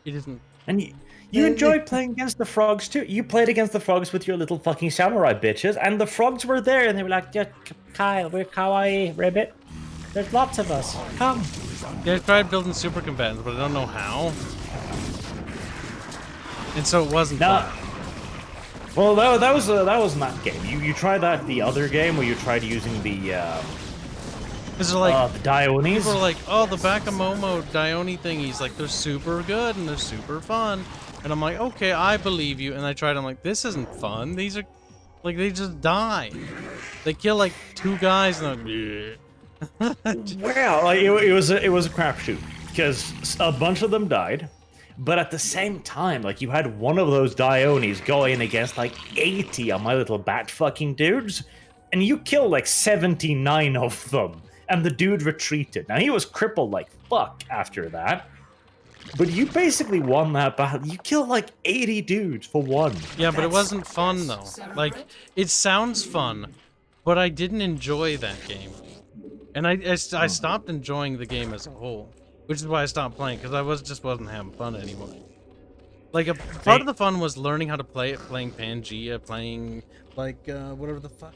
It isn't.
And you enjoyed playing against the frogs too. You played against the frogs with your little fucking samurai bitches, and the frogs were there, and they were like, yeah, Kyle, we're kawaii, ribbit. There's lots of us. Come.
Yeah, I tried building super combatants, but I don't know how. And so it wasn't fun.
Well, that was that game. You tried that the other game where you tried using the
like
the Dionis.
People are like, oh, the Bakamomo Dione thingies, like, they're super good and they're super fun. And I'm like, okay, I believe you. And I tried, I'm like, this isn't fun. These are, like, they just die. They kill, like, 2 guys and I'm
well, like, it was a crapshoot because a bunch of them died. But at the same time, like, you had one of those Dionis going against, like, 80 of my little bat fucking dudes, and you killed, like, 79 of them, and the dude retreated. Now, he was crippled like fuck after that, but you basically won that battle. You killed, like, 80 dudes for one.
Yeah, but it wasn't fun, though. Like, it sounds fun, but I didn't enjoy that game. And I stopped enjoying the game as a whole. Which is why I stopped playing, because I just wasn't having fun anymore. Like, a part of the fun was learning how to play it, playing Pangea, playing, like, whatever the fuck.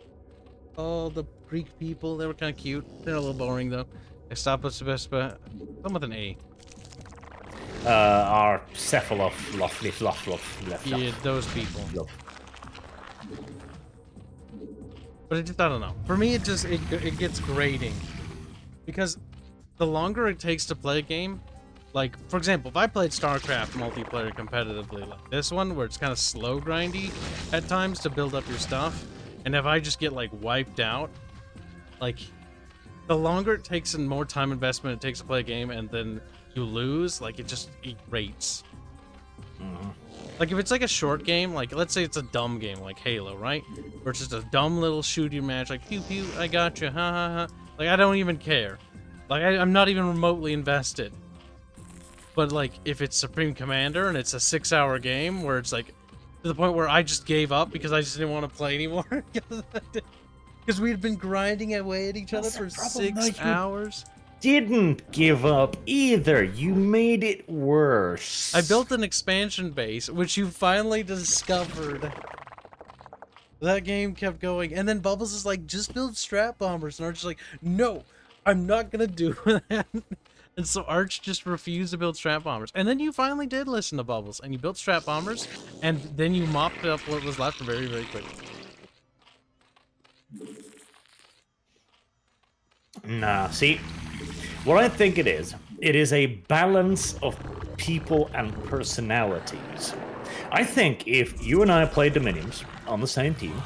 Oh, the Greek people, they were kind of cute. They're a little boring, though. I stopped with something with an A.
Our Cephalov,
Yeah, those people. But it just, I don't know. For me, it gets grating. Because the longer it takes to play a game, like, for example, if I played StarCraft multiplayer competitively like this one, where it's kind of slow grindy at times to build up your stuff, and if I just get, like, wiped out, like, the longer it takes and more time investment it takes to play a game, and then you lose, like, it grates. Like, if it's like a short game, like, let's say it's a dumb game like Halo, right? Where it's just a dumb little shooting match, like, pew pew, I got you, ha ha ha. Like, I don't even care. Like, I'm not even remotely invested. But, like, if it's Supreme Commander and it's a 6-hour game where it's, like, to the point where I just gave up because I just didn't want to play anymore. Because we had been grinding away at each other for 6 hours.
Didn't give up either. You made it worse.
I built an expansion base, which you finally discovered. That game kept going, and then Bubbles is like, just build strat bombers, and Arch is like, no, I'm not gonna do that. And so Arch just refused to build strat bombers. And then you finally did listen to Bubbles, and you built strat bombers, and then you mopped up what was left very, very quickly.
Nah, see, what I think it is a balance of people and personalities. I think if you and I play Dominions on the same team,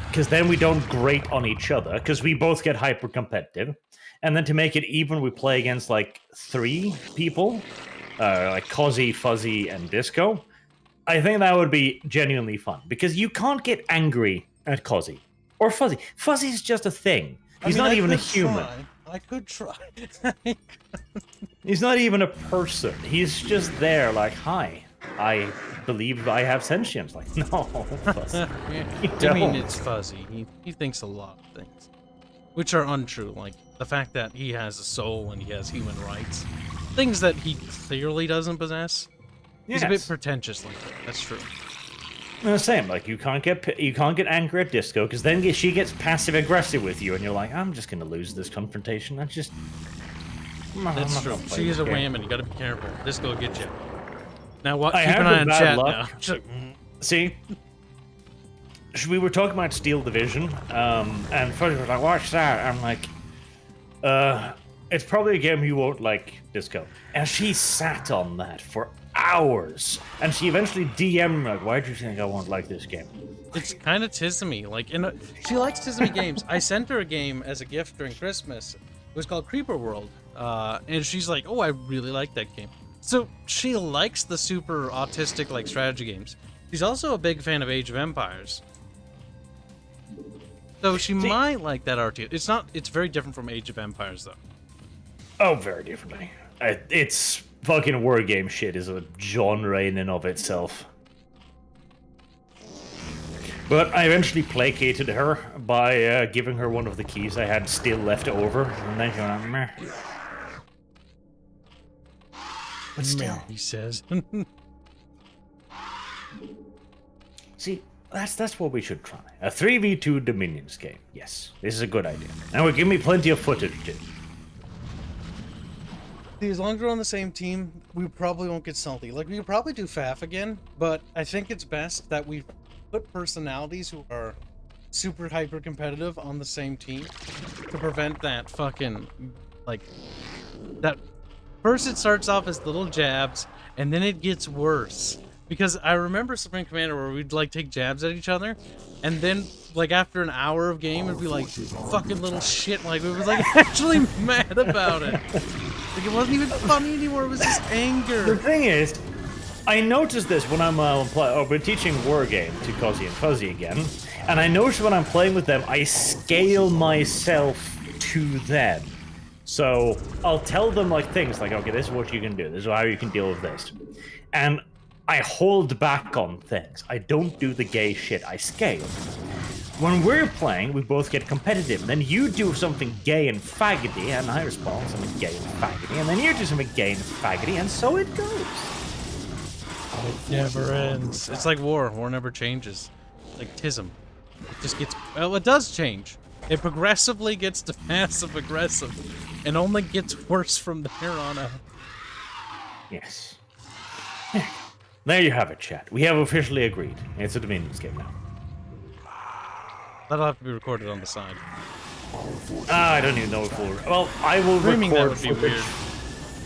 because then we don't grate on each other, because we both get hyper competitive, and then to make it even, we play against like 3 people, like Cozzy, Fuzzy, and Disco. I think that would be genuinely fun, because you can't get angry at Cozzy or Fuzzy. Fuzzy's just a thing. He's not even a human.
I could try.
He's not even a person. He's just there like, hi, I believe I have sentience. Like, no, Fuzzy.
I mean, it's Fuzzy. He thinks a lot of things, which are untrue. Like, the fact that he has a soul and he has human rights. Things that he clearly doesn't possess. He's a bit pretentious like that. That's true.
The same, like you can't get angry at Disco because then she gets passive aggressive with you, and you're like, I'm just gonna lose this confrontation. That's
That's true. She is a wham, and you gotta be careful. Disco will get you. Now, what?
Keep
an eye on chat
luck.
now.
See, we were talking about Steel Division, and Fuzzy was like, "Watch that." I'm like, it's probably a game you won't like, Disco. And she sat on that for hours, and she eventually DM'd me like, why do you think I won't like this game?
It's kind of Tismy. Like, she likes Tismy games. I sent her a game as a gift during Christmas. It was called Creeper World, and she's like, oh, I really like that game. So she likes the super autistic like strategy games. She's also a big fan of Age of Empires. So she might like that RTS. It's very different from Age of Empires though.
Oh, very differently. It's fucking war game shit is a genre in and of itself. But I eventually placated her by giving her one of the keys I had still left over, and then she went, meh. But still,
he says.
See, that's what we should try. A 3v2 Dominions game. Yes, this is a good idea. And will give me plenty of footage too.
See, as long as we're on the same team, we probably won't get salty. Like, we could probably do FAF again, but I think it's best that we put personalities who are super hyper competitive on the same team to prevent that fucking, like, that first it starts off as little jabs, and then it gets worse. Because I remember Supreme Commander where we'd, like, take jabs at each other, and then, like, after an hour of game, it'd be like, fucking little shit, like, we was, like, actually mad about it. Like, it wasn't even funny anymore, it was just anger.
The thing is, I noticed this when I'm we're teaching Wargame to Cozzy and Fuzzy again, and I noticed when I'm playing with them, I scale myself to them. So, I'll tell them, like, things like, okay, this is what you can do, this is how you can deal with this. And I hold back on things. I don't do the gay shit, I scale. When we're playing, we both get competitive, and then you do something gay and faggoty, and I respond something gay and faggoty, and then you do something gay and faggoty, and so it goes.
It never ends. It's like war. War never changes. Like TISM. It just gets... Well, it does change. It progressively gets to passive-aggressive, and only gets worse from there on out.
Yes. There you have it, chat. We have officially agreed. It's a Dominions game now.
That'll have to be recorded on the side.
I don't even know if we'll... Well, I will
Streaming that
record
would be
footage.
weird.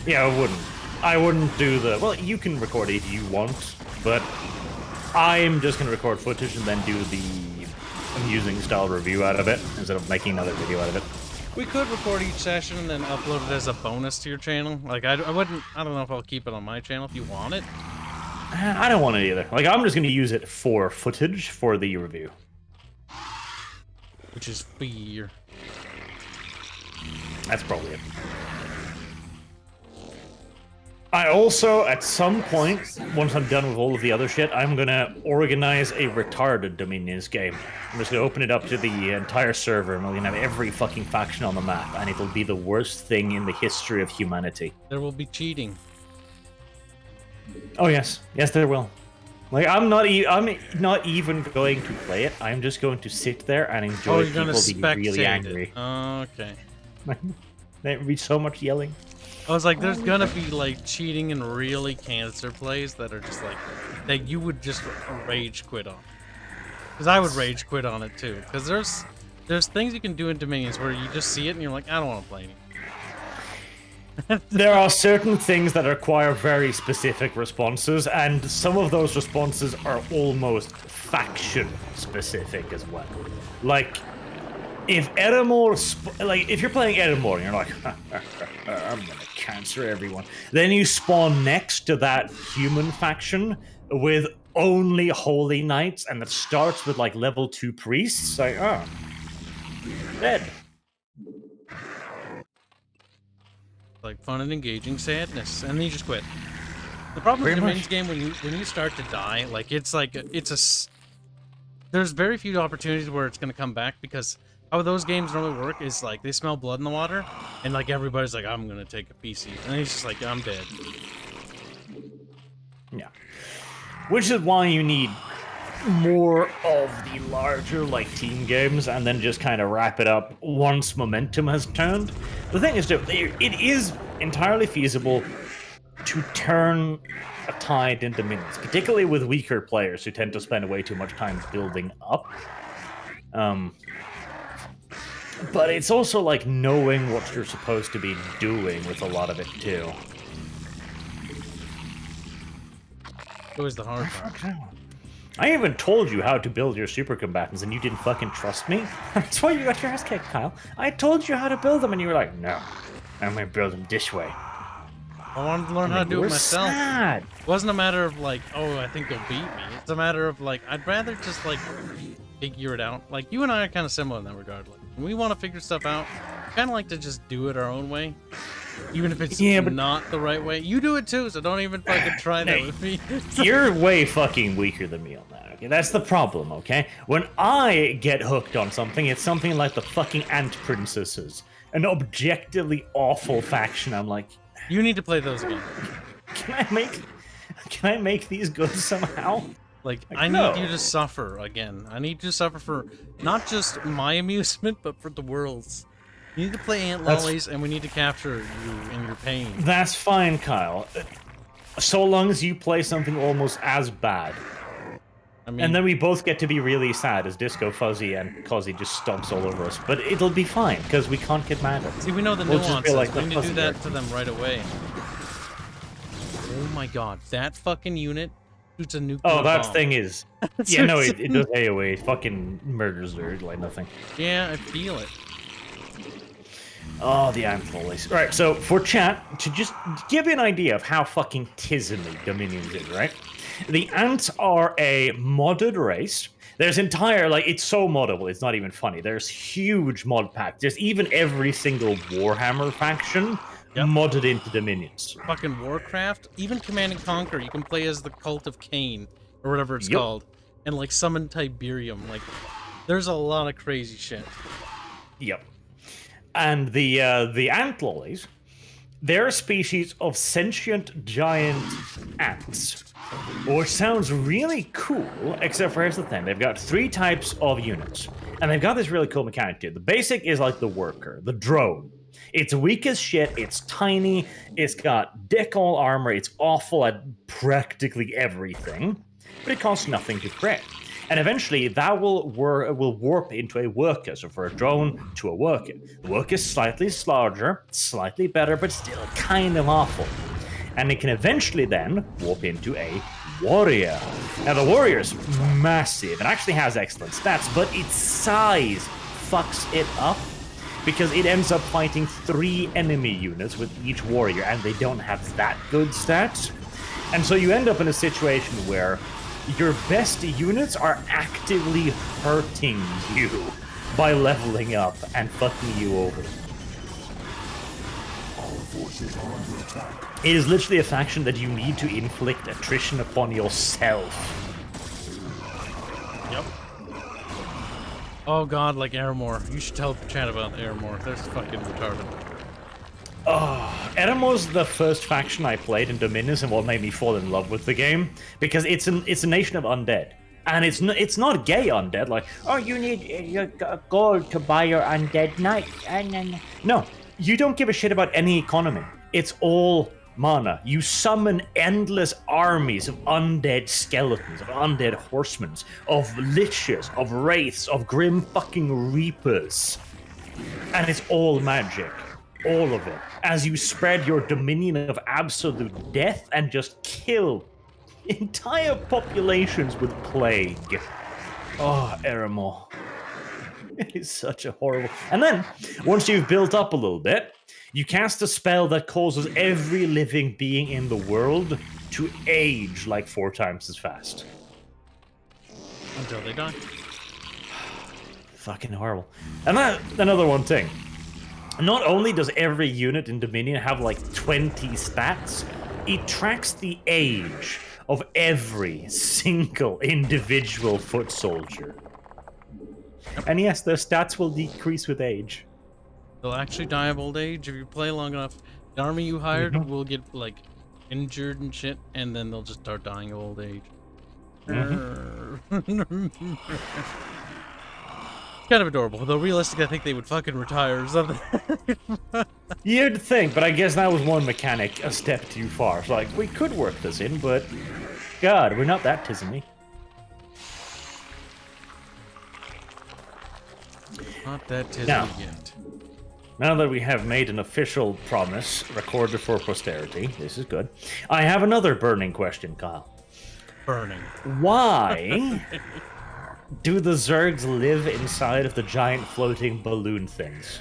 Yeah, I wouldn't. I wouldn't do the... Well, you can record it if you want, but I'm just going to record footage and then do the amusing style review out of it instead of making another video out of it.
We could record each session and then upload it as a bonus to your channel. Like, I don't know if I'll keep it on my channel if you want it.
I don't want it either. Like, I'm just going to use it for footage for the review.
Which is fear.
That's probably it. I also, at some point, once I'm done with all of the other shit, I'm gonna organize a retarded Dominions game. I'm just gonna open it up to the entire server, and we're gonna have every fucking faction on the map, and it'll be the worst thing in the history of humanity.
There will be cheating.
Oh yes, yes there will. Like I'm not even going to play it. I'm just going to sit there and enjoy people being really angry.
Okay.
There would be so much yelling.
I was like, there's gonna be like cheating and really cancer plays that are just like that you would just rage quit on. Because I would rage quit on it too. Because there's things you can do in Dominions where you just see it and you're like, I don't want to play anymore.
There are certain things that require very specific responses, and some of those responses are almost faction specific as well. Like, if Edamore, if you're playing Edamore and you're like, I'm gonna cancer everyone, then you spawn next to that human faction with only holy knights, and it starts with like level 2 priests. Like, oh, dead.
Like fun and engaging sadness, and then you just quit. The problem with the Dominions game when you start to die, like there's very few opportunities where it's gonna come back, because how those games normally work is like they smell blood in the water, and like everybody's like, I'm gonna take a PC, and he's just like, I'm dead.
Yeah, which is why you need more of the larger like team games, and then just kind of wrap it up once momentum has turned. The thing is, it is entirely feasible to turn a tide into Dominions, particularly with weaker players who tend to spend way too much time building up. But it's also like knowing what you're supposed to be doing with a lot of it too.
It was the hard part.
I even told you how to build your super combatants, and you didn't fucking trust me. That's why you got your ass kicked, Kyle. I told you how to build them, and you were like, no, I'm gonna build them this way.
I wanted to learn how to do it myself.
Sad.
It wasn't a matter of like, oh, I think you'll beat me. It's a matter of like, I'd rather just like figure it out. Like, you and I are kind of similar in that regard. Like, when we want to figure stuff out, we kind of like to just do it our own way. Even if it's not the right way. You do it too, so don't even fucking try that with me.
You're way fucking weaker than me on that, okay? That's the problem, okay? When I get hooked on something, it's something like the fucking Ant Princesses. An objectively awful faction. I'm like...
You need to play those again.
Can I make these good somehow?
Like I need you to suffer again. I need you to suffer for not just my amusement, but for the world's. You need to play Ant Lollies, and we need to capture you in your pain.
That's fine, Kyle. So long as you play something almost as bad. I mean, and then we both get to be really sad as Disco, Fuzzy, and Cozzy just stomps all over us. But it'll be fine, because we can't get mad at them.
See, we know the nuances. Like we need to do that to them right away. Oh my god, that fucking unit shoots a nuclear bomb.
That thing is... Yeah, no, it does AoE. It fucking murders her like nothing.
Yeah, I feel it.
Oh, the Ant Lollies. Right, so for chat, to just give you an idea of how fucking tismy Dominions is, right? The Ants are a modded race. There's entire, like, it's so moddable, it's not even funny. There's huge mod packs. There's even every single Warhammer faction modded into Dominions.
Fucking Warcraft, even Command and Conquer, you can play as the Cult of Cain, or whatever it's called, and, like, summon Tiberium. Like, there's a lot of crazy shit.
Yep. And the Ant Lollies, they're a species of sentient giant ants, which sounds really cool, except for here's the thing. They've got 3 types of units, and they've got this really cool mechanic too. The basic is like the worker, the drone. It's weak as shit, it's tiny, it's got dick all armor, it's awful at practically everything, but it costs nothing to create. And eventually that will warp into a worker. So for a drone to a worker. The worker is slightly larger, slightly better, but still kind of awful. And it can eventually then warp into a warrior. Now the warrior is massive and actually has excellent stats, but its size fucks it up because it ends up fighting 3 enemy units with each warrior, and they don't have that good stats. And so you end up in a situation where your best units are actively hurting you by leveling up and fucking you over. It is literally a faction that you need to inflict attrition upon yourself.
Yep. Oh god, like Airmore. You should tell the chat about Airmore. That's fucking retarded.
Oh, Edamore's the first faction I played in Dominions and what made me fall in love with the game, because it's a nation of undead. And it's not gay undead, like, oh, you need your gold to buy your undead knight. No, you don't give a shit about any economy. It's all mana. You summon endless armies of undead skeletons, of undead horsemen, of liches, of wraiths, of grim fucking reapers. And it's all magic. All of it. As you spread your dominion of absolute death and just kill entire populations with plague. Oh, Eramor. It is such a horrible... And then, once you've built up a little bit, you cast a spell that causes every living being in the world to age like 4 times as fast.
Until they die.
Fucking horrible. And that, another one thing. Not only does every unit in Dominion have like 20 stats, it tracks the age of every single individual foot soldier. And yes, their stats will decrease with age.
They'll actually die of old age if you play long enough. The army you hired will get like injured and shit, and then they'll just start dying of old age. Kind of adorable, though realistically I think they would fucking retire or something.
You'd think, but I guess that was one mechanic a step too far. It's like, we could work this in, but God, we're not that tismy.
Not that tismy yet.
Now that we have made an official promise recorded for posterity, this is good. I have another burning question, Kyle.
Burning.
Why do the Zergs live inside of the giant floating balloon things?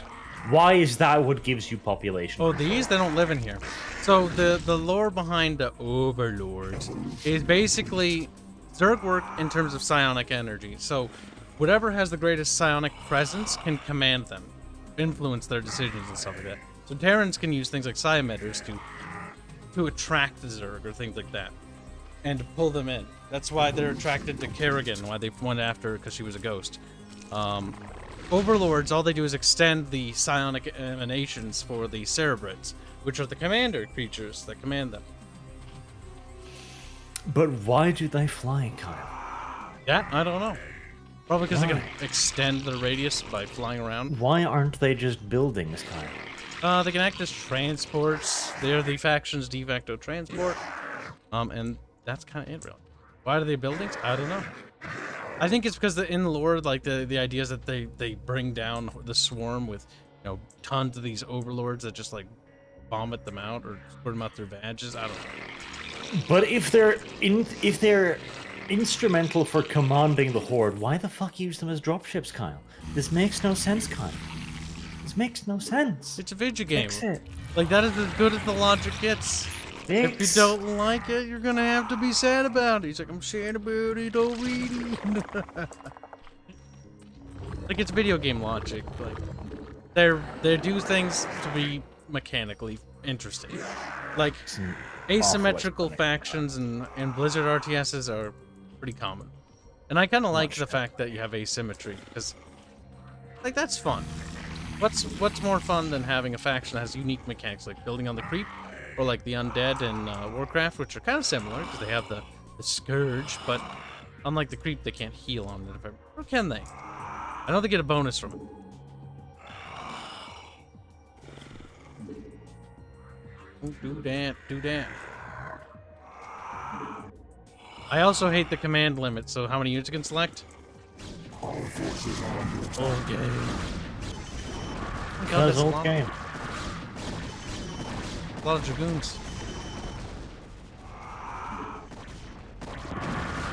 Why is that what gives you population?
Oh, these? They don't live in here. So the lore behind the Overlords is basically Zerg work in terms of psionic energy. So whatever has the greatest psionic presence can command them, influence their decisions and stuff like that. So Terrans can use things like psi emitters to attract the Zerg or things like that, and to pull them in. That's why they're attracted to Kerrigan, why they went after her, because she was a ghost. Overlords, all they do is extend the psionic emanations for the Cerebrids, which are the commander creatures that command them.
But why do they fly, Kyle?
Yeah, I don't know. Probably because they can extend their radius by flying around.
Why aren't they just buildings, Kyle?
They can act as transports. They're the faction's de facto transport. And that's kind of it, really. Why are they buildings? I don't know. I think it's because in the lore, like the idea is that they bring down the swarm with, you know, tons of these overlords that just like vomit them out or squirt them out their badges. I don't know.
But if they're instrumental for commanding the Horde, why the fuck use them as dropships, Kyle? This makes no sense, Kyle. This makes no sense.
It's a video game.
Fix it.
Like, that is as good as the logic gets. If you don't like it, you're gonna have to be sad about it. He's like, I'm sad about it already. Like, it's video game logic. Like, they do things to be mechanically interesting. Like, asymmetrical factions and Blizzard RTSs are pretty common. And I kind of like the fact that you have asymmetry, because, like, that's fun. What's more fun than having a faction that has unique mechanics, like building on the creep, or like the undead in Warcraft, which are kind of similar, because they have the Scourge, but unlike the creep, they can't heal on it. Or can they? I know they get a bonus from it. Do that, do that. I also hate the command limit, so how many units you can select? Okay.
That's old game.
A lot of dragoons.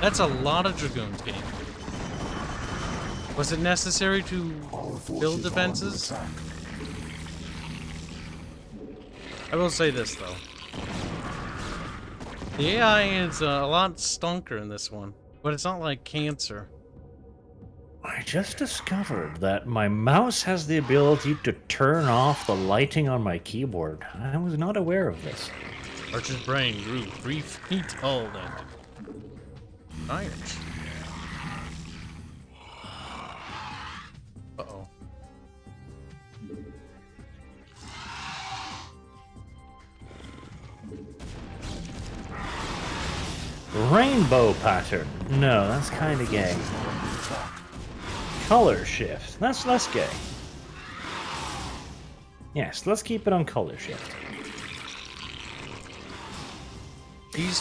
That's a lot of dragoons, game. Was it necessary to build defenses? I will say this, though. The AI is a lot stunker in this one, but it's not like cancer.
I just discovered that my mouse has the ability to turn off the lighting on my keyboard. I was not aware of this.
Archer's brain grew 3 feet tall then. Science. Uh-oh.
Rainbow pattern. No, that's kind of gay. Color shift. That's less gay. Yes, let's keep it on color shift.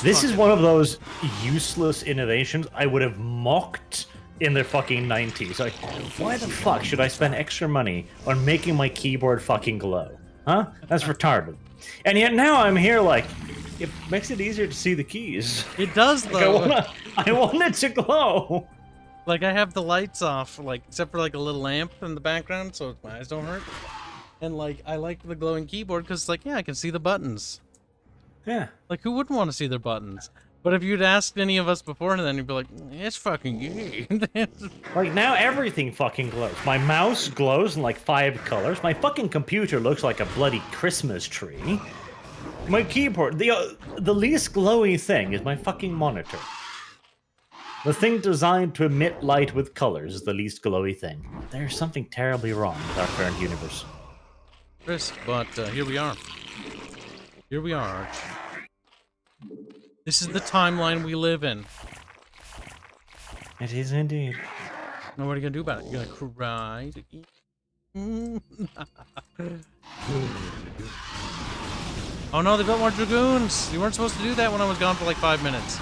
This is one of those useless innovations I would have mocked in the fucking 90s. Like, why the fuck should I spend extra money on making my keyboard fucking glow? Huh? That's retarded. And yet now I'm here like, it makes it easier to see the keys.
It does, though.
Like, I want it to glow.
Like, I have the lights off, like, except for, like, a little lamp in the background, so my eyes don't hurt. And, like, I like the glowing keyboard, because, like, yeah, I can see the buttons.
Yeah.
Like, who wouldn't want to see their buttons? But if you'd asked any of us before, then you'd be like, it's fucking gay.
Like, now everything fucking glows. My mouse glows in, like, 5 colors. My fucking computer looks like a bloody Christmas tree. My keyboard, the least glowy thing is my fucking monitor. The thing designed to emit light with colors is the least glowy thing. There's something terribly wrong with our current universe.
Chris, but here we are. Here we are, Arch. This is the timeline we live in.
It is indeed.
Now what are you gonna do about it? You're gonna cry? Oh no, they built more dragoons! You weren't supposed to do that when I was gone for like 5 minutes.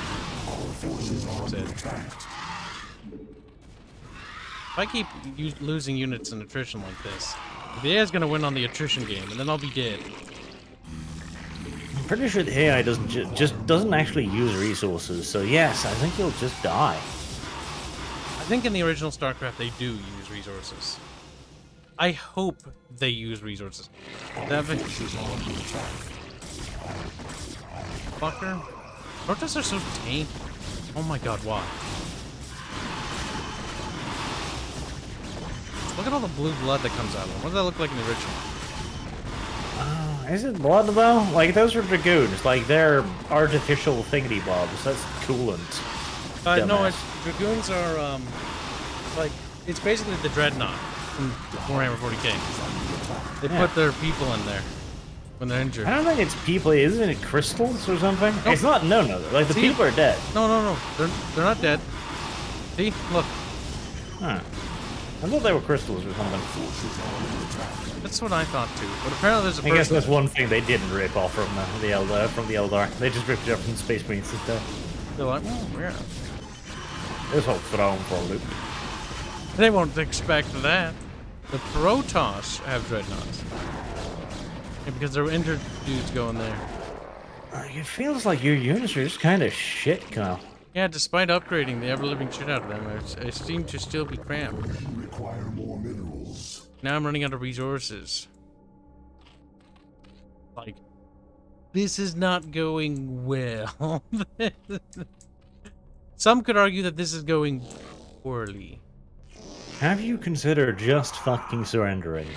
If I keep losing units in attrition like this, the AI is gonna win on the attrition game, and then I'll be dead.
I'm pretty sure the AI doesn't just doesn't actually use resources, so yes, I think he'll just die.
I think in the original StarCraft they do use resources. I hope they use resources. Fucker. Protests are so tame. Oh my god, why? Look at all the blue blood that comes out of them. What does that look like in the original?
Is it blood though? Like, those are dragoons. Like, they're artificial thingy bobs. That's coolant.
No, dragoons are, like, it's basically the dreadnought from Warhammer 40k. They put their people in there when they're injured.
I don't think it's people. Isn't it crystals or something? Nope. It's not. No. Like, the people are dead.
No. They're not dead. See? Look.
Huh. I thought they were crystals or something.
That's what I thought too. But apparently there's a
I guess that's one thing they didn't rip off from the Eldar. They just ripped it up from the Space Marines instead.
They're like, oh, yeah.
This whole throne for a loop.
They won't expect that. The Protoss have dreadnoughts. Yeah, because there were injured dudes going there.
It feels like your units are just kind of shit, Kyle.
Yeah, despite upgrading the ever-living shit out of them, I seem to still be cramped.
Require more minerals.
Now I'm running out of resources. Like, this is not going well. Some could argue that this is going poorly.
Have you considered just fucking surrendering?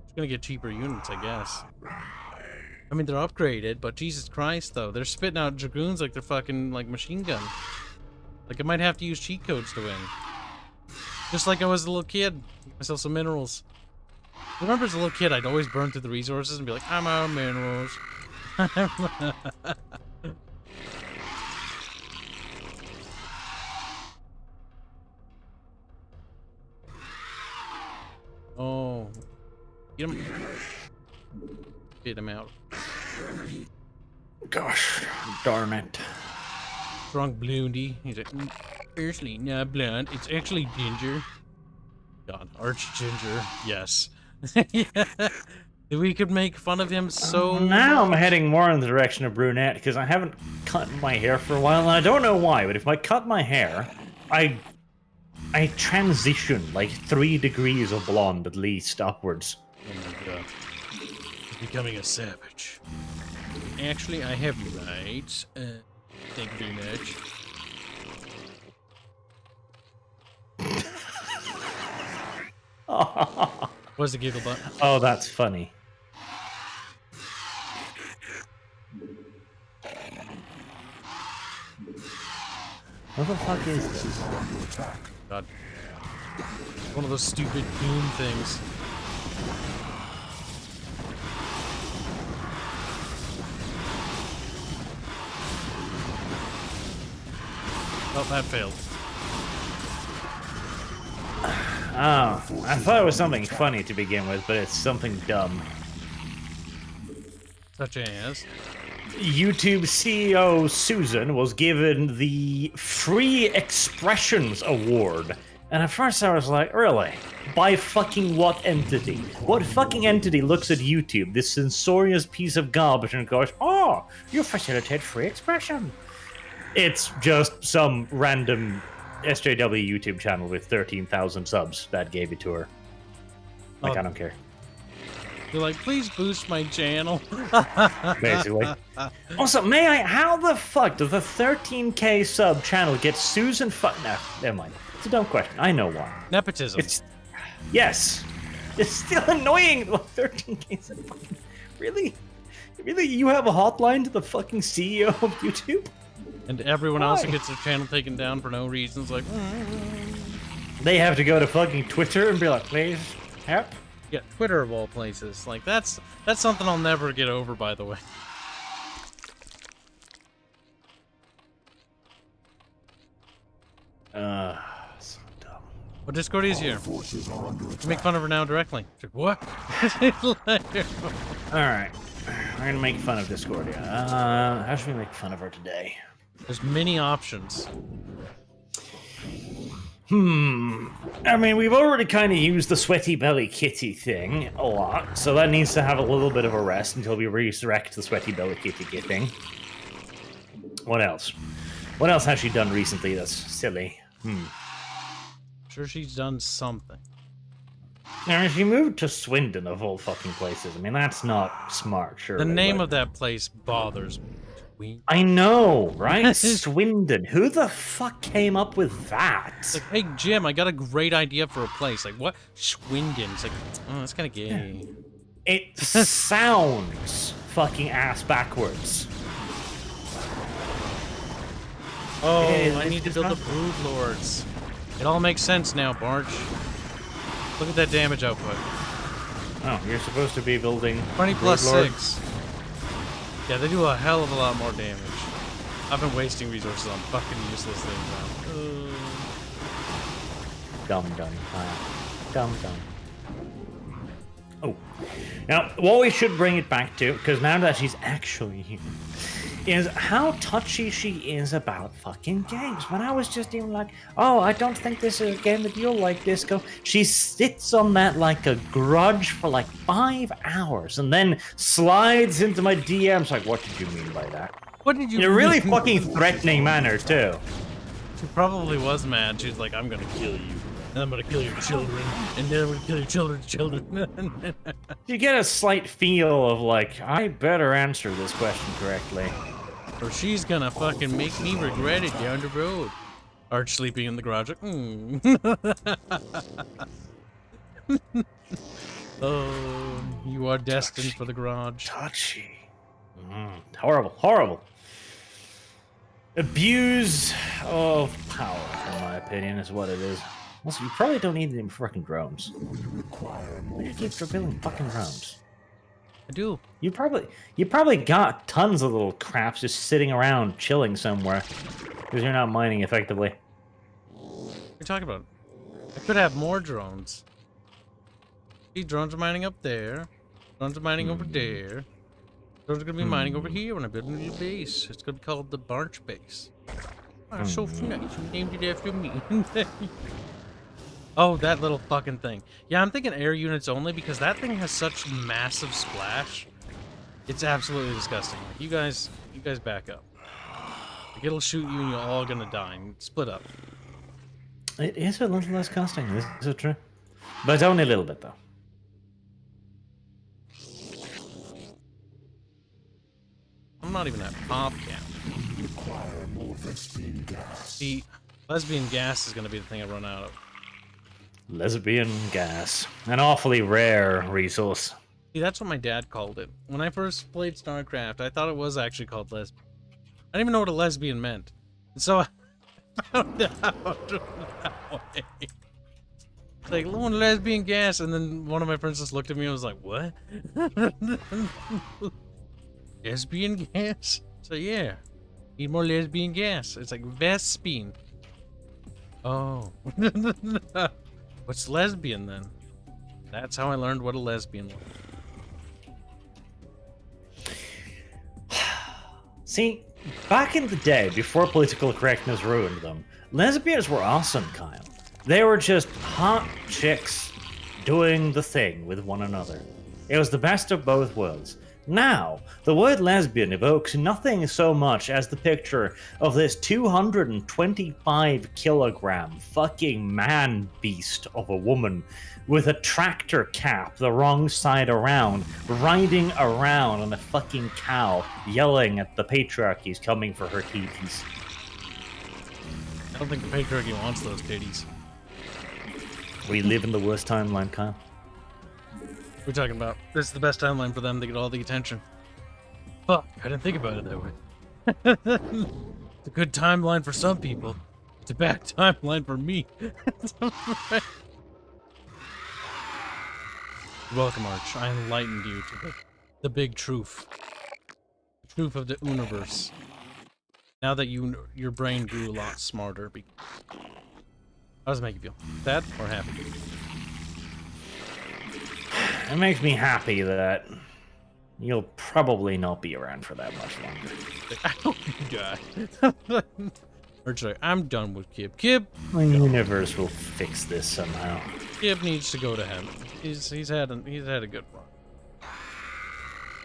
It's gonna get cheaper units, I guess. I mean, they're upgraded, but Jesus Christ, though. They're spitting out dragoons like they're fucking, like, machine gun. Like, I might have to use cheat codes to win. Just like I was a little kid. Myself some minerals. I remember as a little kid, I'd always burn through the resources and be like, I'm out of minerals. Oh. Get him. Get him out.
Gosh, darn it.
Drunk blondie. He's like, seriously, not blonde. It's actually ginger. God, arch ginger. Yes. Yeah. We could make fun of him so
now I'm
much.
heading more in the direction of brunette because I haven't cut my hair for a while, and I don't know why, but if I cut my hair, I transition like 3 degrees of blonde at least upwards.
Oh my god. He's becoming a savage. Actually, I have rights. Thank you very much. What's the giggle button?
Oh, that's funny. What the fuck is this?
God. One of those stupid Doom things. Oh, that failed.
Oh, I thought it was something funny to begin with, but it's something dumb.
Such as?
YouTube CEO Susan was given the Free Expressions Award. And at first I was like, really? By fucking what entity? What fucking entity looks at YouTube, this censorious piece of garbage, and goes, oh, you facilitate free expression? It's just some random SJW YouTube channel with 13,000 subs that gave it to her. Like, I don't care.
You're like, please boost my channel.
Basically. Also, how the fuck does the 13k sub channel get Susan No, never mind. It's a dumb question. I know why.
Nepotism.
Yes. It's still annoying. 13k sub. Really? Really? You have a hotline to the fucking CEO of YouTube?
And everyone else who gets their channel taken down for no reason is like,
They have to go to fucking Twitter and be like, please, help?
Yeah, Twitter of all places. Like, that's something I'll never get over, by the way.
So dumb.
What Discord is here? Make fun of her now directly. Like, what?
Alright. We're gonna make fun of Discordia. How should we make fun of her today?
There's many options.
I mean, we've already kind of used the sweaty belly kitty thing a lot, so that needs to have a little bit of a rest until we resurrect the sweaty belly kitty thing. What else? What else has she done recently that's silly?
Sure, she's done something.
Now, she moved to Swindon of all fucking places. I mean, that's not smart, sure.
The name of that place bothers me.
I know, right? Swindon. Who the fuck came up with that?
It's like, hey, Jim, I got a great idea for a place. Like, what? Swindon. It's like, oh, that's kind of gay.
It sounds fucking ass backwards.
Oh, I need to build the Brood Lords. It all makes sense now, Barch. Look at that damage output.
Oh, you're supposed to be building
20 plus
Brood Lord?
6. Yeah, they do a hell of a lot more damage. I've been wasting resources on fucking useless things now.
Dumb. Dumb. Oh. Now, what we should bring it back to, because now that she's actually here, is how touchy she is about fucking games. When I was just even like, oh, I don't think this is a game that you'll like, Disco. She sits on that like a grudge for like 5 hours and then slides into my DMs like, what did you mean by that?
What did you
In a really fucking threatening manner, too.
She probably was mad. She's like, I'm gonna kill you. And I'm gonna kill your children. And then I'm gonna kill your children's children.
You get a slight feel of like, I better answer this question correctly.
Or she's gonna fucking make me regret it down the road. Arch sleeping in the garage. Oh, you are destined for the garage.
Touchy. Horrible. Abuse of power, in my opinion, is what it is. Also, you probably don't need them fucking drones. Why do you keep building fucking drones?
I do.
You probably got tons of little craps just sitting around chilling somewhere because you're not mining effectively.
What are you talking about? I could have more drones. See, drones are mining up there. Drones are mining over there. There's gonna be mining over here when I build a new base. It's gonna be called the Barch Base. Oh, so nice. You named it after me. Oh, that little fucking thing. Yeah, I'm thinking air units only because that thing has such massive splash. It's absolutely disgusting. Like, you guys back up. Like, it'll shoot you and you're all gonna die and split up.
It is a little disgusting, this is true. But it's only a little bit, though.
I'm not even at pop count.
Require more lesbian gas.
See, lesbian gas is gonna be the thing I run out of.
Lesbian gas. An awfully rare resource.
See, that's what my dad called it. When I first played StarCraft, I thought it was actually called lesbian. I didn't even know what a lesbian meant. And so I found out that way. It's like, low on lesbian gas, and then one of my friends just looked at me and was like, what? Lesbian gas? So yeah, need more lesbian gas. It's like Vespine. Oh. What's lesbian then? That's how I learned what a lesbian was.
See, back in the day, before political correctness ruined them, lesbians were awesome, Kyle. They were just hot chicks doing the thing with one another. It was the best of both worlds. Now, the word lesbian evokes nothing so much as the picture of this 225 kilogram fucking man beast of a woman with a tractor cap the wrong side around, riding around on a fucking cow, yelling at the patriarchy's coming for her titties.
I don't think the patriarchy wants those titties.
We live in the worst timeline, Kyle.
We're talking about this is the best timeline for them to get all the attention. Fuck, I didn't think about it that way. It's a good timeline for some people. It's a bad timeline for me. Welcome, Arch. I enlightened you to the big truth. The truth of the universe. Now that your brain grew a lot smarter. How does it make you feel? Sad or happy?
It makes me happy that you'll probably not be around for that much longer.
Oh, God. Arch, like, I'm done with Kib. Kib!
The universe will fix this somehow.
Kib needs to go to heaven. He's had a good run.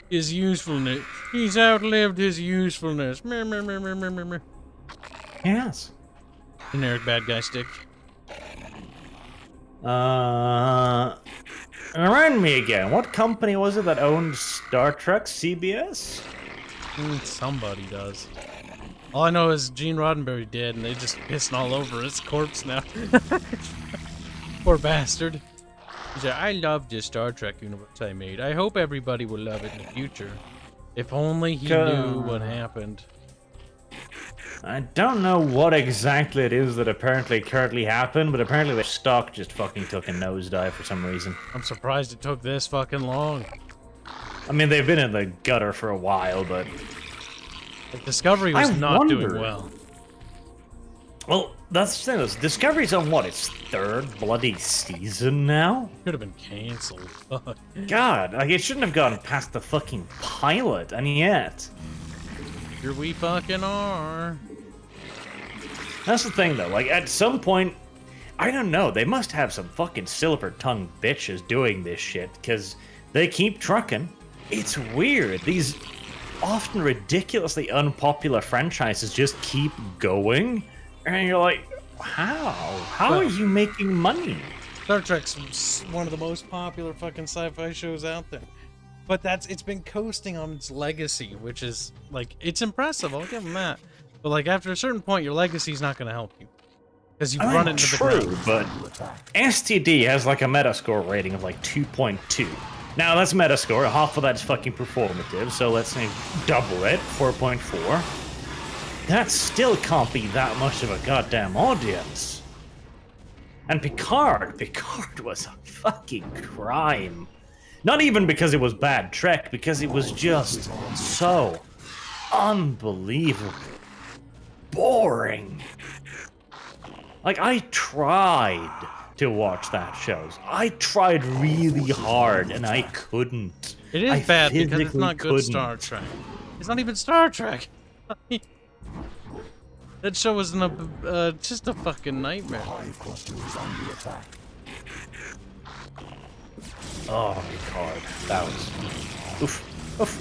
His usefulness. He's outlived his usefulness.
Yes.
Generic bad guy stick.
Remind me again, what company was it that owned Star Trek CBS?
Somebody does. All I know is Gene Roddenberry dead, and they just pissing all over his corpse now. Poor bastard. He said, I love this Star Trek universe I made. I hope everybody will love it in the future. If only he knew what happened.
I don't know what exactly it is that currently happened, but apparently their stock just fucking took a nosedive for some reason.
I'm surprised it took this fucking long.
I mean, they've been in the gutter for a while, but...
Discovery was not doing well.
Well, that's the thing. Discovery's on what, its third bloody season now?
Could have been cancelled. Fuck.
God, like, it shouldn't have gone past the fucking pilot, and yet...
Here we fucking are.
That's the thing, though. Like, at some point, I don't know. They must have some fucking silver-tongued bitches doing this shit, because they keep trucking. It's weird. These often ridiculously unpopular franchises just keep going, and you're like, how? How are you making money?
Star Trek's one of the most popular fucking sci-fi shows out there. But it's been coasting on its legacy, which is, like, it's impressive, I'll give them that. But, like, after a certain point, your legacy's not going to help you. Because you've run into the ground.
But STD has, like, a Metascore rating of, like, 2.2. Now, that's Metascore, half of that's fucking performative, so let's say double it, 4.4. That still can't be that much of a goddamn audience. And Picard was a fucking crime. Not even because it was bad Trek, because it was just so unbelievably boring. Like, I tried to watch that show. I tried really hard, and I couldn't.
It is bad because it's not good Star Trek. It's not even Star Trek. That show was just a fucking nightmare.
Oh, my God. That was... Oof. Oof.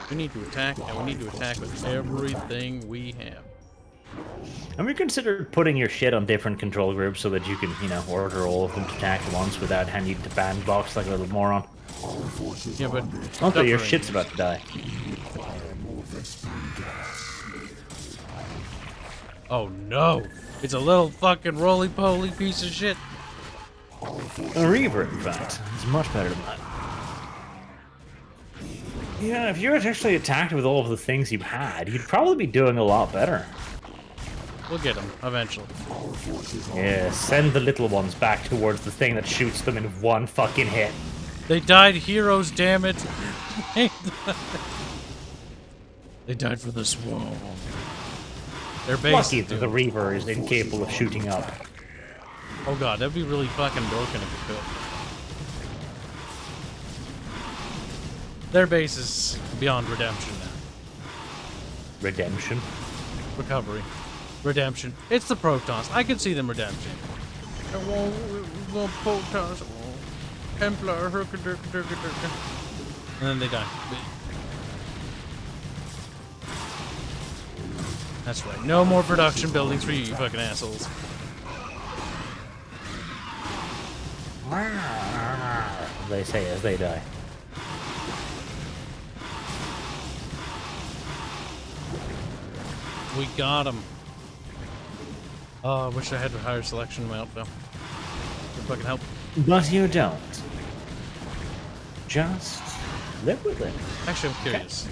We need to attack, and we need to attack with everything we have.
Have you considered putting your shit on different control groups so that you can, you know, order all of them to attack at once without handing to bandbox like a little moron?
Yeah, but...
Also, your shit's about to die.
Oh no! It's a little fucking roly-poly piece of shit.
A Reaver, in fact. It's much better than that. Yeah, if you had actually attacked with all of the things you had, you'd probably be doing a lot better.
We'll get them, eventually.
Yeah, send the little ones back towards the thing that shoots them in one fucking hit.
They died heroes, damn it! They died for the swarm. Their base.
Lucky that the Reaver is incapable of shooting up.
Oh god, that'd be really fucking broken if it could. Their base is beyond redemption now.
Redemption?
Recovery. Redemption. It's the Protons. I can see them redemption. It won't Protons. Templar. And then they die. That's right. No more production buildings for you, you fucking assholes.
They say as they die.
We got them. Oh, I wish I had a higher selection amount, though. Would fucking help.
But you don't. Just live with it.
Actually, I'm curious.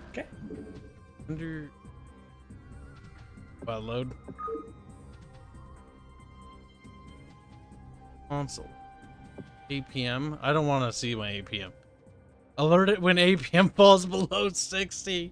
Okay.
Under... File load. Console. APM. I don't want to see my APM. Alert it when APM falls below 60.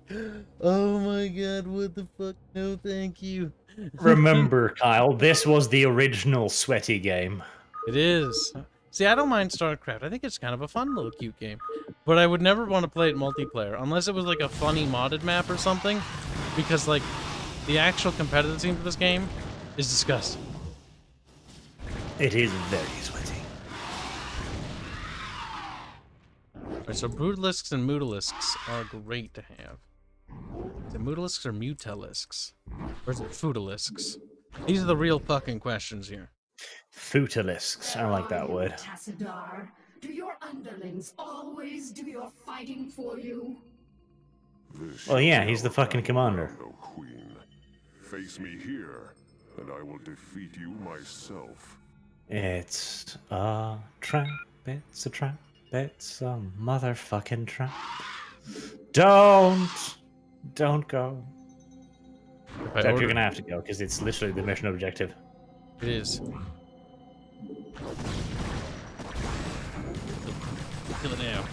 Oh my god, what the fuck? No, thank you.
Remember, Kyle, this was the original sweaty game.
It is. See, I don't mind StarCraft. I think it's kind of a fun little cute game. But I would never want to play it multiplayer, unless it was like a funny modded map or something. Because, like, the actual competitive scene for this game is disgusting.
It is very sweaty.
Alright, so Brutalisks and Mutalisks are great to have. Is it Mutalisks or Mutalisks? Or is it Futalisks? These are the real fucking questions here.
Futalisks. I like that word.
Tassadar, do your underlings always do your fighting for you?
Well, yeah, he's the fucking commander.
No, Queen. Face me here, and I will defeat you myself.
It's a trap. It's a trap. It's a motherfucking trap. Don't go. Except you're gonna have to go because it's literally the mission objective.
It is. Kill it now.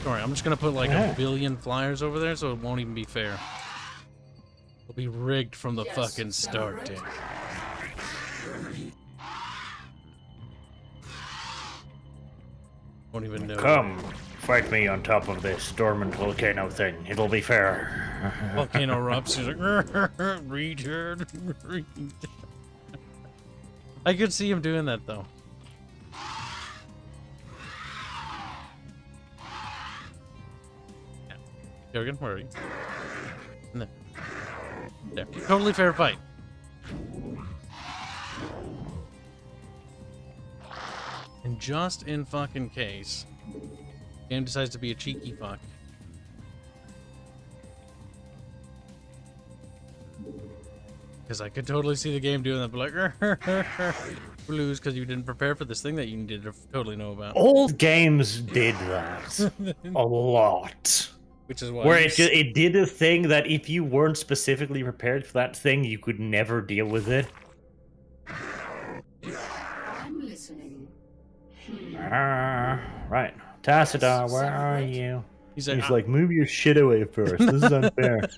Alright, I'm just gonna put like a billion flyers over there so it won't even be fair. It'll be rigged from the fucking start, dude. Won't even know.
Come, fight me on top of this dormant volcano thing. It'll be fair.
Volcano erupts. He's like, retard. I could see him doing that though. Jurgen, where are you? No. There. Totally fair fight. And just in fucking case, game decides to be a cheeky fuck. Because I could totally see the game doing that, but like, lose because you didn't prepare for this thing that you needed to totally know about.
Old games did that a lot.
Which is why
where it did a thing that if you weren't specifically prepared for that thing, you could never deal with it.
I'm listening.
Right. Tassadar, where are you?
He's
like, move your shit away first. This is unfair.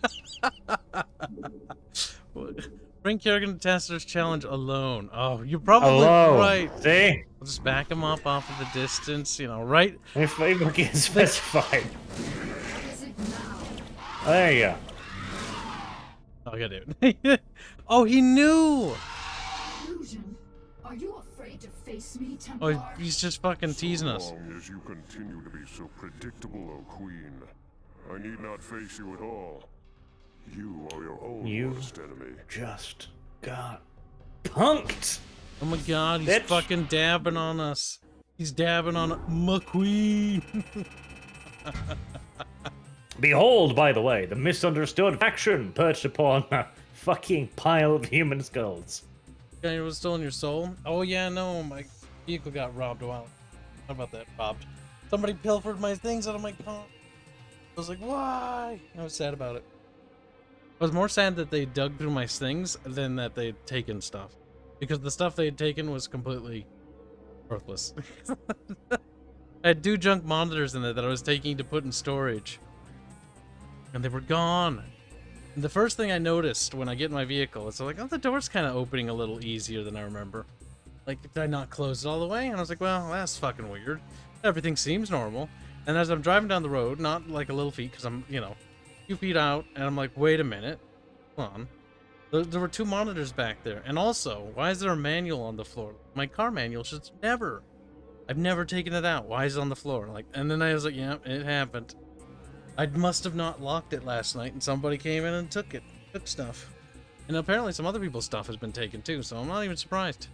Bring Kerrigan to Tester's challenge alone. Oh, you're probably
Hello.
right.
See?
I'll just back him up off of the distance, you know, right?
If we get specified. There you go.
Oh, I gotta do it. Oh, he knew!
Illusion, are you afraid to face me, Templar?
Oh, he's just fucking teasing us.
As long as you continue to be so predictable, O Queen, I need not face you at all. You are your own worst enemy.
Just got punked.
Oh my god, he's
Bitch.
fucking dabbing on us. He's dabbing on McQueen.
Behold, by the way, the misunderstood faction perched upon a fucking pile of human skulls.
Okay, it was still in your soul? Oh yeah, no, my vehicle got robbed a while. How about that, robbed? Somebody pilfered my things out of my car. I was like, why? I was sad about it. I was more sad that they dug through my things than that they'd taken stuff. Because the stuff they had taken was completely worthless. I had 2 junk monitors in there that I was taking to put in storage. And they were gone. And the first thing I noticed when I get in my vehicle is like, oh, the door's kind of opening a little easier than I remember. Like, did I not close it all the way? And I was like, well, that's fucking weird. Everything seems normal. And as I'm driving down the road, not like a little feet, because I'm, you know, a few feet out, and I'm like, wait a minute. Hold on. There were 2 monitors back there. And also, why is there a manual on the floor? My car manual should never. I've never taken it out. Why is it on the floor? Like, and then I was like, yeah, it happened. I must have not locked it last night, and somebody came in and took it. Took stuff. And apparently some other people's stuff has been taken too, so I'm not even surprised.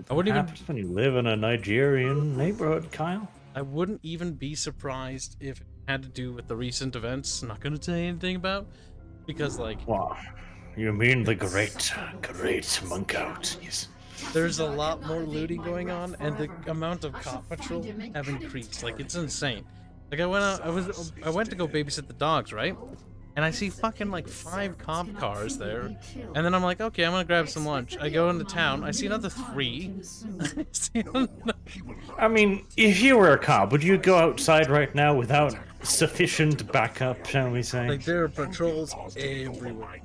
I wouldn't even...
happens when you live in a Nigerian neighborhood, Kyle?
I wouldn't even be surprised if it had to do with the recent events. I'm not going to tell you anything about, because like...
Wow. You mean the great monk out? Yes.
There's a lot more looting going on, and the amount of cop patrol have increased. Like, it's insane. Like, I went out, I went to go babysit the dogs, right? And I see fucking like 5 cop cars there. And then I'm like, okay, I'm gonna grab some lunch. I go into town, I see another 3.
I mean, if you were a cop, would you go outside right now without sufficient backup, shall we say?
Like, there are patrols everywhere.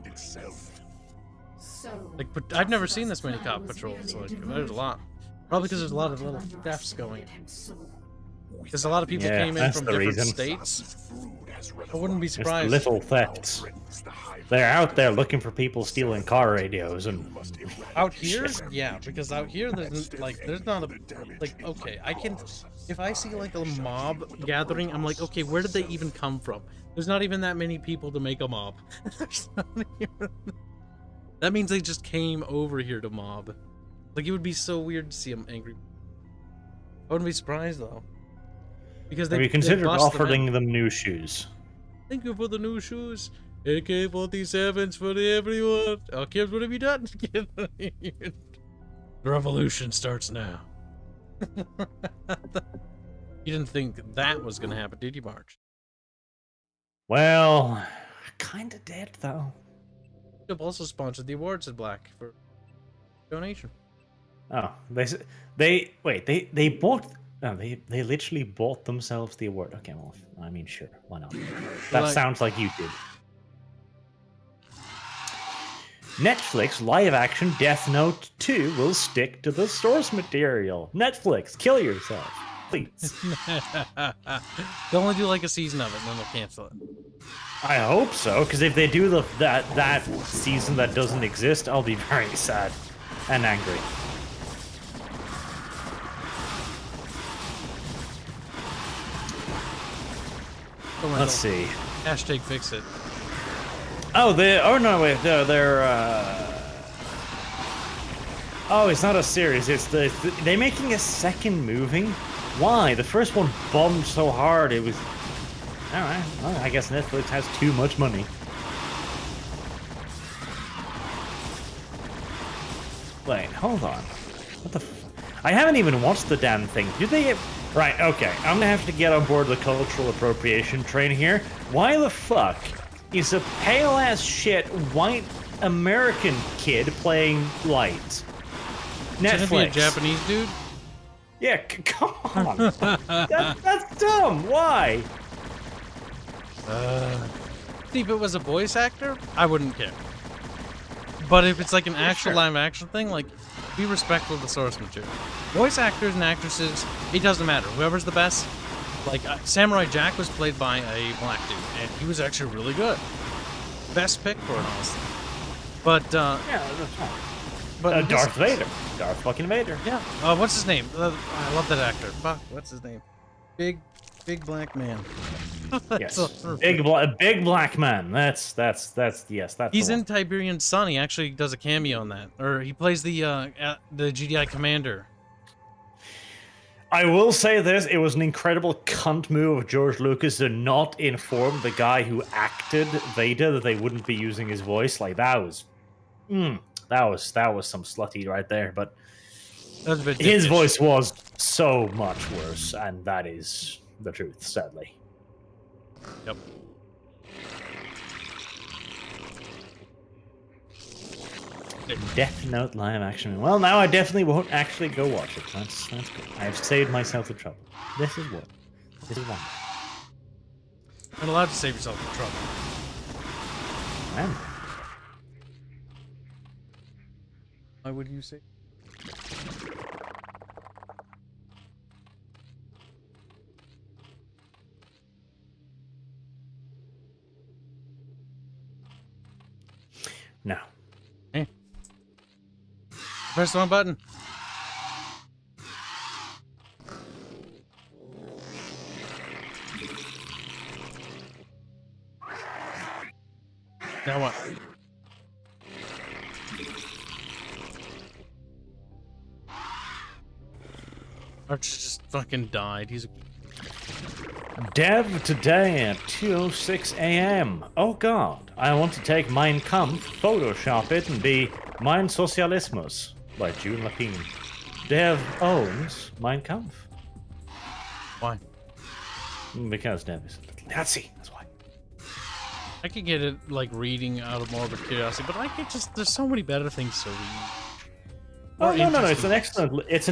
Like, but I've never seen this many cop patrols. Like, there's a lot. Probably because there's a lot of little thefts going. Because a lot of people came in from different states. I wouldn't be surprised.
It's little thefts. They're out there looking for people stealing car radios and...
Out here? Yeah, because out here, there's not a... Like, okay, I can... If I see, like, a mob gathering, I'm like, okay, where did they even come from? There's not even that many people to make a mob. That means they just came over here to mob. Like, it would be so weird to see them angry. I wouldn't be surprised, though. Because they...
Have you considered offering them new shoes?
Thank you for the new shoes. AK-47s for everyone. Oh, Kibs, what have you done? The revolution starts now. You didn't think that was going to happen, did you, March?
Well, kinda did, though.
Kib also sponsored the awards at Black for donation.
Oh, they bought... No, they literally bought themselves the award. Okay, well, I mean, sure, why not? That sounds like you did. Netflix live-action Death Note 2 will stick to the source material. Netflix, kill yourself, please.
They'll only do like a season of it, and then they'll cancel it.
I hope so, because if they do that season that doesn't exist, I'll be very sad and angry. Let's see.
Hashtag fix it.
Oh, they're oh, it's not a series. It's they're making a second movie. Why? The first one bombed so hard. It was all right. Well, I guess Netflix has too much money. Wait, hold on. What the? I haven't even watched the damn thing. Did they? Right, okay, I'm gonna have to get on board the cultural appropriation train here. Why the fuck is a pale-ass shit white American kid playing Light? Netflix.
Shouldn't it be a Japanese dude?
Yeah, come on. That's dumb. Why?
See, if it was a voice actor, I wouldn't care. But if it's like an actual live action thing, like, be respectful of the source material. Voice actors and actresses, it doesn't matter. Whoever's the best. Like, Samurai Jack was played by a black dude, and he was actually really good. Best pick for it, honestly. But,
yeah, that's fine.
But
Darth Vader. Darth fucking Vader.
Yeah. What's his name? I love that actor. Fuck, what's his name? Big black man.
Yes. Big black man. That's yes. That's.
He's in Tiberian Sun. He actually does a cameo in that, or he plays the GDI commander.
I will say this: it was an incredible cunt move of George Lucas to not inform the guy who acted Vader that they wouldn't be using his voice. Like that was some slutty right there. But his voice was so much worse, and that is the truth, sadly.
Yep.
Death Note live action. Well, now I definitely won't actually go watch it. That's good. I've saved myself the trouble. This is wonderful.
You're not allowed to save yourself the trouble.
Man.
Why would you say?
No.
Hey. Press the wrong button. Now what? Arch just fucking died. He's a...
Dev today at 2:06 a.m. Oh god, I want to take Mein Kampf, Photoshop it, and be Mein Sozialismus by June Lapine. Dev owns Mein Kampf.
Why?
Because Dev is a little Nazi, that's why.
I could get it, like, reading out of morbid curiosity, but I could just... There's so many better things to read.
Oh, no, it's an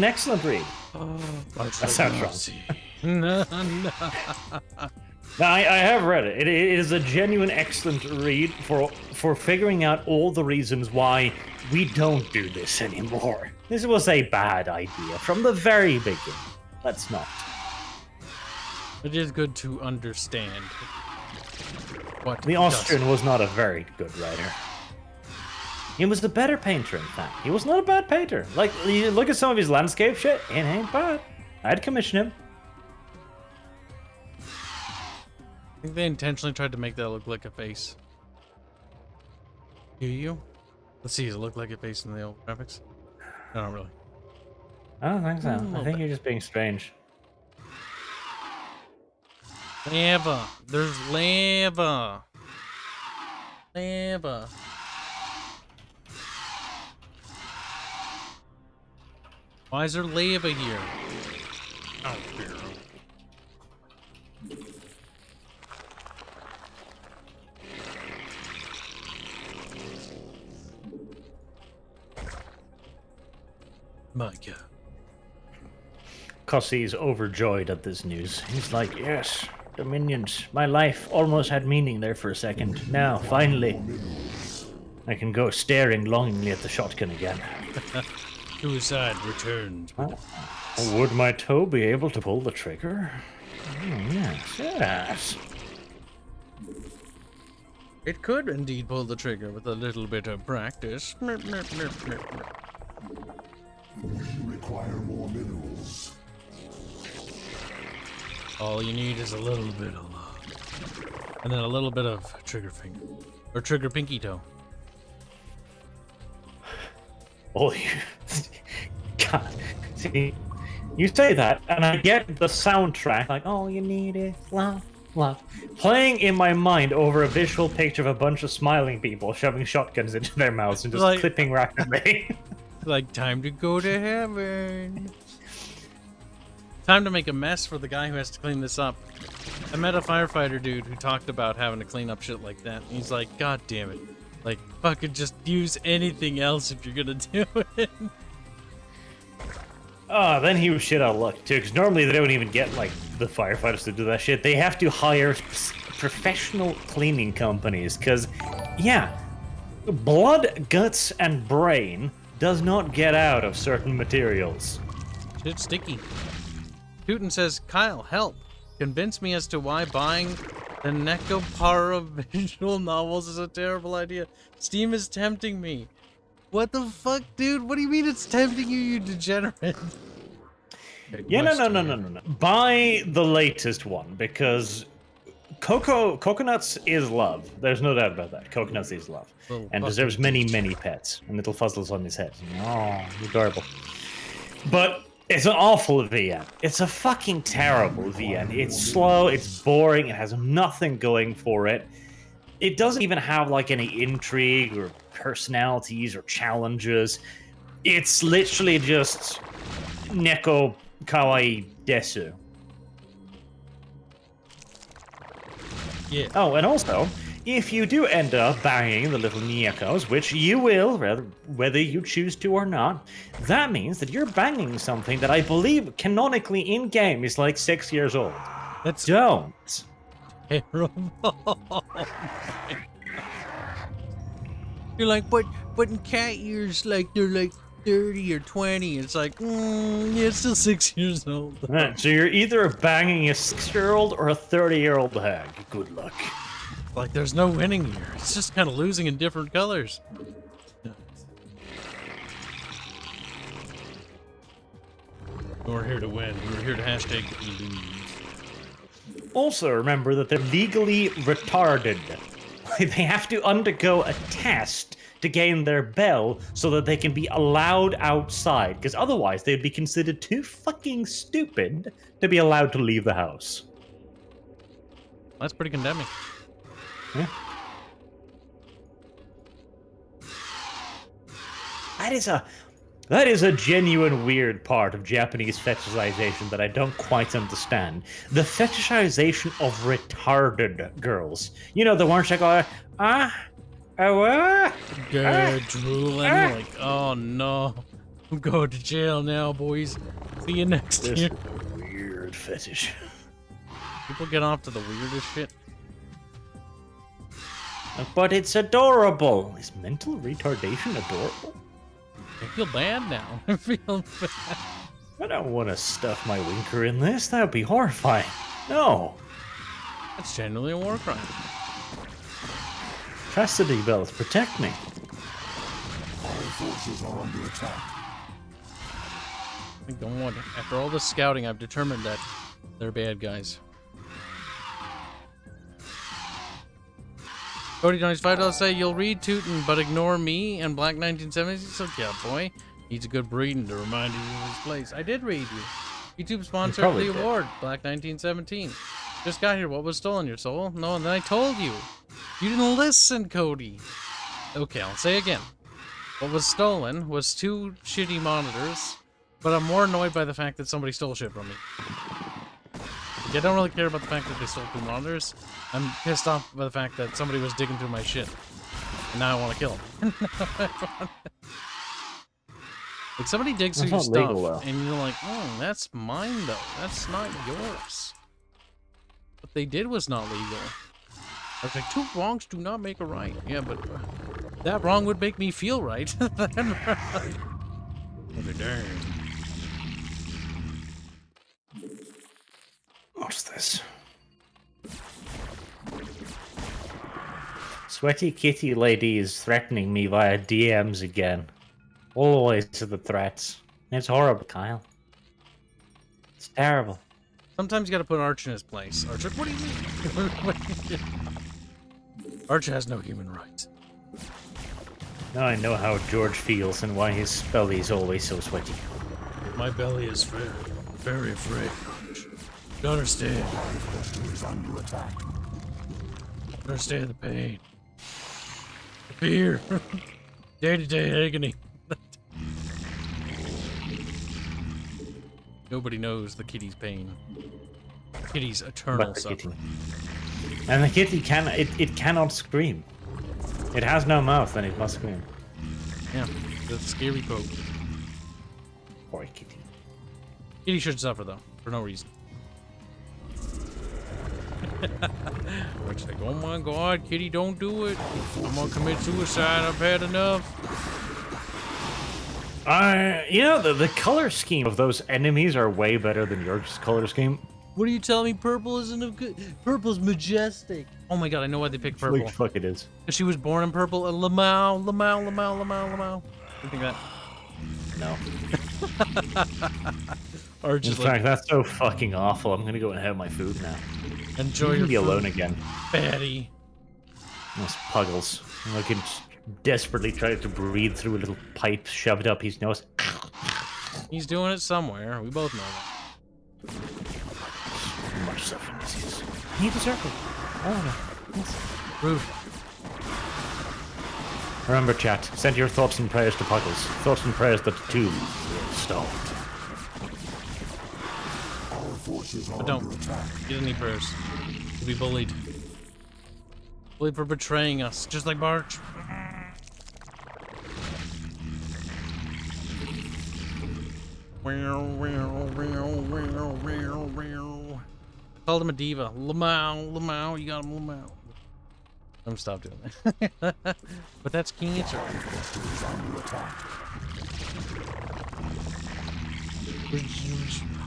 excellent read.
Oh,
that sounds wrong.
No.
Now, I have read it. It is a genuine excellent read for figuring out all the reasons why we don't do this anymore. This was a bad idea from the very beginning. Let's not.
It is good to understand what
the Austrian was not a very good writer. He was the better painter, in fact. He was not a bad painter. Like, you look at some of his landscape shit, it ain't bad. I'd commission him.
I think they intentionally tried to make that look like a face. Do you? Let's see, does it look like a face in the old graphics? No, not really.
I don't think so. I think you're just being strange.
Lava. There's lava. Lava. Why is there lava here? Oh, dear. My God.
Cossie's overjoyed at this news. He's like, yes, Dominions. My life almost had meaning there for a second. Now, finally, I can go staring longingly at the shotgun again.
Suicide returns.
Would my toe be able to pull the trigger? Yes.
It could indeed pull the trigger with a little bit of practice.
We require more minerals.
All you need is a little bit of love. And then a little bit of trigger finger. Or trigger pinky toe.
Oh, God. See, you say that, and I get the soundtrack, like, all you need is love, love, playing in my mind over a visual picture of a bunch of smiling people shoving shotguns into their mouths and just
like,
clipping rapidly.
Like, time to go to heaven. Time to make a mess for the guy who has to clean this up. I met a firefighter dude who talked about having to clean up shit like that. He's like, God damn it. Like, fucking just use anything else if you're gonna do it.
Oh, then he was shit out of luck, too, because normally they don't even get, like, the firefighters to do that shit. They have to hire professional cleaning companies, because, yeah, Blood, guts, and brain does not get out of certain materials.
Shit's sticky. Tootin says, Kyle, help. Convince me as to why buying the Necopara visual novels is a terrible idea. Steam is tempting me. What the fuck, dude? What do you mean it's tempting you, you degenerate?
Yeah, no. Buy the latest one, because coconuts is love. There's no doubt about that. Coconuts is love.
Little
And
fucking
deserves many, many pets. And little fuzzles on his head. Oh, adorable. But it's an awful VN. It's a fucking terrible VN. It's slow, it's boring, it has nothing going for it. It doesn't even have, like, any intrigue or personalities or challenges. It's literally just Neko Kawaii Desu.
Yeah.
Oh, and also, if you do end up banging the little Niekos, which you will, whether you choose to or not, that means that you're banging something that I believe canonically in-game is like 6 years old.
That's
Don't.
terrible. You're like, but in cat years, like, they're like 30 or 20. It's like, yeah, it's still 6 years old.
Right, so you're either banging a 6-year-old or a 30-year-old hag. Good luck.
Like, there's no winning here. It's just kind of losing in different colors. We're here to win. We're here to hashtag lose.
Also, remember that they're legally retarded. They have to undergo a test to gain their bell so that they can be allowed outside, because otherwise they'd be considered too fucking stupid to be allowed to leave the house.
That's pretty condemning.
Yeah. That is a genuine weird part of Japanese fetishization that I don't quite understand. The fetishization of retarded girls. You know, the ones that go,
Drooling, like, oh no. I'm going to jail now, boys. See you next year.
Weird fetish.
People get off to the weirdest shit.
But it's adorable. Is mental retardation adorable?
I feel bad now. I feel bad.
I don't want to stuff my winker in this. That would be horrifying. No.
That's generally a war crime.
Chastity belts, protect me.
Our forces are under attack.
I think after all this scouting, I've determined that they're bad guys. Cody Johnny's $5 say you'll read Tootin' but ignore me and Black 1970s. So yeah, boy, needs a good breeding to remind you of his place. I did read you. YouTube sponsored the award, Black 1917. Just got here. What was stolen, your soul? No, and then I told you. You didn't listen, Cody. Okay, I'll say again. What was stolen was 2 shitty monitors, but I'm more annoyed by the fact that somebody stole shit from me. I don't really care about the fact that they stole 2 monitors. I'm pissed off by the fact that somebody was digging through my shit. And now I want to kill them. Like, somebody digs through your stuff, and you're like, oh, that's mine, though. That's not yours. What they did was not legal. I was like, 2 wrongs do not make a right. Yeah, but that wrong would make me feel right. Right. Dang.
What's this? Sweaty kitty lady is threatening me via DMs again. Always to the threats. It's horrible, Kyle. It's terrible.
Sometimes you gotta put Arch in his place. Arch, what do you mean? Arch has no human rights.
Now I know how George feels and why his belly is always so sweaty.
My belly is very afraid. You understand?
Is under attack.
Understand the pain. The fear. Day-to-day agony. Nobody knows the kitty's pain. Kitty's eternal suffering.
And the kitty cannot scream. It has no mouth and it must scream.
Yeah, the scary poke.
Poor kitty.
Kitty should suffer though, for no reason. It's like, oh my god, kitty, don't do it. I'm gonna commit suicide. I've had enough.
The color scheme of those enemies are way better than your color scheme.
What are you telling me? Purple isn't a good. Purple's majestic. Oh my god, I know why they picked purple.
Like fuck it is.
Because she was born in purple. And Lamau. You think that?
No.
Or
In
just
fact, that's so fucking awful. I'm gonna go and have my food now.
enjoy
You
your
can be
food,
alone again.
fatty.
Those puggles. Like he desperately tried to breathe through a little pipe shoved up his nose.
He's doing it somewhere. We both know that.
Much suffering disease. He deserved it. Oh no. Yes.
Rude.
Remember, chat, send your thoughts and prayers to Puggles. Thoughts and prayers that the tube stalled.
But don't get any prayers. You'll be bullied. Bullied for betraying us, just like Barch. Called him a diva. Lamau, you got him, Lamau. I'm stop doing that. But that's cancer.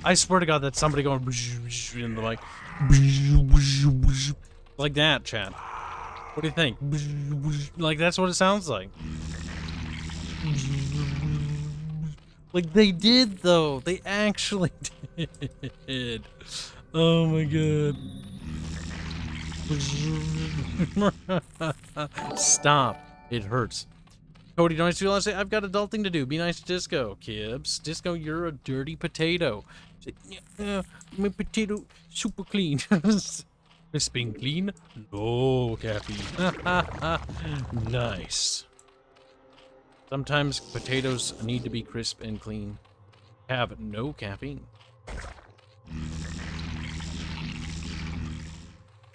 I swear to God that somebody going in the mic. Like that, chat. What do you think? Like that's what it sounds like. Like they did though. They actually did. Oh my god. Stop. It hurts. Cody, don't you say I've got adulting to do. Be nice to Disco. Kibs. Disco, you're a dirty potato. My potato super clean. It's being clean? No caffeine. Nice. Sometimes potatoes need to be crisp and clean. Have no caffeine.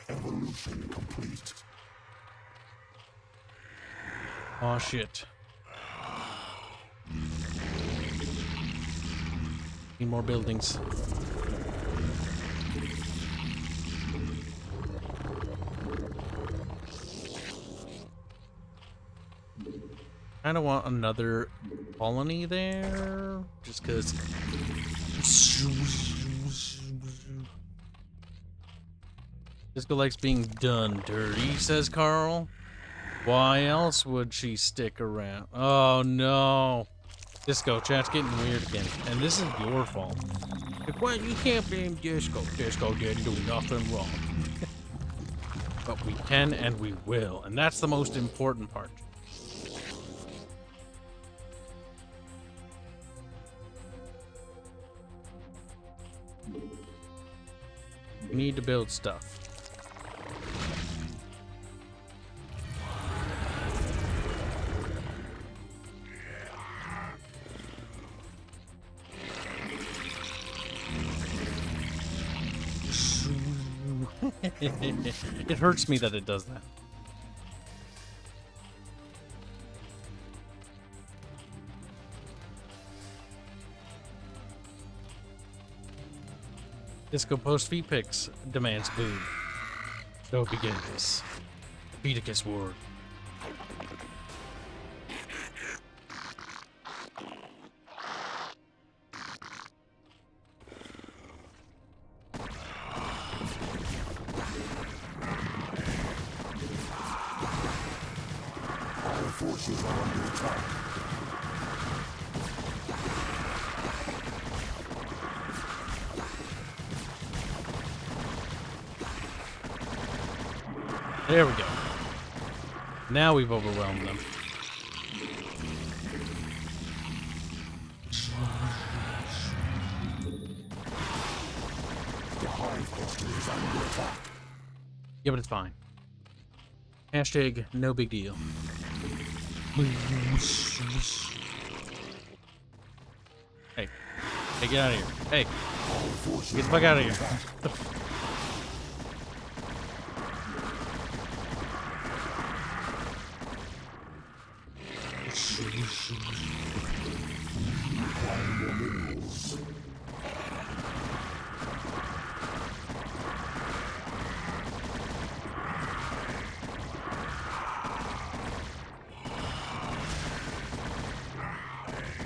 Evolution complete.
Oh shit. Need more buildings. Kinda want another colony there. Just cause Disco likes being done dirty, says Carl. Why else would she stick around? Oh no. Disco, chat's getting weird again. And this is your fault. Like, well, you can't blame Disco. Disco didn't do nothing wrong. But we can and we will. And that's the most important part. We need to build stuff. It hurts me that it does that. Disco post feet pics demands boo. So begins Feticus War.
Forces are under attack.
There we go. Now we've overwhelmed them.
The hive cluster is under attack.
Yeah, but it's fine. Hashtag no big deal. Hey. Hey, get out of here. Hey. Get the fuck out of here.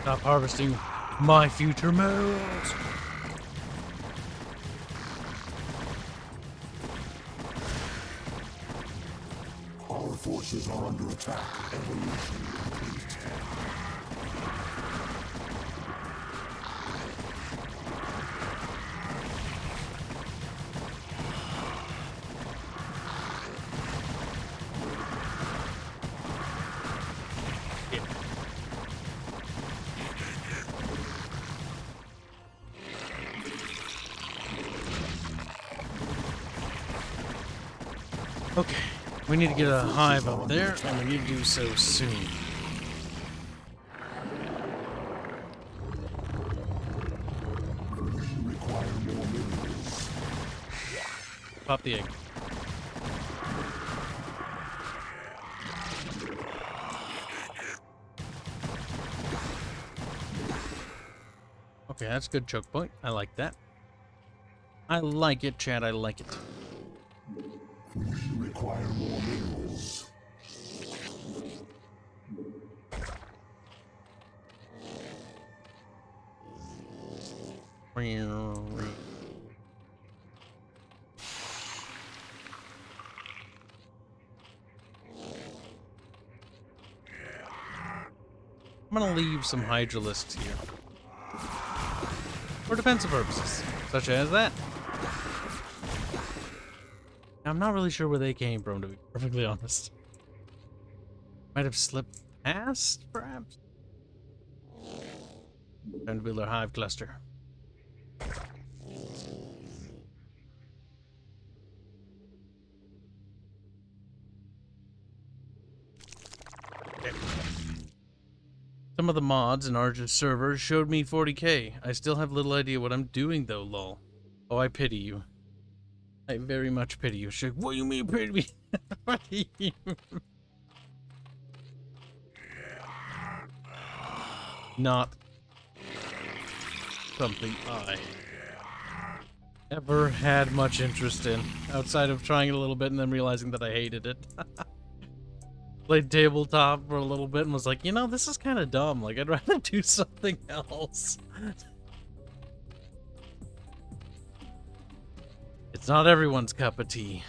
Stop harvesting my future males.
Our forces are under attack. Evolution complete.
Okay, we need to get a hive up there, and we need to do so soon.
Require more minerals.
Pop the egg. Okay, that's a good choke point. I like that. I like it, Chad. I like it.
We require more minerals.
I'm gonna leave some hydralisks here. For defensive purposes, such as that. I'm not really sure where they came from, to be perfectly honest. Might have slipped past, perhaps? Trying to build our hive cluster. Okay. Some of the mods in Argent's servers showed me 40k. I still have little idea what I'm doing though, lol. Oh, I pity you. I very much pity you. She's like, what do you mean pity me? What do you mean? Not something I ever had much interest in, outside of trying it a little bit and then realizing that I hated it. Played tabletop for a little bit and was like, you know, this is kind of dumb. Like, I'd rather do something else. It's not everyone's cup of tea.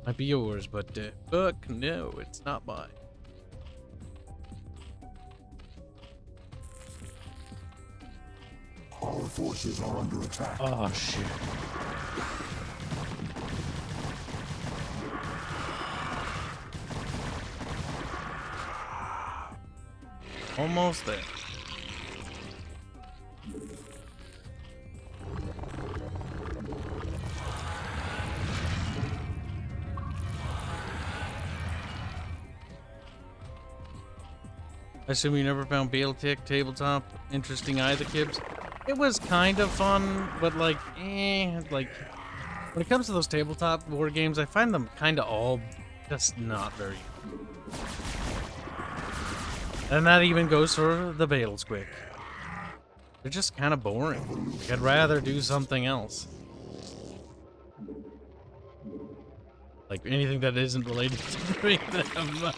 Might be yours, but fuck no, it's not mine.
Our forces are under attack.
Oh shit. Almost there. I assume you never found Battletech tabletop interesting either, Kibs? It was kind of fun, but like, like, when it comes to those tabletop board games, I find them kind of all just not very good. And that even goes for the Battlesquick. They're just kind of boring. Like, I'd rather do something else. Like, anything that isn't related to doing them.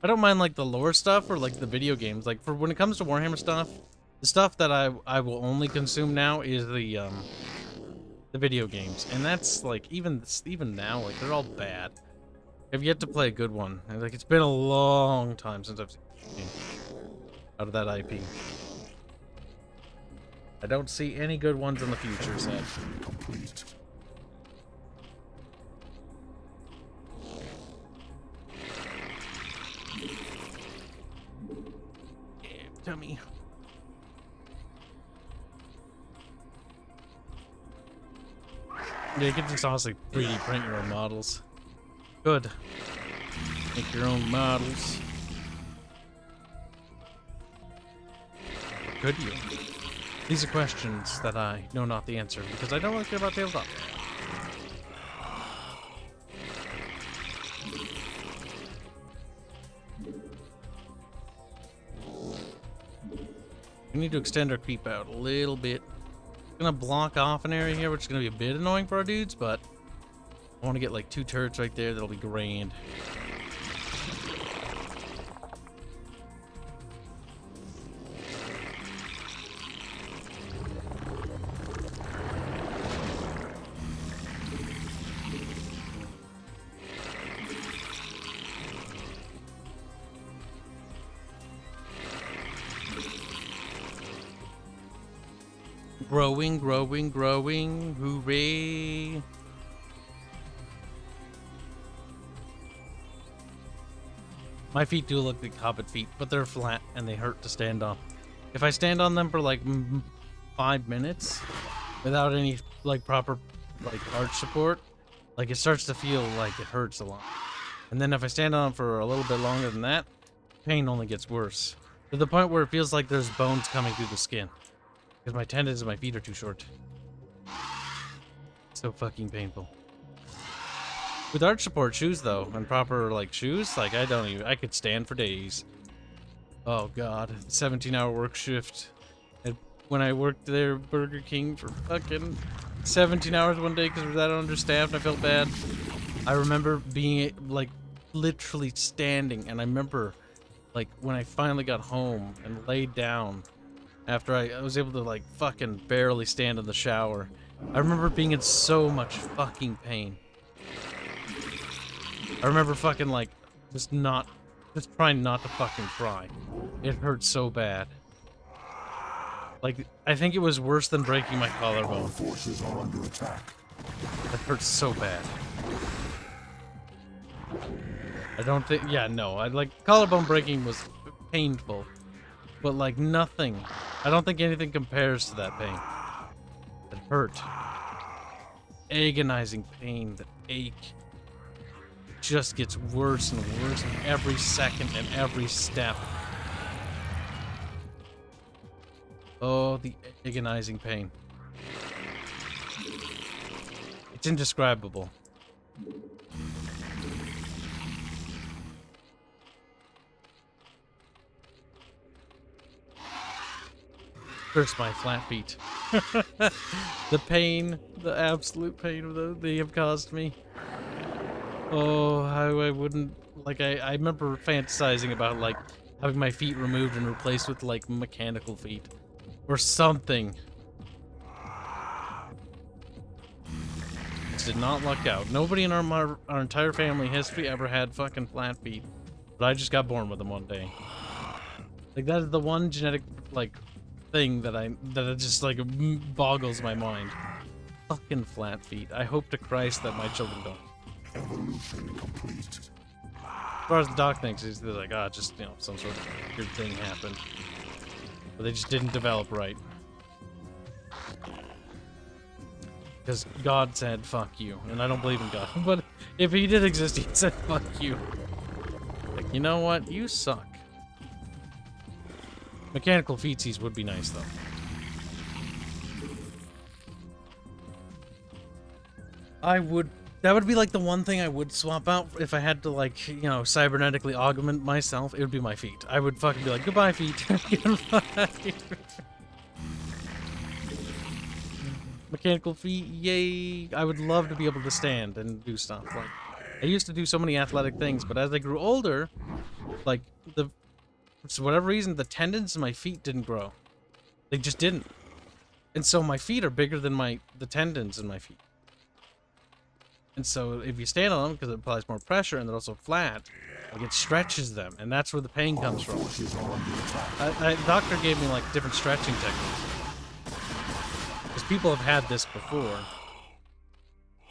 I don't mind like the lore stuff or like the video games. Like for when it comes to Warhammer stuff, the stuff that I will only consume now is the video games, and that's like even now like they're all bad. I've yet to play a good one. Like it's been a long time since I've seen a game out of that IP. I don't see any good ones in the future, sad.
Complete.
Tummy. Yeah, you can just honestly 3D print your own models. Good. Make your own models. Or could you? These are questions that I know not the answer because I don't really care about tabletop. We need to extend our creep out a little bit. Gonna block off an area here, which is gonna be a bit annoying for our dudes, but I want to get like 2 turrets right there. That'll be grand. Growing, growing, growing. Hooray. My feet do look like hobbit feet, but they're flat and they hurt to stand on. If I stand on them for like 5 minutes without any like proper like arch support, like it starts to feel like it hurts a lot. And then if I stand on them for a little bit longer than that, pain only gets worse. To the point where it feels like there's bones coming through the skin. Because my tendons and my feet are too short. So fucking painful. With arch support shoes though, and proper like shoes, like I could stand for days. Oh god, 17-hour work shift. And when I worked there Burger King for fucking 17 hours one day because we were that understaffed and I felt bad. I remember being like literally standing, and I remember like when I finally got home and laid down after I was able to like fucking barely stand in the shower. I remember being in so much fucking pain. I remember fucking like just trying not to fucking cry. It hurt so bad. Like I think it was worse than breaking my collarbone.
Forces are under attack.
It hurts so bad. I don't think, yeah, no, I like collarbone breaking was painful, but like nothing. I don't think anything compares to that pain. It hurt. Agonizing pain, the ache. It just gets worse and worse in every second and every step. Oh, the agonizing pain. It's indescribable. Curse my flat feet. The pain, the absolute pain of those they have caused me. Oh, how I wouldn't, like, I remember fantasizing about, like, having my feet removed and replaced with, like, mechanical feet. Or something. This did not luck out. Nobody in our entire family history ever had fucking flat feet. But I just got born with them one day. Like, that is the one genetic, like, thing that it just like boggles my mind. Fucking flat feet. I hope to Christ that my children don't.
Evolution complete.
As far as the doc thinks, he's like, ah, just, you know, some sort of weird thing happened. But they just didn't develop right. Because God said, fuck you. And I don't believe in God. But if he did exist, he said, fuck you. Like, you know what? You suck. Mechanical feetsies would be nice, though. That would be like the one thing I would swap out if I had to, like, you know, cybernetically augment myself. It would be my feet. I would fucking be like, goodbye, feet. Goodbye. Mechanical feet, yay. I would love to be able to stand and do stuff. Like, I used to do so many athletic things, but as I grew older, like, for whatever reason, the tendons in my feet didn't grow. They just didn't. And so my feet are bigger than the tendons in my feet. And so if you stand on them, because it applies more pressure and they're also flat, like it stretches them, and that's where the pain comes from. The doctor gave me like different stretching techniques. Because people have had this before.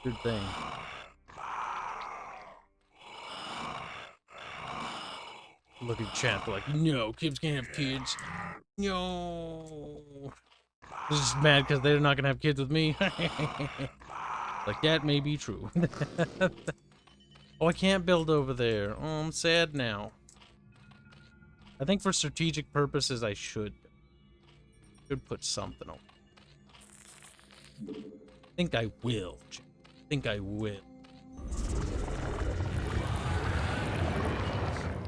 Good thing. Look at chat, like, no, Kibs can't have kids. No. They're just mad because they're not going to have kids with me. Like, that may be true. Oh, I can't build over there. Oh, I'm sad now. I think for strategic purposes, I should put something on. I think I will. I think I will.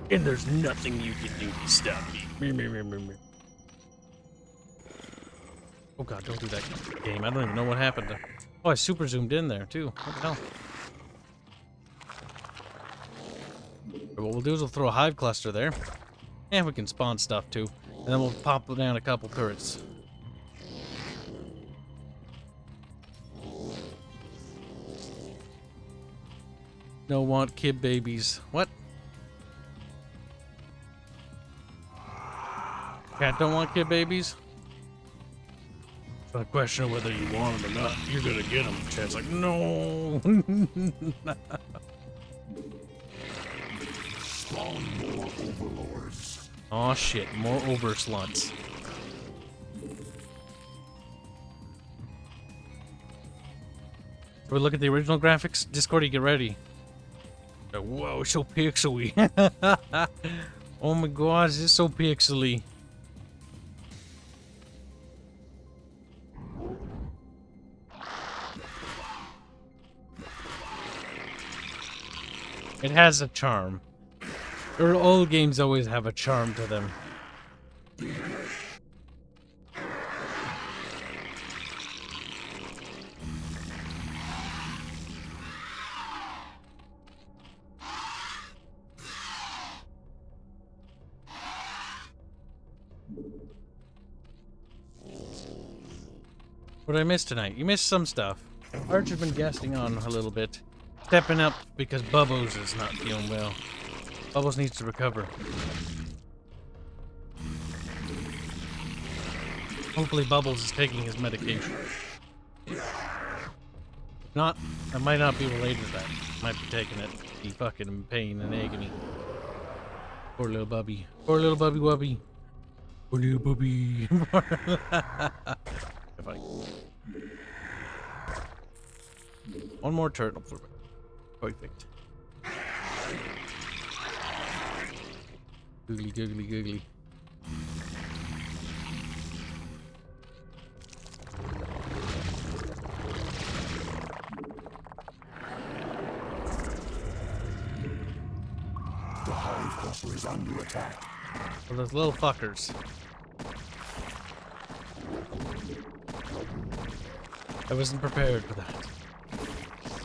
And there's nothing you can do to stop me. Oh god, don't do that game. I don't even know what happened. Oh, I super zoomed in there too. What the hell? what we'll do is we'll throw a hive cluster there. And we can spawn stuff too. And then we'll pop down a couple turrets. Don't want kid babies. What? Cat don't want kid babies? It's not a question of whether you want them or not. You're gonna get them. Chad's like, no.
Spawn more overlords.
Aw shit, more oversluts. So we look at the original graphics. Discordy, get ready. Whoa, it's so pixely. Oh my god, it's so pixely. It has a charm. Or all games always have a charm to them. What did I miss tonight? You missed some stuff. Archer's been guesting on a little bit. Stepping up because Bubbles is not feeling well. Bubbles needs to recover. Hopefully Bubbles is taking his medication. If not, that might not be related to that. Might be taking it. Be fucking in pain and agony. Poor little bubby. Poor little bubby wubby. Poor little bubby. If I... One more turtle. Perfect. Googly, googly, googly.
The hive cluster is under attack.
Well, those little fuckers. I wasn't prepared for that.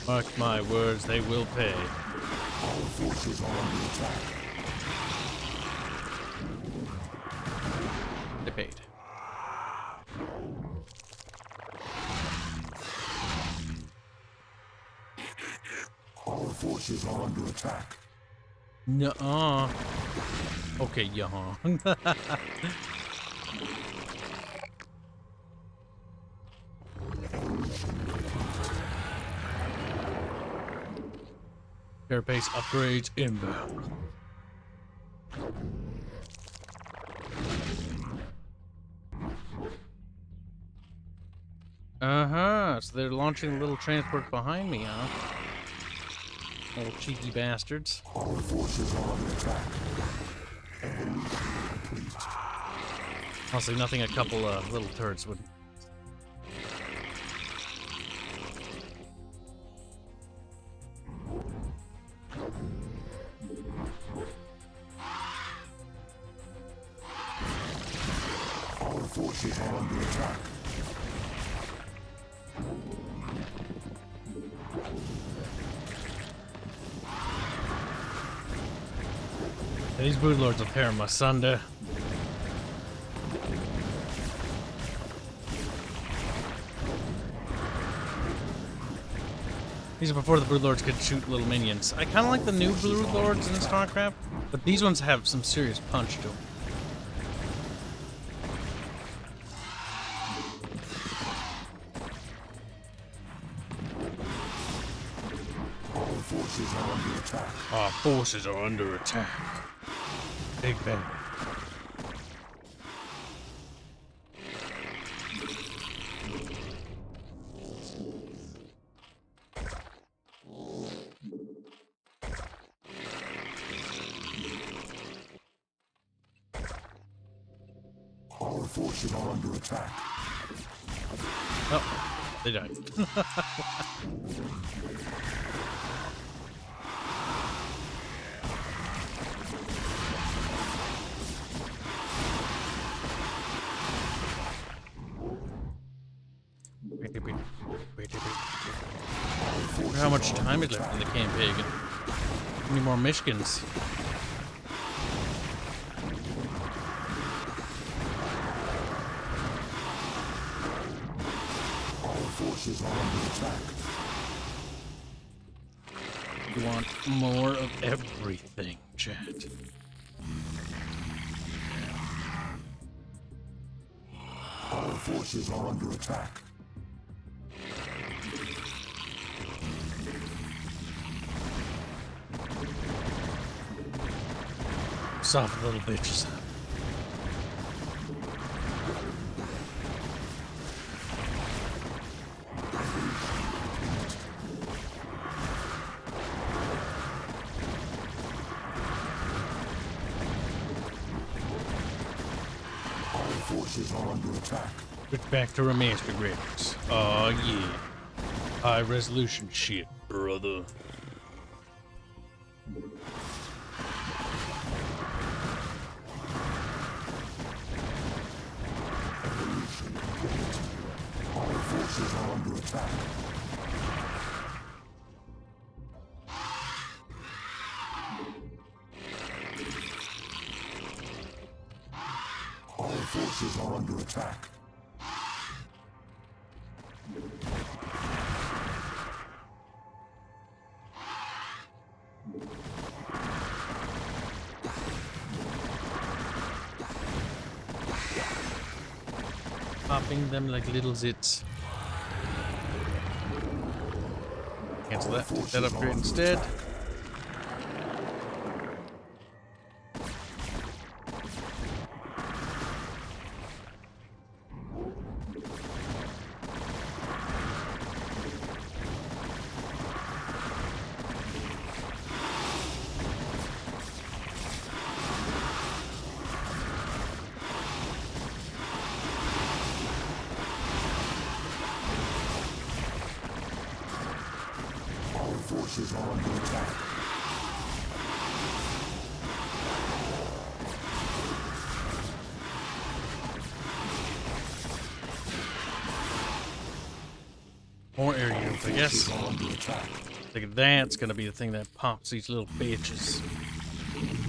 Mark my words, they will pay.
Our forces are under attack.
They paid.
Our forces are under attack.
Nuh-uh. Okay, yeah. Carapace upgrades inbound. Uh-huh, so they're launching a little transport behind me, huh? Little cheeky bastards.
Our forces are under attack.
Honestly, nothing a couple little turrets would...
Our forces are under attack.
These broodlords will tear my asunder. These are before the broodlords could shoot little minions. I kind of like the new broodlords in StarCraft, but these ones have some serious punch to them.
Our forces are under attack.
Our forces are under attack. Big bang.
Our forces are under attack.
Oh, they died. I wonder how much time is left in the campaign. How many more Michigans?
forces are under attack.
You want more of everything, chat.
Our forces are under attack.
Soft little bitches.
Forces are under attack.
Switch back to remaster graphics. Oh yeah. High resolution shit, brother.
Our forces are under attack. Our forces are under attack.
Popping them like little zits. Cancel that. Take that upgrade instead.
Forces are under attack.
More air units, I guess. Like that's gonna be the thing that pops these little bitches.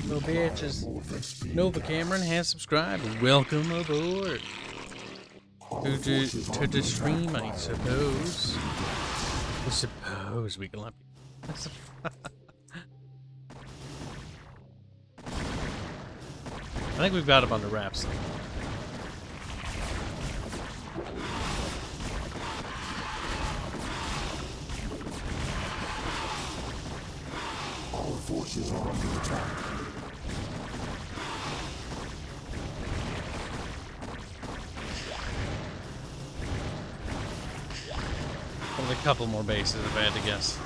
Little bitches. Nova Cameron has subscribed. Welcome aboard. To the stream, I suppose. I suppose we can let you. I think we've got him under wraps.
Our forces are under attack.
Only a couple more bases if I had to guess.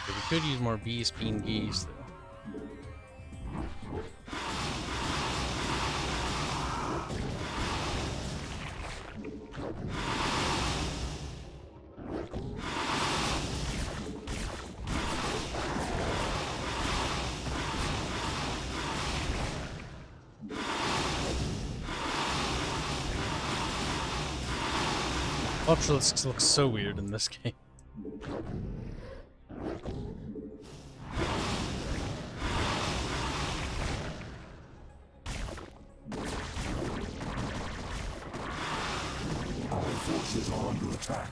We could use more bee speen geese, though. Ultralisks looks so weird in this game.
Our forces are under attack.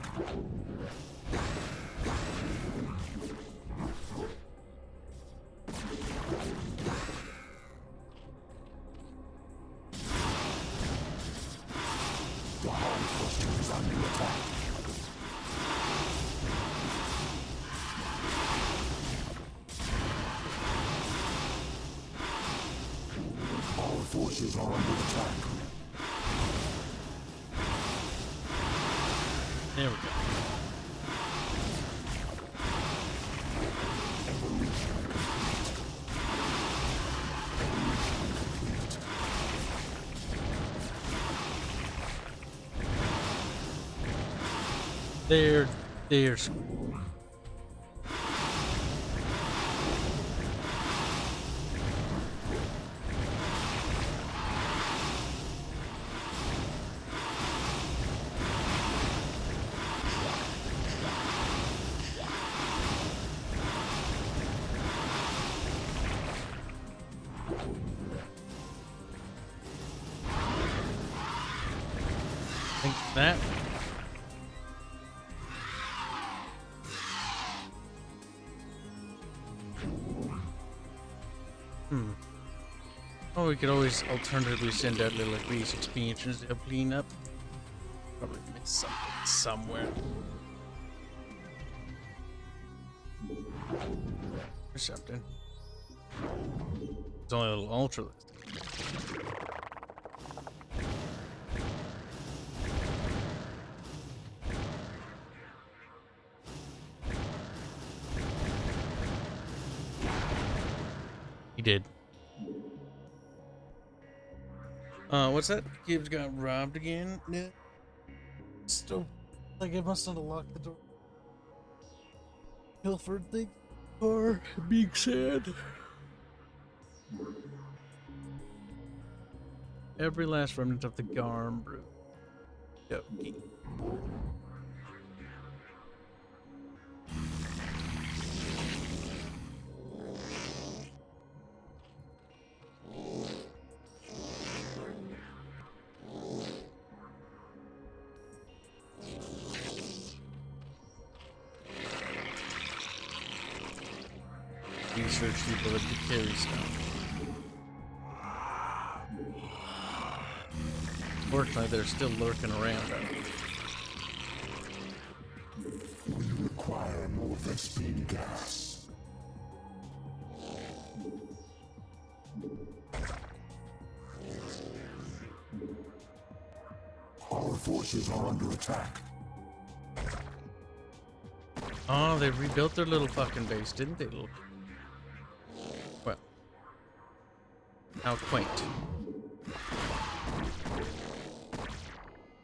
The Hive Cluster is under attack. Our forces are under attack.
There we go. They're think that. Oh, we could always alternatively send out little like these expansions to help clean up. Probably missed something somewhere. Or something. It's only a little ultra list. He did. What's that? Kibs got robbed again? Yeah. Still, like it must have locked the door. Pilfered thing, or being sad. Every last remnant of the Garm brew. Okay. Research people that can carry stuff. Fortunately, they're still lurking around.
We require more Vespine gas. Our forces are under attack.
Oh, they rebuilt their little fucking base, didn't they? Well, how quaint.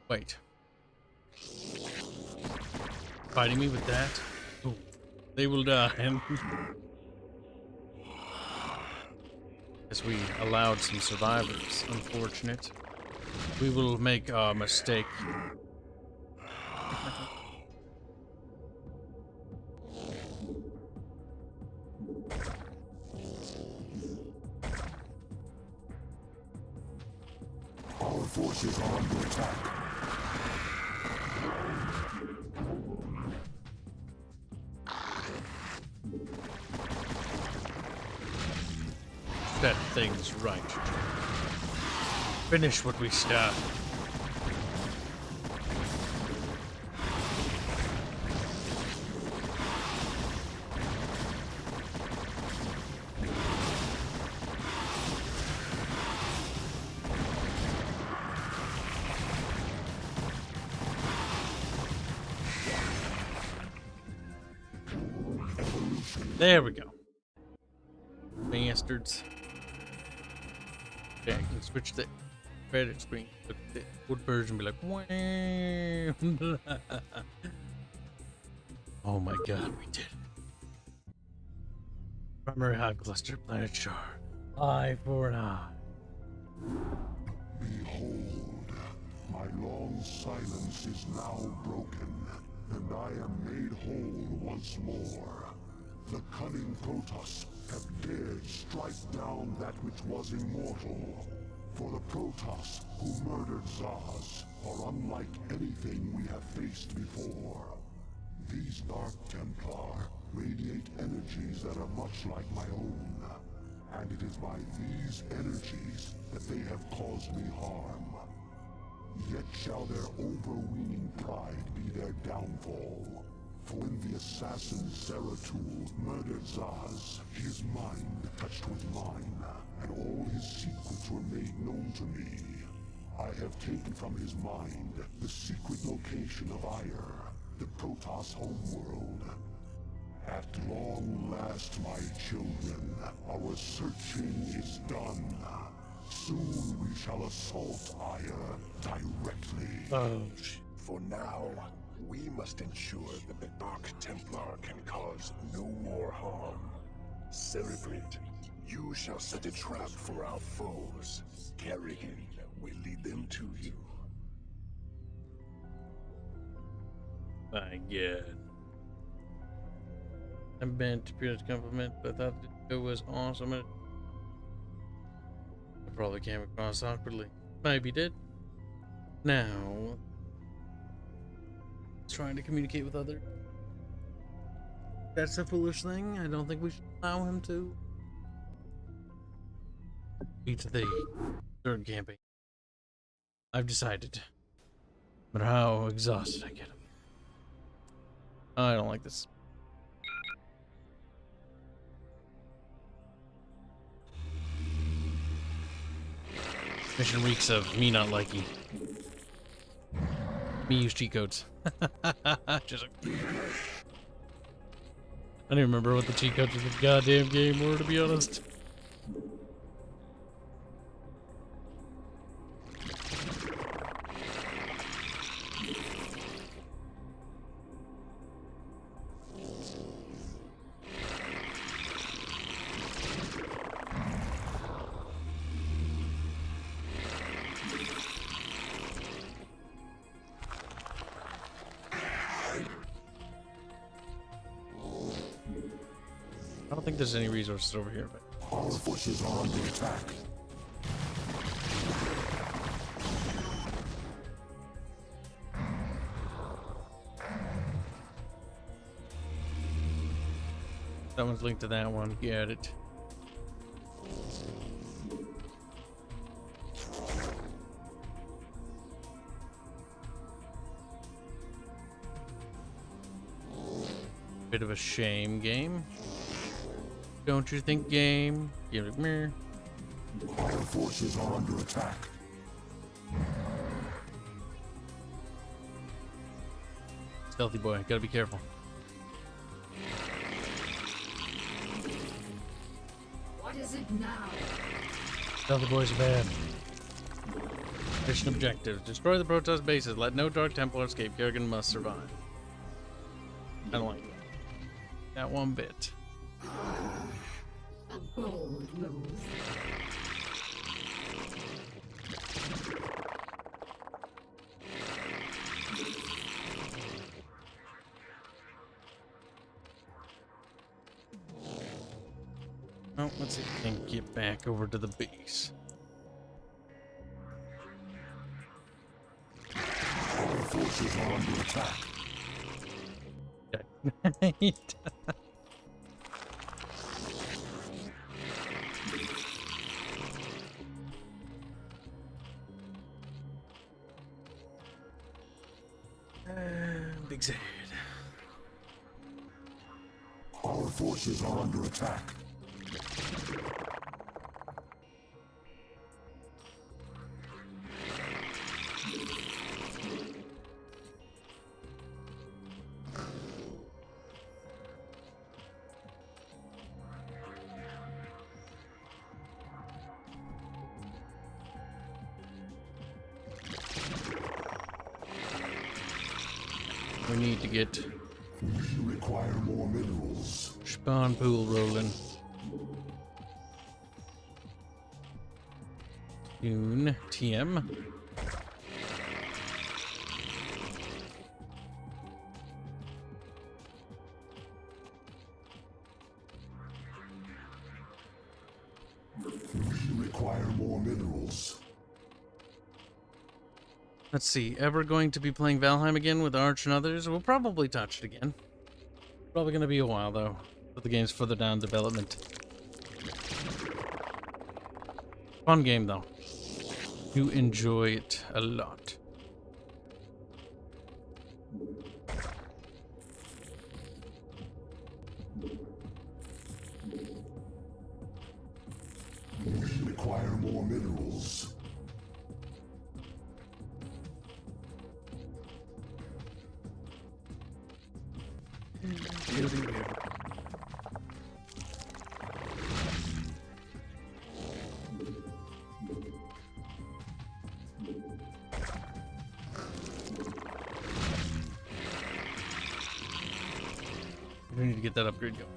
Wait. Fighting me with that? Ooh, they will die. As we allowed some survivors. Unfortunate. We will make a mistake.
Our forces are under attack.
That thing's right. Finish what we started. There we go. Bastards. Okay, I can switch the credit screen. Look at the good version be like, wah. Oh my god, we did it. Primary hive cluster, planet Char. Eye for an eye.
Behold, my long silence is now broken, and I am made whole once more. The cunning Protoss have dared strike down that which was immortal. For the Protoss who murdered Zaz are unlike anything we have faced before. These Dark Templar radiate energies that are much like my own, and it is by these energies that they have caused me harm. Yet shall their overweening pride be their downfall. For when the assassin Zeratul murdered Zaz, his mind touched with mine, and all his secrets were made known to me. I have taken from his mind the secret location of Ire, the Protoss homeworld. At long last, my children, our searching is done. Soon we shall assault Ire directly.
Oh, shit.
For now, We must ensure that the Dark Templar can cause no more harm. Cerebrate, you shall set a trap for our foes. Kerrigan will lead them to you.
My God. I meant to pay a compliment, but I thought it was awesome. I probably came across awkwardly. Maybe did. Now, trying to communicate with others. That's a foolish thing. I don't think we should allow him to. Beat the third campaign. I've decided. No matter how exhausted I get. I don't like this. Mission reeks of me not liking. Me use cheat codes. Just I don't even remember what the cheat codes of the goddamn game were, to be honest. I don't think there's any resources over here, but
Our forces are under attack.
that one's linked to that one. Get it. Bit of a shame, game. Don't you think, game? Give it me.
Our forces are under attack.
Stealthy boy, gotta be careful.
What is it now?
Stealthy boys are bad. Mission objectives: destroy the protest bases. Let no Dark Templar escape. Kerrigan must survive. I don't like that one bit.
A bold move.
Well, let's see if we can get back over to the base.
Our forces are under attack.
Okay. Big sad.
Our forces are under attack.
We need to get
We require more minerals.
spawn pool rolling. Tune TM.
We require more minerals.
Let's see, ever going to be playing Valheim again with Arch and others? We'll probably touch it again. Probably going to be a while, though, but the game's further down development. Fun game, though. You enjoy it a lot.
We require more minerals.
We need to get that upgrade going.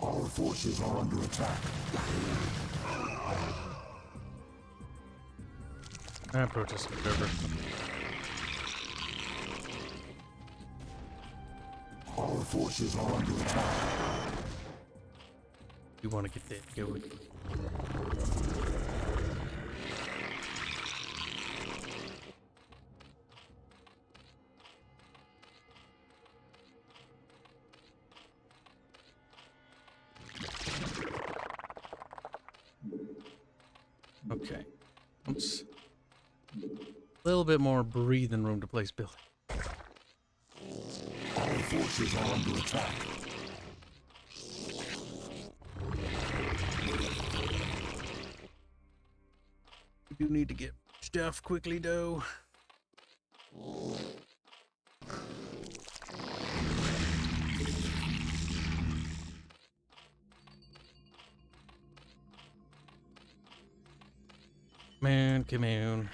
Our forces are under attack.
Protest observer.
Our forces are under attack.
You want to get that going. Okay. Oops. A little bit more breathing room to place building.
Our forces are under attack.
We do need to get stuff quickly, though. Man, come on.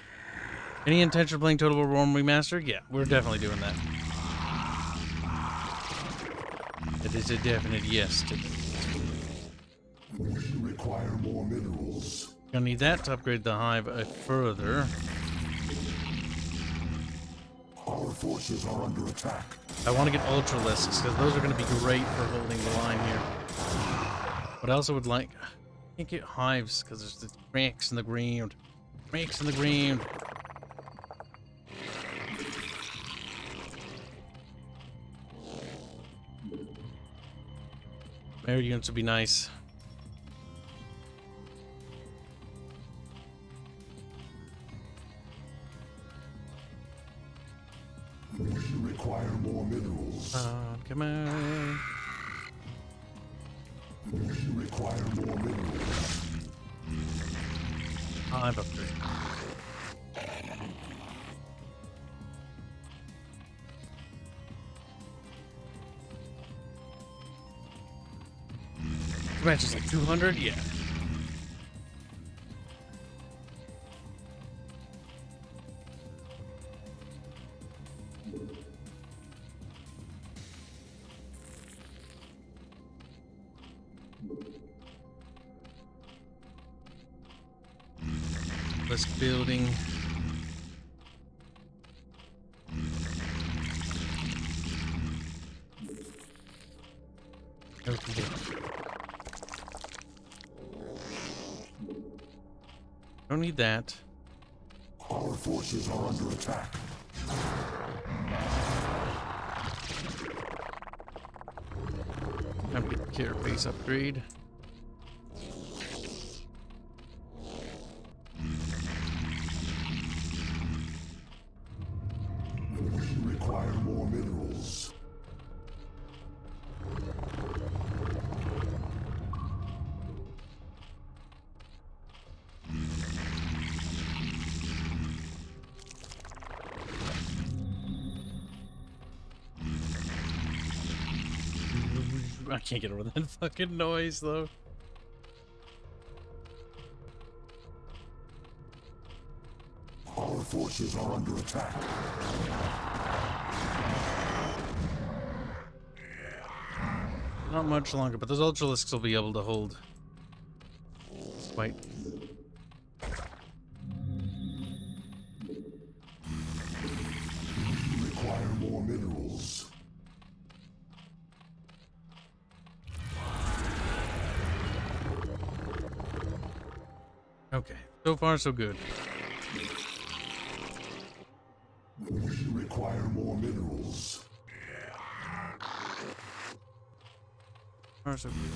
Any intention of playing Total War Warm Remastered? Yeah, we're definitely doing that. It is a definite yes to this.
We require more minerals.
Gonna need that to upgrade the hive further.
Our forces are under attack.
I want to get Ultralisks, because those are going to be great for holding the line here. But I also would like... I can't get hives, because there's the cracks in the ground. Cracks in the ground. Air units would be nice.
We require more minerals.
Come on.
We require more minerals.
Hive upgrade. Match is like 200, yeah. Let's building. Okay. Don't need that.
Our forces are under attack.
Time to get the carapace upgrade.
We require more minerals.
I can't get over that fucking noise though.
Our forces are under attack.
Not much longer, but those Ultralisks will be able to hold. Wait.
We require more minerals.
Okay, so far so good.
We require more minerals.
Far so good.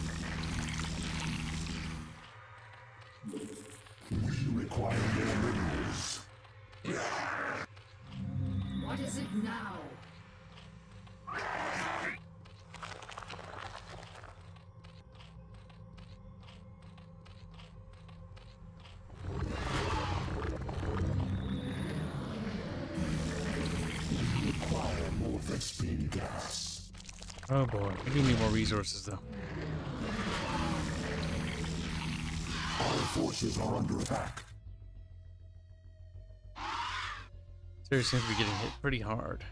We require more minerals.
What is it now?
We require more Vespine gas.
Oh boy, we do need more resources though.
Our forces are under attack.
Seriously, seems to be getting hit pretty hard.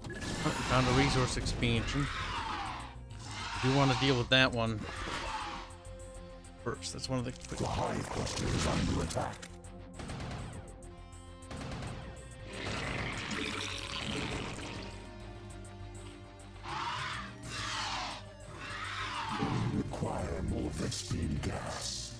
Oh, we found a resource expansion. We do want to deal with that one first. That's one of the quick.
The hive cluster is under attack. We require more Vespine gas.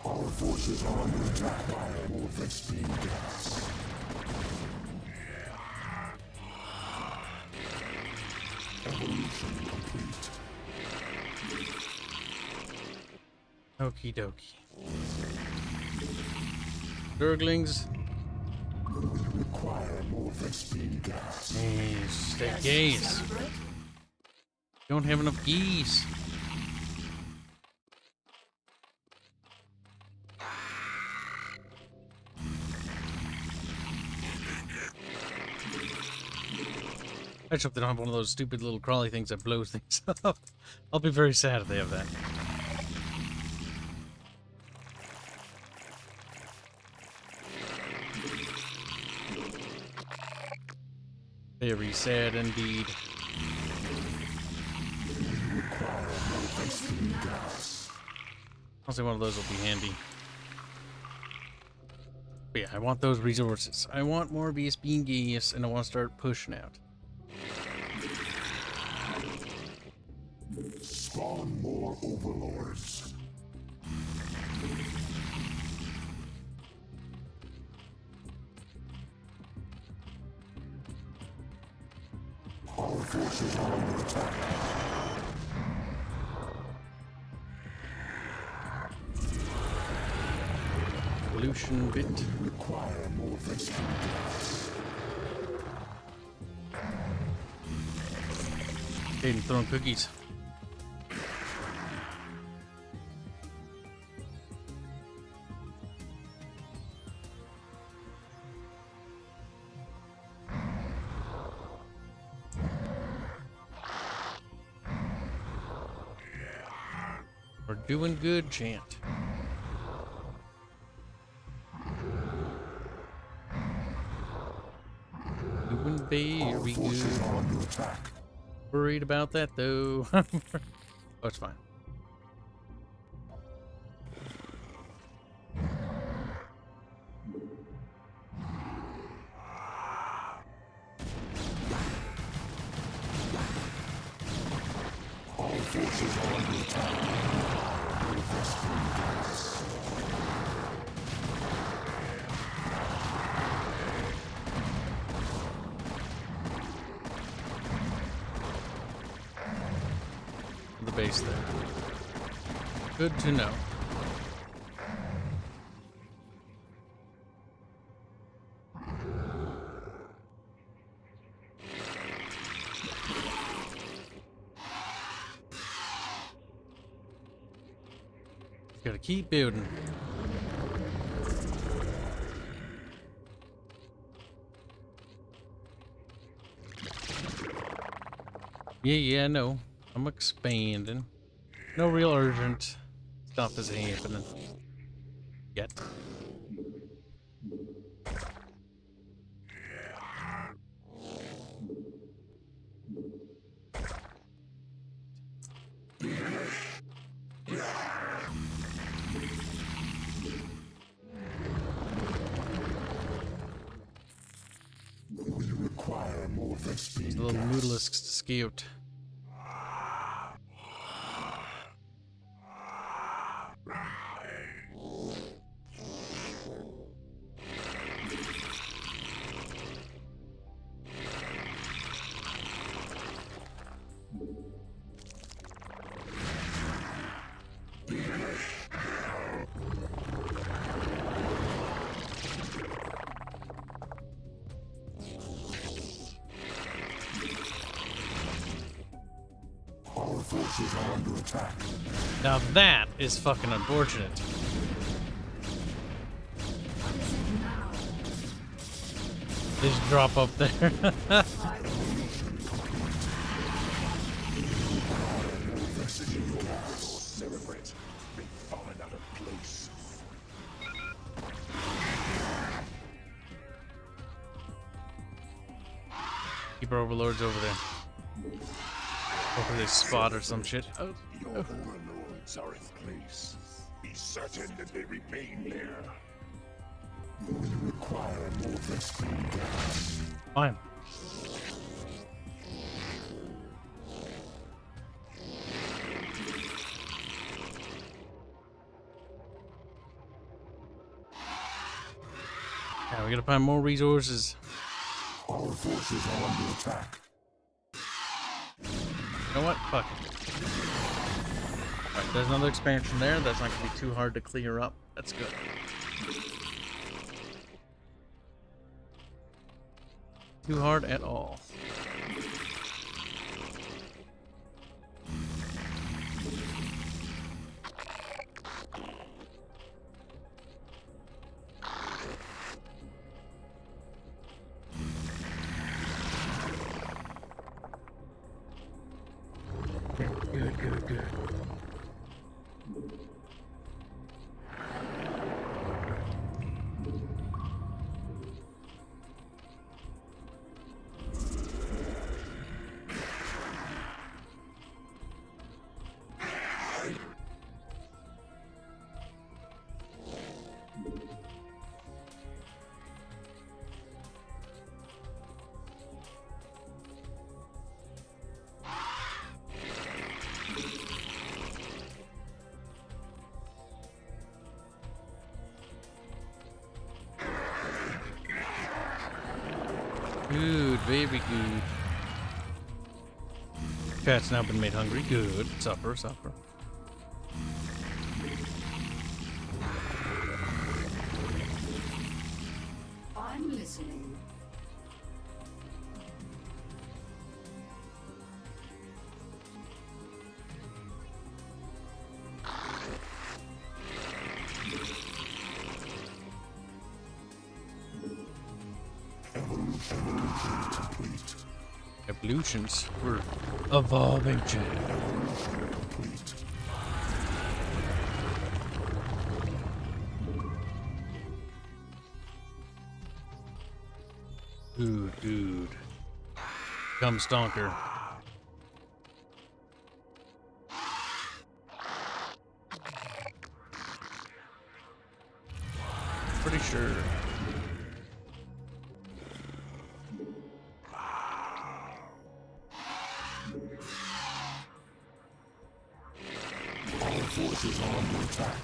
Our forces are under attack by more Vespine gas. Evolution complete.
Okie dokie. Durglings.
We require more Vespine gas.
Geese. That geese. Don't have enough geese. I just hope they don't have one of those stupid little crawly things that blows things up. I'll be very sad if they have that. Very sad indeed. I'll say one of those will be handy. But yeah, I want those resources. I want more Vespine gas, and I want to start pushing out.
Spawn more overlords. Our forces are under attack.
Evolution bit.
Require more Vespine gas.
Hayden throwing cookies. We're doing good, chant. Doing very good.
Under attack.
Worried about that though. Oh, it's fine.
Our forces are under attack. Vespine gas.
The base there. Good to know. Gotta keep building. Yeah, no. I'm expanding. No real urgent stuff is happening yet.
We require more Vespine
It's a little
gas.
noodlisks to scout.
forces are under attack.
Now that is fucking unfortunate. Just drop up there.
Cerebrate, been fallen out of place.
Keep our overlords over there. Over this spot or some shit. Oh.
Your overlords are in place. Be certain that they remain there.
You will require more rescue gas.
Fine. Yeah, we gotta find more resources.
Our forces are under attack.
You know what? Fuck it. Alright, there's another expansion there. That's not gonna be too hard to clear up. That's good. Too hard at all. Good. Good, very good. Cat's now been made hungry. Good. Supper.
I'm listening.
Evolutions. We're evolving. Dude. Come stonker. Pretty sure.
Our forces are under attack.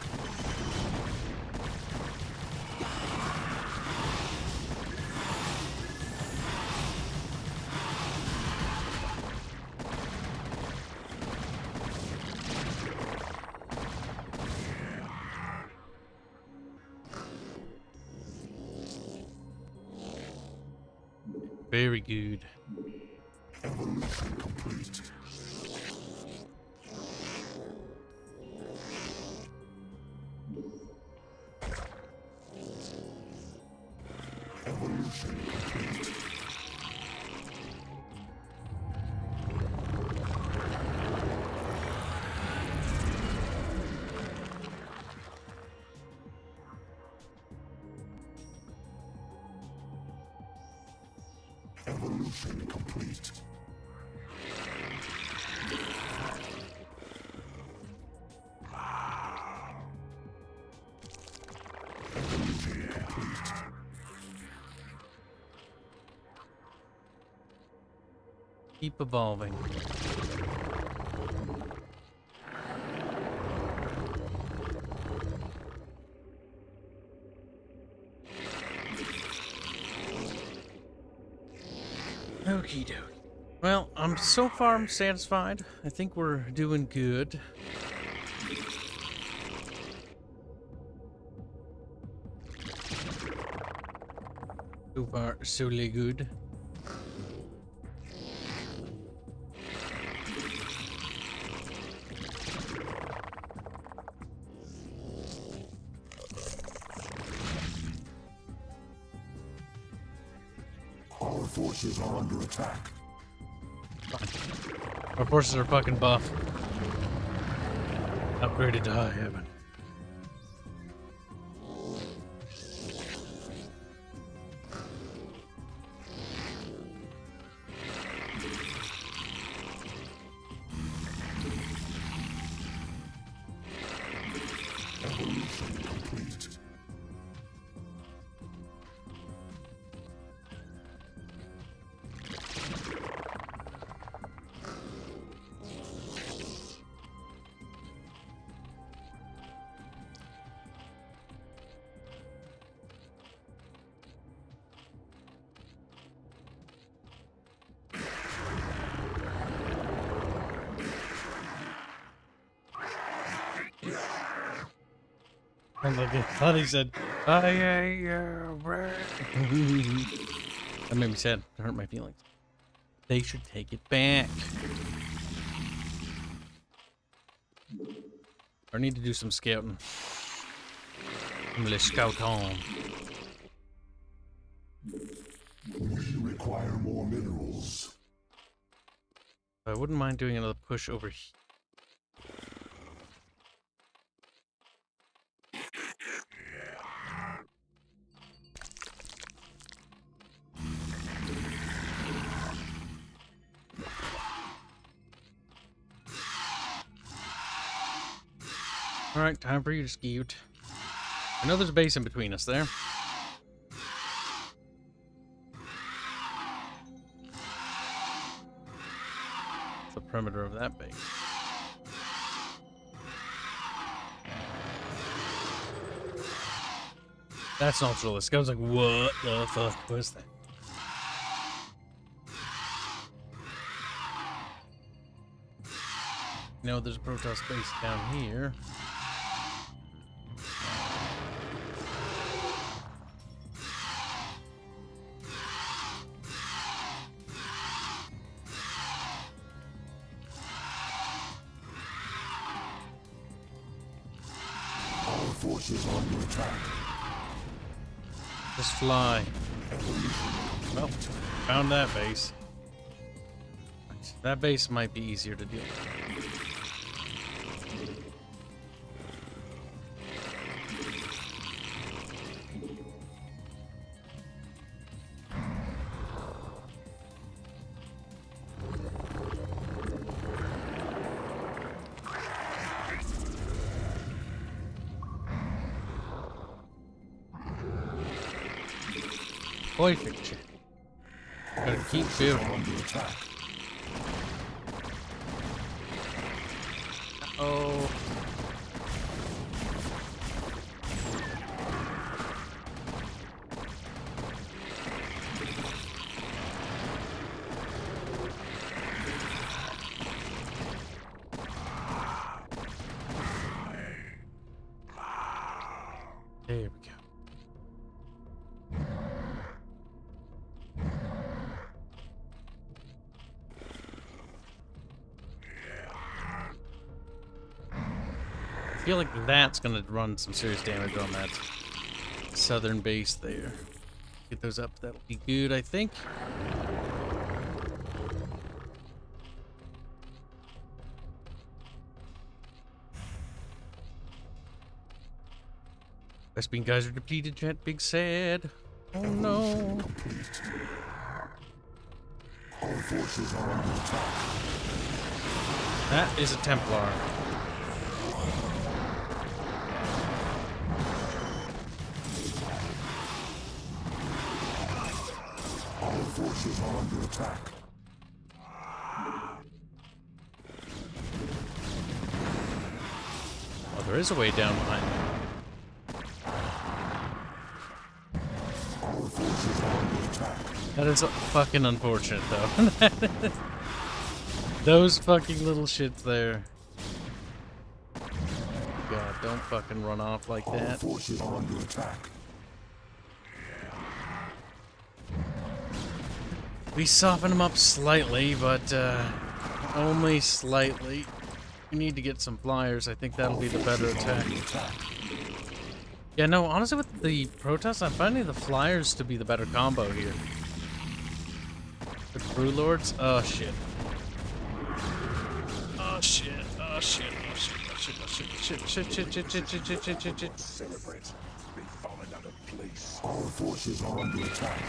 Very good.
Evolution complete. Evolution complete. Evolution complete. Evolution complete.
Keep evolving. Okie doke. Well, so far I'm satisfied. I think we're doing good. So far, solely good.
Our forces are under attack.
Our forces are fucking buff. Upgraded to high heaven.
Evolution complete.
And like I thought he said, I ate your bread. That made me sad. It hurt my feelings. They should take it back. I need to do some scouting. Let's scout on.
We require more minerals.
I wouldn't mind doing another push over here. Alright, time for you to scoot. I know there's a base in between us there. It's the perimeter of that base. That's not realistic. I was like, what the fuck was that? You know, there's a Protoss base down here.
Our forces are under attack.
Just fly. Well, found that base. That base might be easier to deal with. Perfect shit. Gotta keep building. Oh. There we go. I feel like that's gonna run some serious damage on that southern base there. Get those up, that'll be good, I think. Westbeam guys are depleted, chat. Big sad. Oh no.
Our forces are under attack.
That is a Templar.
Our forces are under attack.
Oh, there is a way down behind me.
Our forces are under attack.
That is fucking unfortunate, though. Those fucking little shits there. God, don't fucking run off like
Our
that.
forces are under attack.
We soften them up slightly, but only slightly. We need to get some flyers. I think that'll be the better attack. Yeah, no, honestly, with the Protoss, I'm finding the flyers to be the better combo here. Brew Lords? Oh shit. Oh shit. Oh shit. Oh shit. Oh shit. Oh shit. Shit. Shit.
Cerebrate. They've fallen out of place.
Our forces are under attack.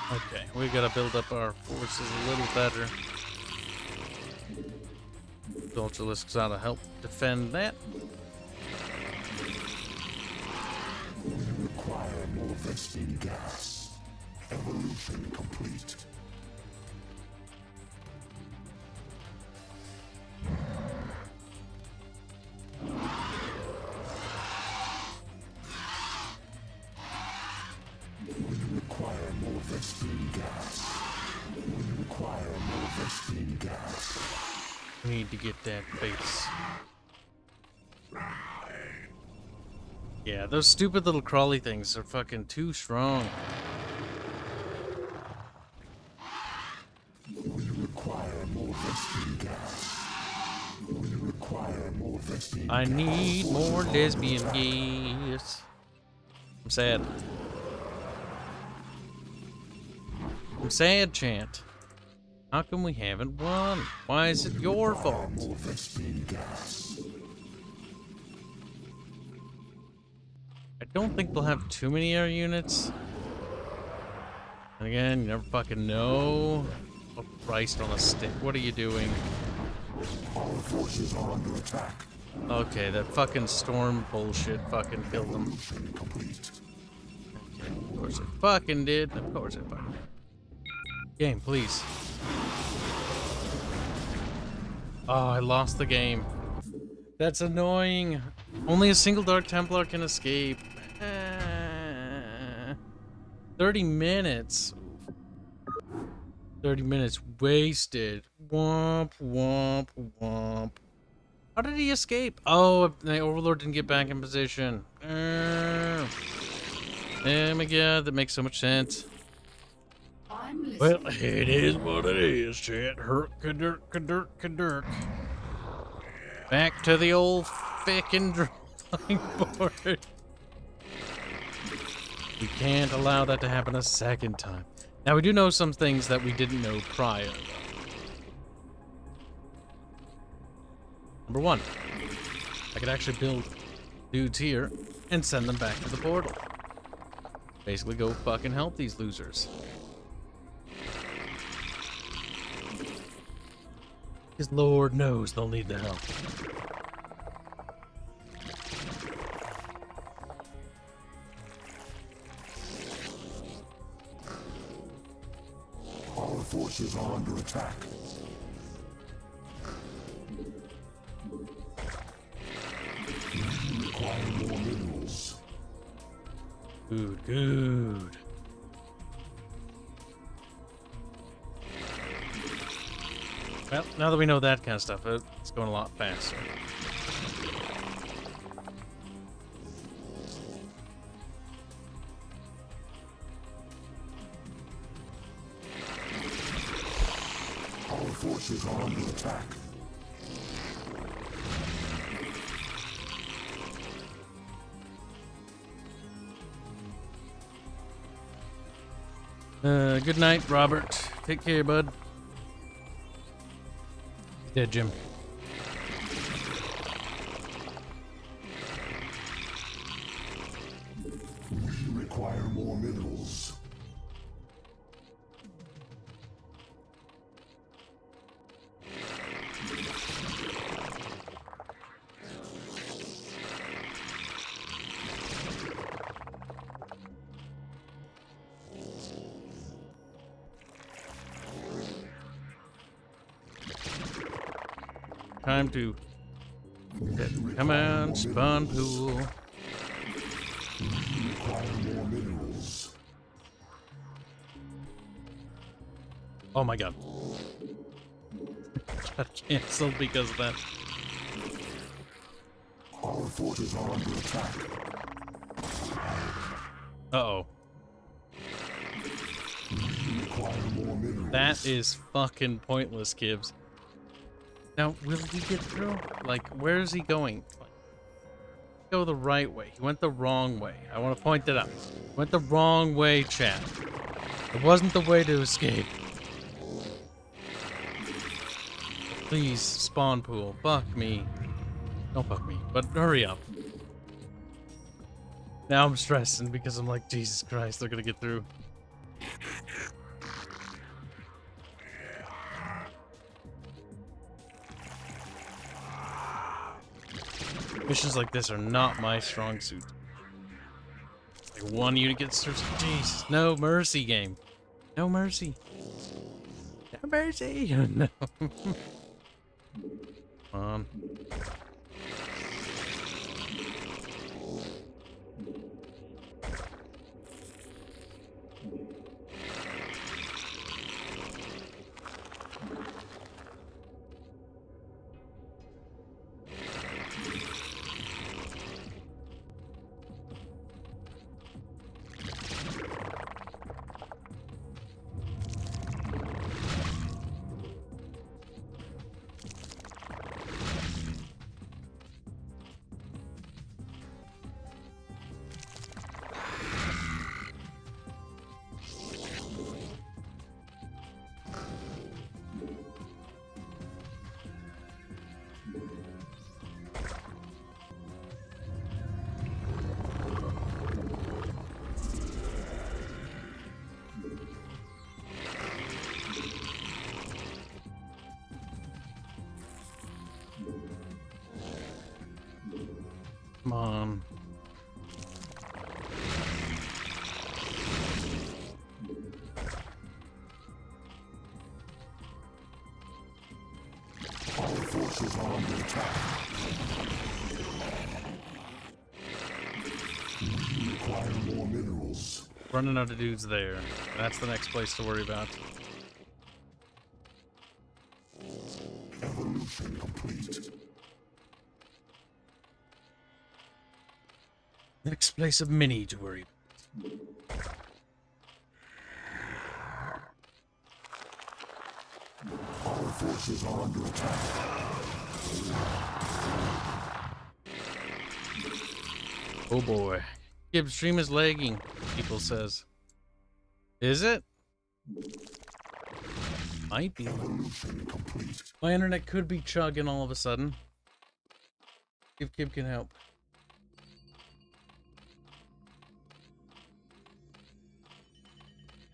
Okay, we gotta build up our forces a little better. Ultralisks ought to help defend that.
We require more Vespene gas. Evolution complete. Vespene gas. We require more Vespene gas.
We need to get that base. Yeah, those stupid little crawly things are fucking too strong.
We require more Vespene gas. We require more Vespene
I need more lesbian gas. I'm sad. I'm sad, Chant. How come we haven't won? Why is it your fault?
More Vespene gas.
I don't think we'll have too many air units. And again, you never fucking know. Oh, Christ on a stick. What are you doing?
Our forces are under attack.
Okay, that fucking storm bullshit fucking killed them.
Evolution complete.
Okay, of course it fucking did. Of course it fucking did. Game, please. Oh, I lost the game. That's annoying. Only a single Dark Templar can escape. 30 minutes. 30 minutes wasted. Womp, womp, womp. How did he escape? Oh, the Overlord didn't get back in position. Oh my god, that makes so much sense. Well, it is what it is, chat. Herk-a-dirk-a-dirk-a-dirk. Back to the old fucking drawing board. We can't allow that to happen a second time. Now, we do know some things that we didn't know prior, though. Number one, I could actually build dudes here and send them back to the portal. Basically, go fucking help these losers. Because Lord knows they'll need the help.
Our forces are under attack. We require more minerals.
Good, good. Well, now that we know that kind of stuff, it's going a lot faster.
Our forces are under attack.
Good night, Robert. Take care, bud. Dead, Jim.
We require more minerals.
Time to come on, spawn pool.
We require more minerals.
Oh my god. got canceled because of that.
Our forces are under attack.
Uh-oh.
We require more minerals.
That is fucking pointless, Kibs. Now, will he get through? Like, where is he going? Like, go the right way. He went the wrong way. I want to point that out. He went the wrong way, chat. It wasn't the way to escape. Please, spawn pool. Fuck me. Don't fuck me, but hurry up. Now I'm stressing because I'm like, Jesus Christ, they're gonna get through. Missions like this are not my strong suit. Like one unit gets through. Jesus, no mercy, game. No mercy. No mercy. No. Come on. Come on.
Our forces are under attack. We require more minerals.
Running out of dudes there. That's the next place to worry about.
Evolution complete.
Next place of many to worry about.
Our forces are under attack.
Oh boy. Kibs stream is lagging, people says. Is it? Might be. My internet could be chugging all of a sudden. If Kib can help.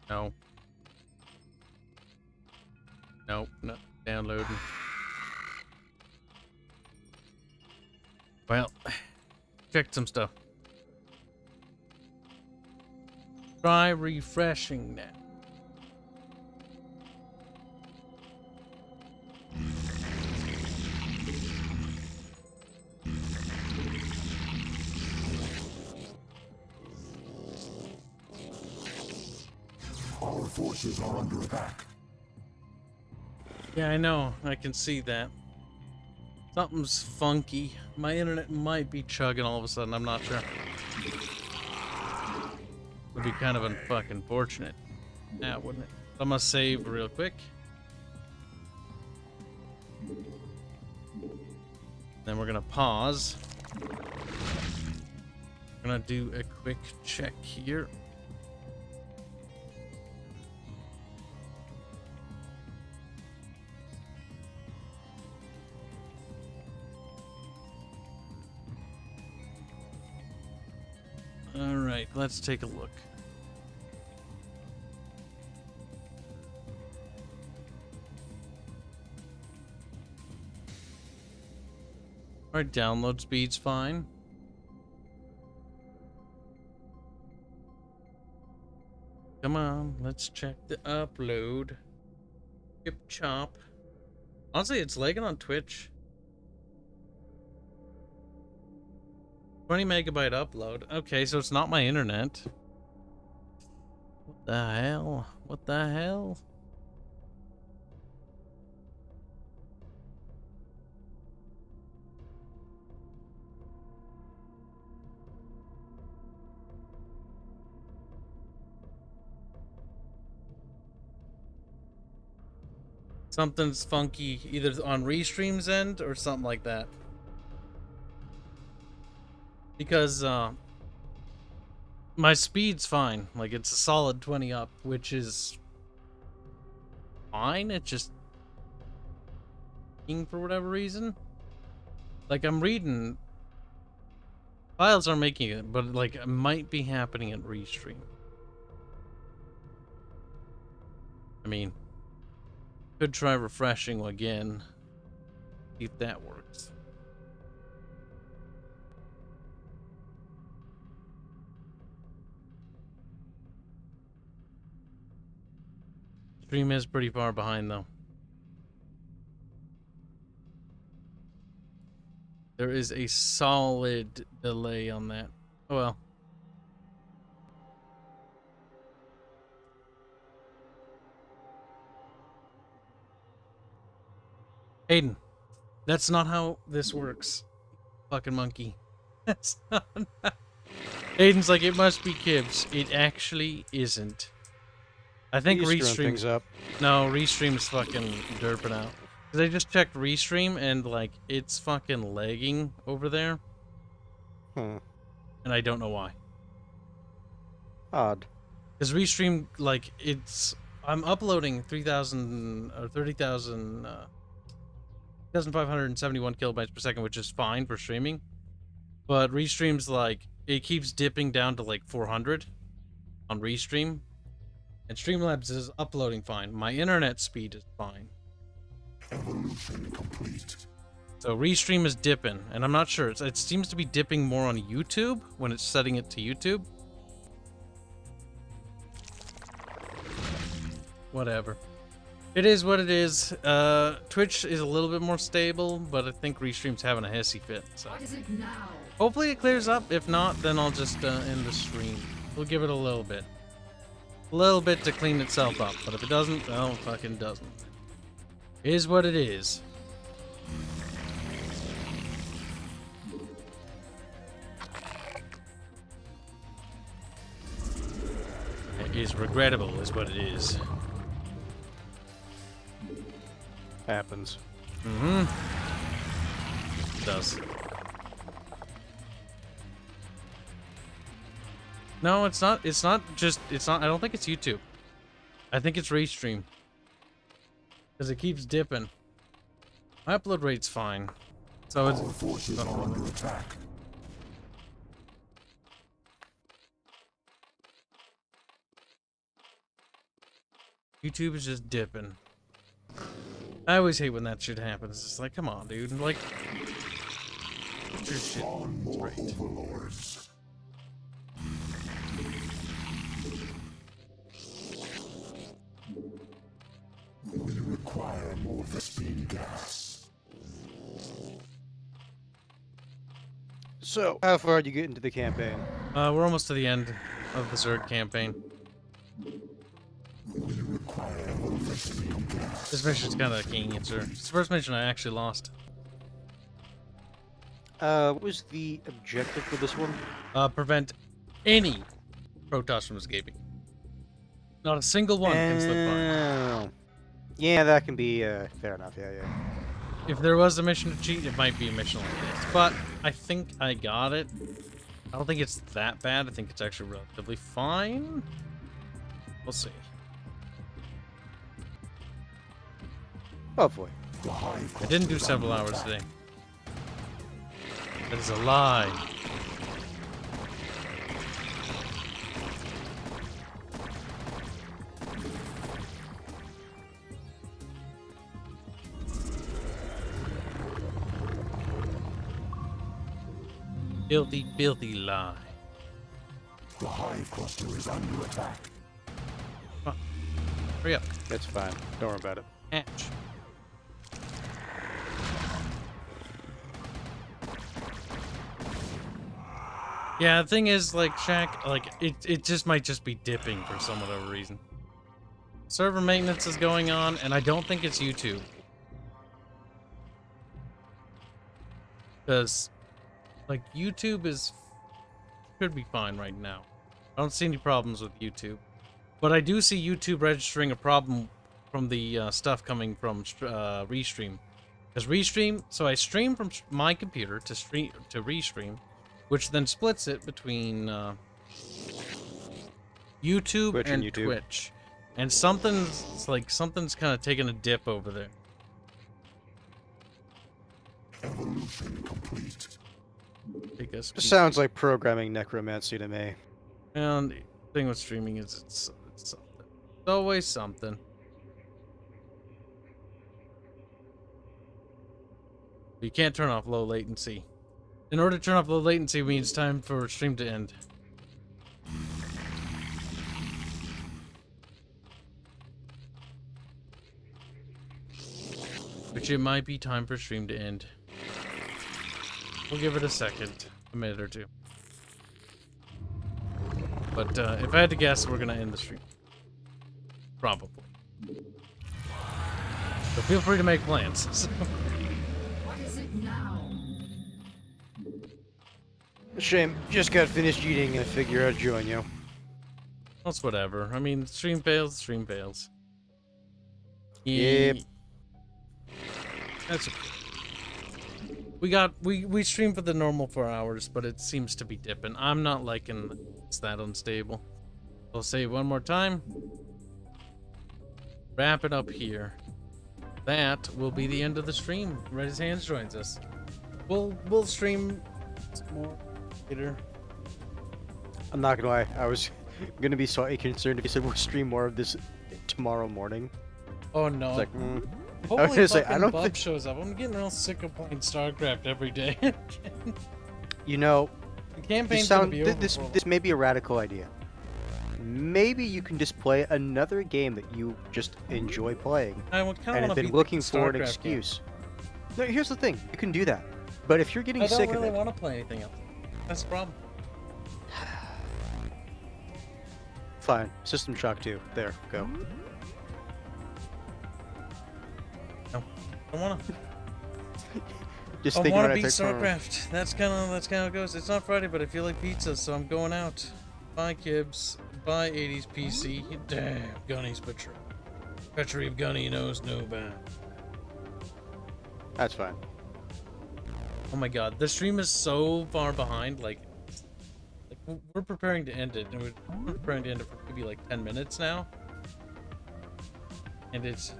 No. Nope, not downloading. Well, checked some stuff. Try refreshing now.
Our forces are under attack.
Yeah, I know. I can see that. Something's funky. My internet might be chugging all of a sudden. I'm not sure. Would be kind of fucking fortunate. Now, wouldn't it? I'm gonna save real quick. Then we're gonna pause. We're gonna do a quick check here. All right, let's take a look. All right, download speed's fine. Come on, let's check the upload. Chip chop. Honestly, it's lagging on Twitch. 20 megabyte upload. Okay, so it's not my internet. What the hell? What the hell? Something's funky either on Restream's end or something like that. Because my speed's fine. Like, it's a solid 20 up, which is fine. It's just for whatever reason. Like, I'm reading, files are making it, but like it might be happening at Restream. I mean, could try refreshing again, see if that works. Stream is pretty far behind though. There is a solid delay on that. Oh well. Aiden, that's not how this works. Fucking monkey. That's not. Aiden's like, it must be Kibs. It actually isn't. I think Restream's
up.
No, Restream's fucking derping out. Cause I just checked Restream and like it's fucking lagging over there.
Hmm.
And I don't know why.
Odd.
Cause Restream, like, I'm uploading 3,000 or 30,000 3,571 kilobytes per second, which is fine for streaming. But Restream's like, it keeps dipping down to like 400 on Restream. And Streamlabs is uploading fine. My internet speed is fine.
Evolution complete.
So Restream is dipping, and I'm not sure. It seems to be dipping more on YouTube when it's setting it to YouTube. Whatever. It is what it is. Twitch is a little bit more stable, but I think Restream's having a hissy fit. So
What is it now?
hopefully it clears up. If not, then I'll just end the stream. We'll give it a little bit. A little bit to clean itself up. But if it doesn't, well, it fucking doesn't. It is what it is. It is regrettable, is what it is.
Happens.
Mm-hmm. It does. No, it's not. It's not just. It's not. I don't think it's YouTube. I think it's Restream. Because it keeps dipping. My upload rate's fine. So it's.
Our forces are under attack.
YouTube is just dipping. I always hate when that shit happens. It's like, come on, dude. Like, get your shit
More
straight.
overlords. We require more Vespine gas.
So, how far did you get into the campaign?
We're almost to the end of the Zerg campaign.
We require more Vespine gas.
This mission's kind of king answer. It's the first mission I actually lost.
What was the objective for this one?
Prevent any Protoss from escaping. Not a single one can slip by.
Oh. Yeah, that can be fair enough. Yeah, yeah.
If there was a mission to cheat, it might be a mission like this. But I think I got it. I don't think it's that bad. I think it's actually relatively fine. We'll see.
Hopefully.
I didn't do several hours today. That is a lie. Filthy, filthy lie.
The hive cluster is under attack.
Come on. Hurry up.
That's fine. Don't worry about it.
Hatch. Yeah, the thing is, like, Shaq, like, it just might just be dipping for some whatever reason. Server maintenance is going on, and I don't think it's YouTube. Because, like, YouTube should be fine right now. I don't see any problems with YouTube. But I do see YouTube registering a problem from the stuff coming from Restream. Because Restream, so I stream from my computer to Restream, which then splits it between YouTube
Twitch
and Twitch. And something's kind of taking a dip over there.
Evolution complete.
Take us.
Just sounds like programming necromancy to me.
And the thing with streaming is it's something. It's always something. You can't turn off low latency. In order to turn off low latency means time for stream to end. Which it might be time for stream to end. We'll give it a second, a minute or two. But if I had to guess, we're gonna end the stream. Probably. So feel free to make plans.
What is it now?
Shame. Just got finished eating and figure I'd join you.
That's whatever. I mean, stream fails, stream fails.
Yep.
That's okay. We stream for the normal 4 hours, but it seems to be dipping. I'm not liking it's that unstable. I'll say it one more time. Wrap it up here. That will be the end of the stream. Red His Hands joins us. We'll stream more later.
I'm not gonna lie. I was gonna be slightly concerned if you said we'll stream more of this tomorrow morning.
Oh no.
It's like,
Hopefully
was like, I
fucking
don't
Bub
think-
shows up. I'm getting real sick of playing StarCraft every day.
you know,
The campaign's gonna be over
this
for a
this may be a radical idea. Maybe you can just play another game that you just enjoy playing,
I would kind
and
of
have
want to
been looking for an
game.
excuse. No, here's the thing: you can do that. But if you're getting
I don't
sick
really
of it,
want to play anything else. That's the problem.
fine. System Shock 2. There, go.
No, I want to.
Just
I
thinking
want to
right
beat
there,
StarCraft. That's kind of how it goes. It's not Friday, but I feel like pizza, so I'm going out. Bye, Kibs. Bye, 80s PC. Damn, Gunny's betrayal. Treachery of Gunny knows no bound.
That's fine.
Oh my god, the stream is so far behind. Like we're preparing to end it, and we're preparing to end it for maybe like 10 minutes now. And it's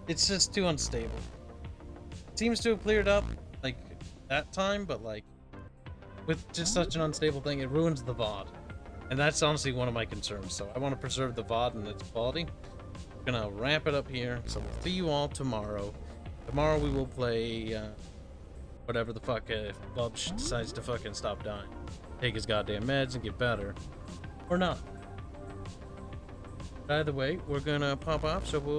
just too unstable. It seems to have cleared up like that time, but like with just such an unstable thing, it ruins the VOD. And that's honestly one of my concerns. So I want to preserve the VOD and its quality. We're gonna wrap it up here. So we'll see you all tomorrow. Tomorrow we will play whatever the fuck if Bub decides to fucking stop dying. Take his goddamn meds and get better. Or not. By the way, we're gonna pop off, so we'll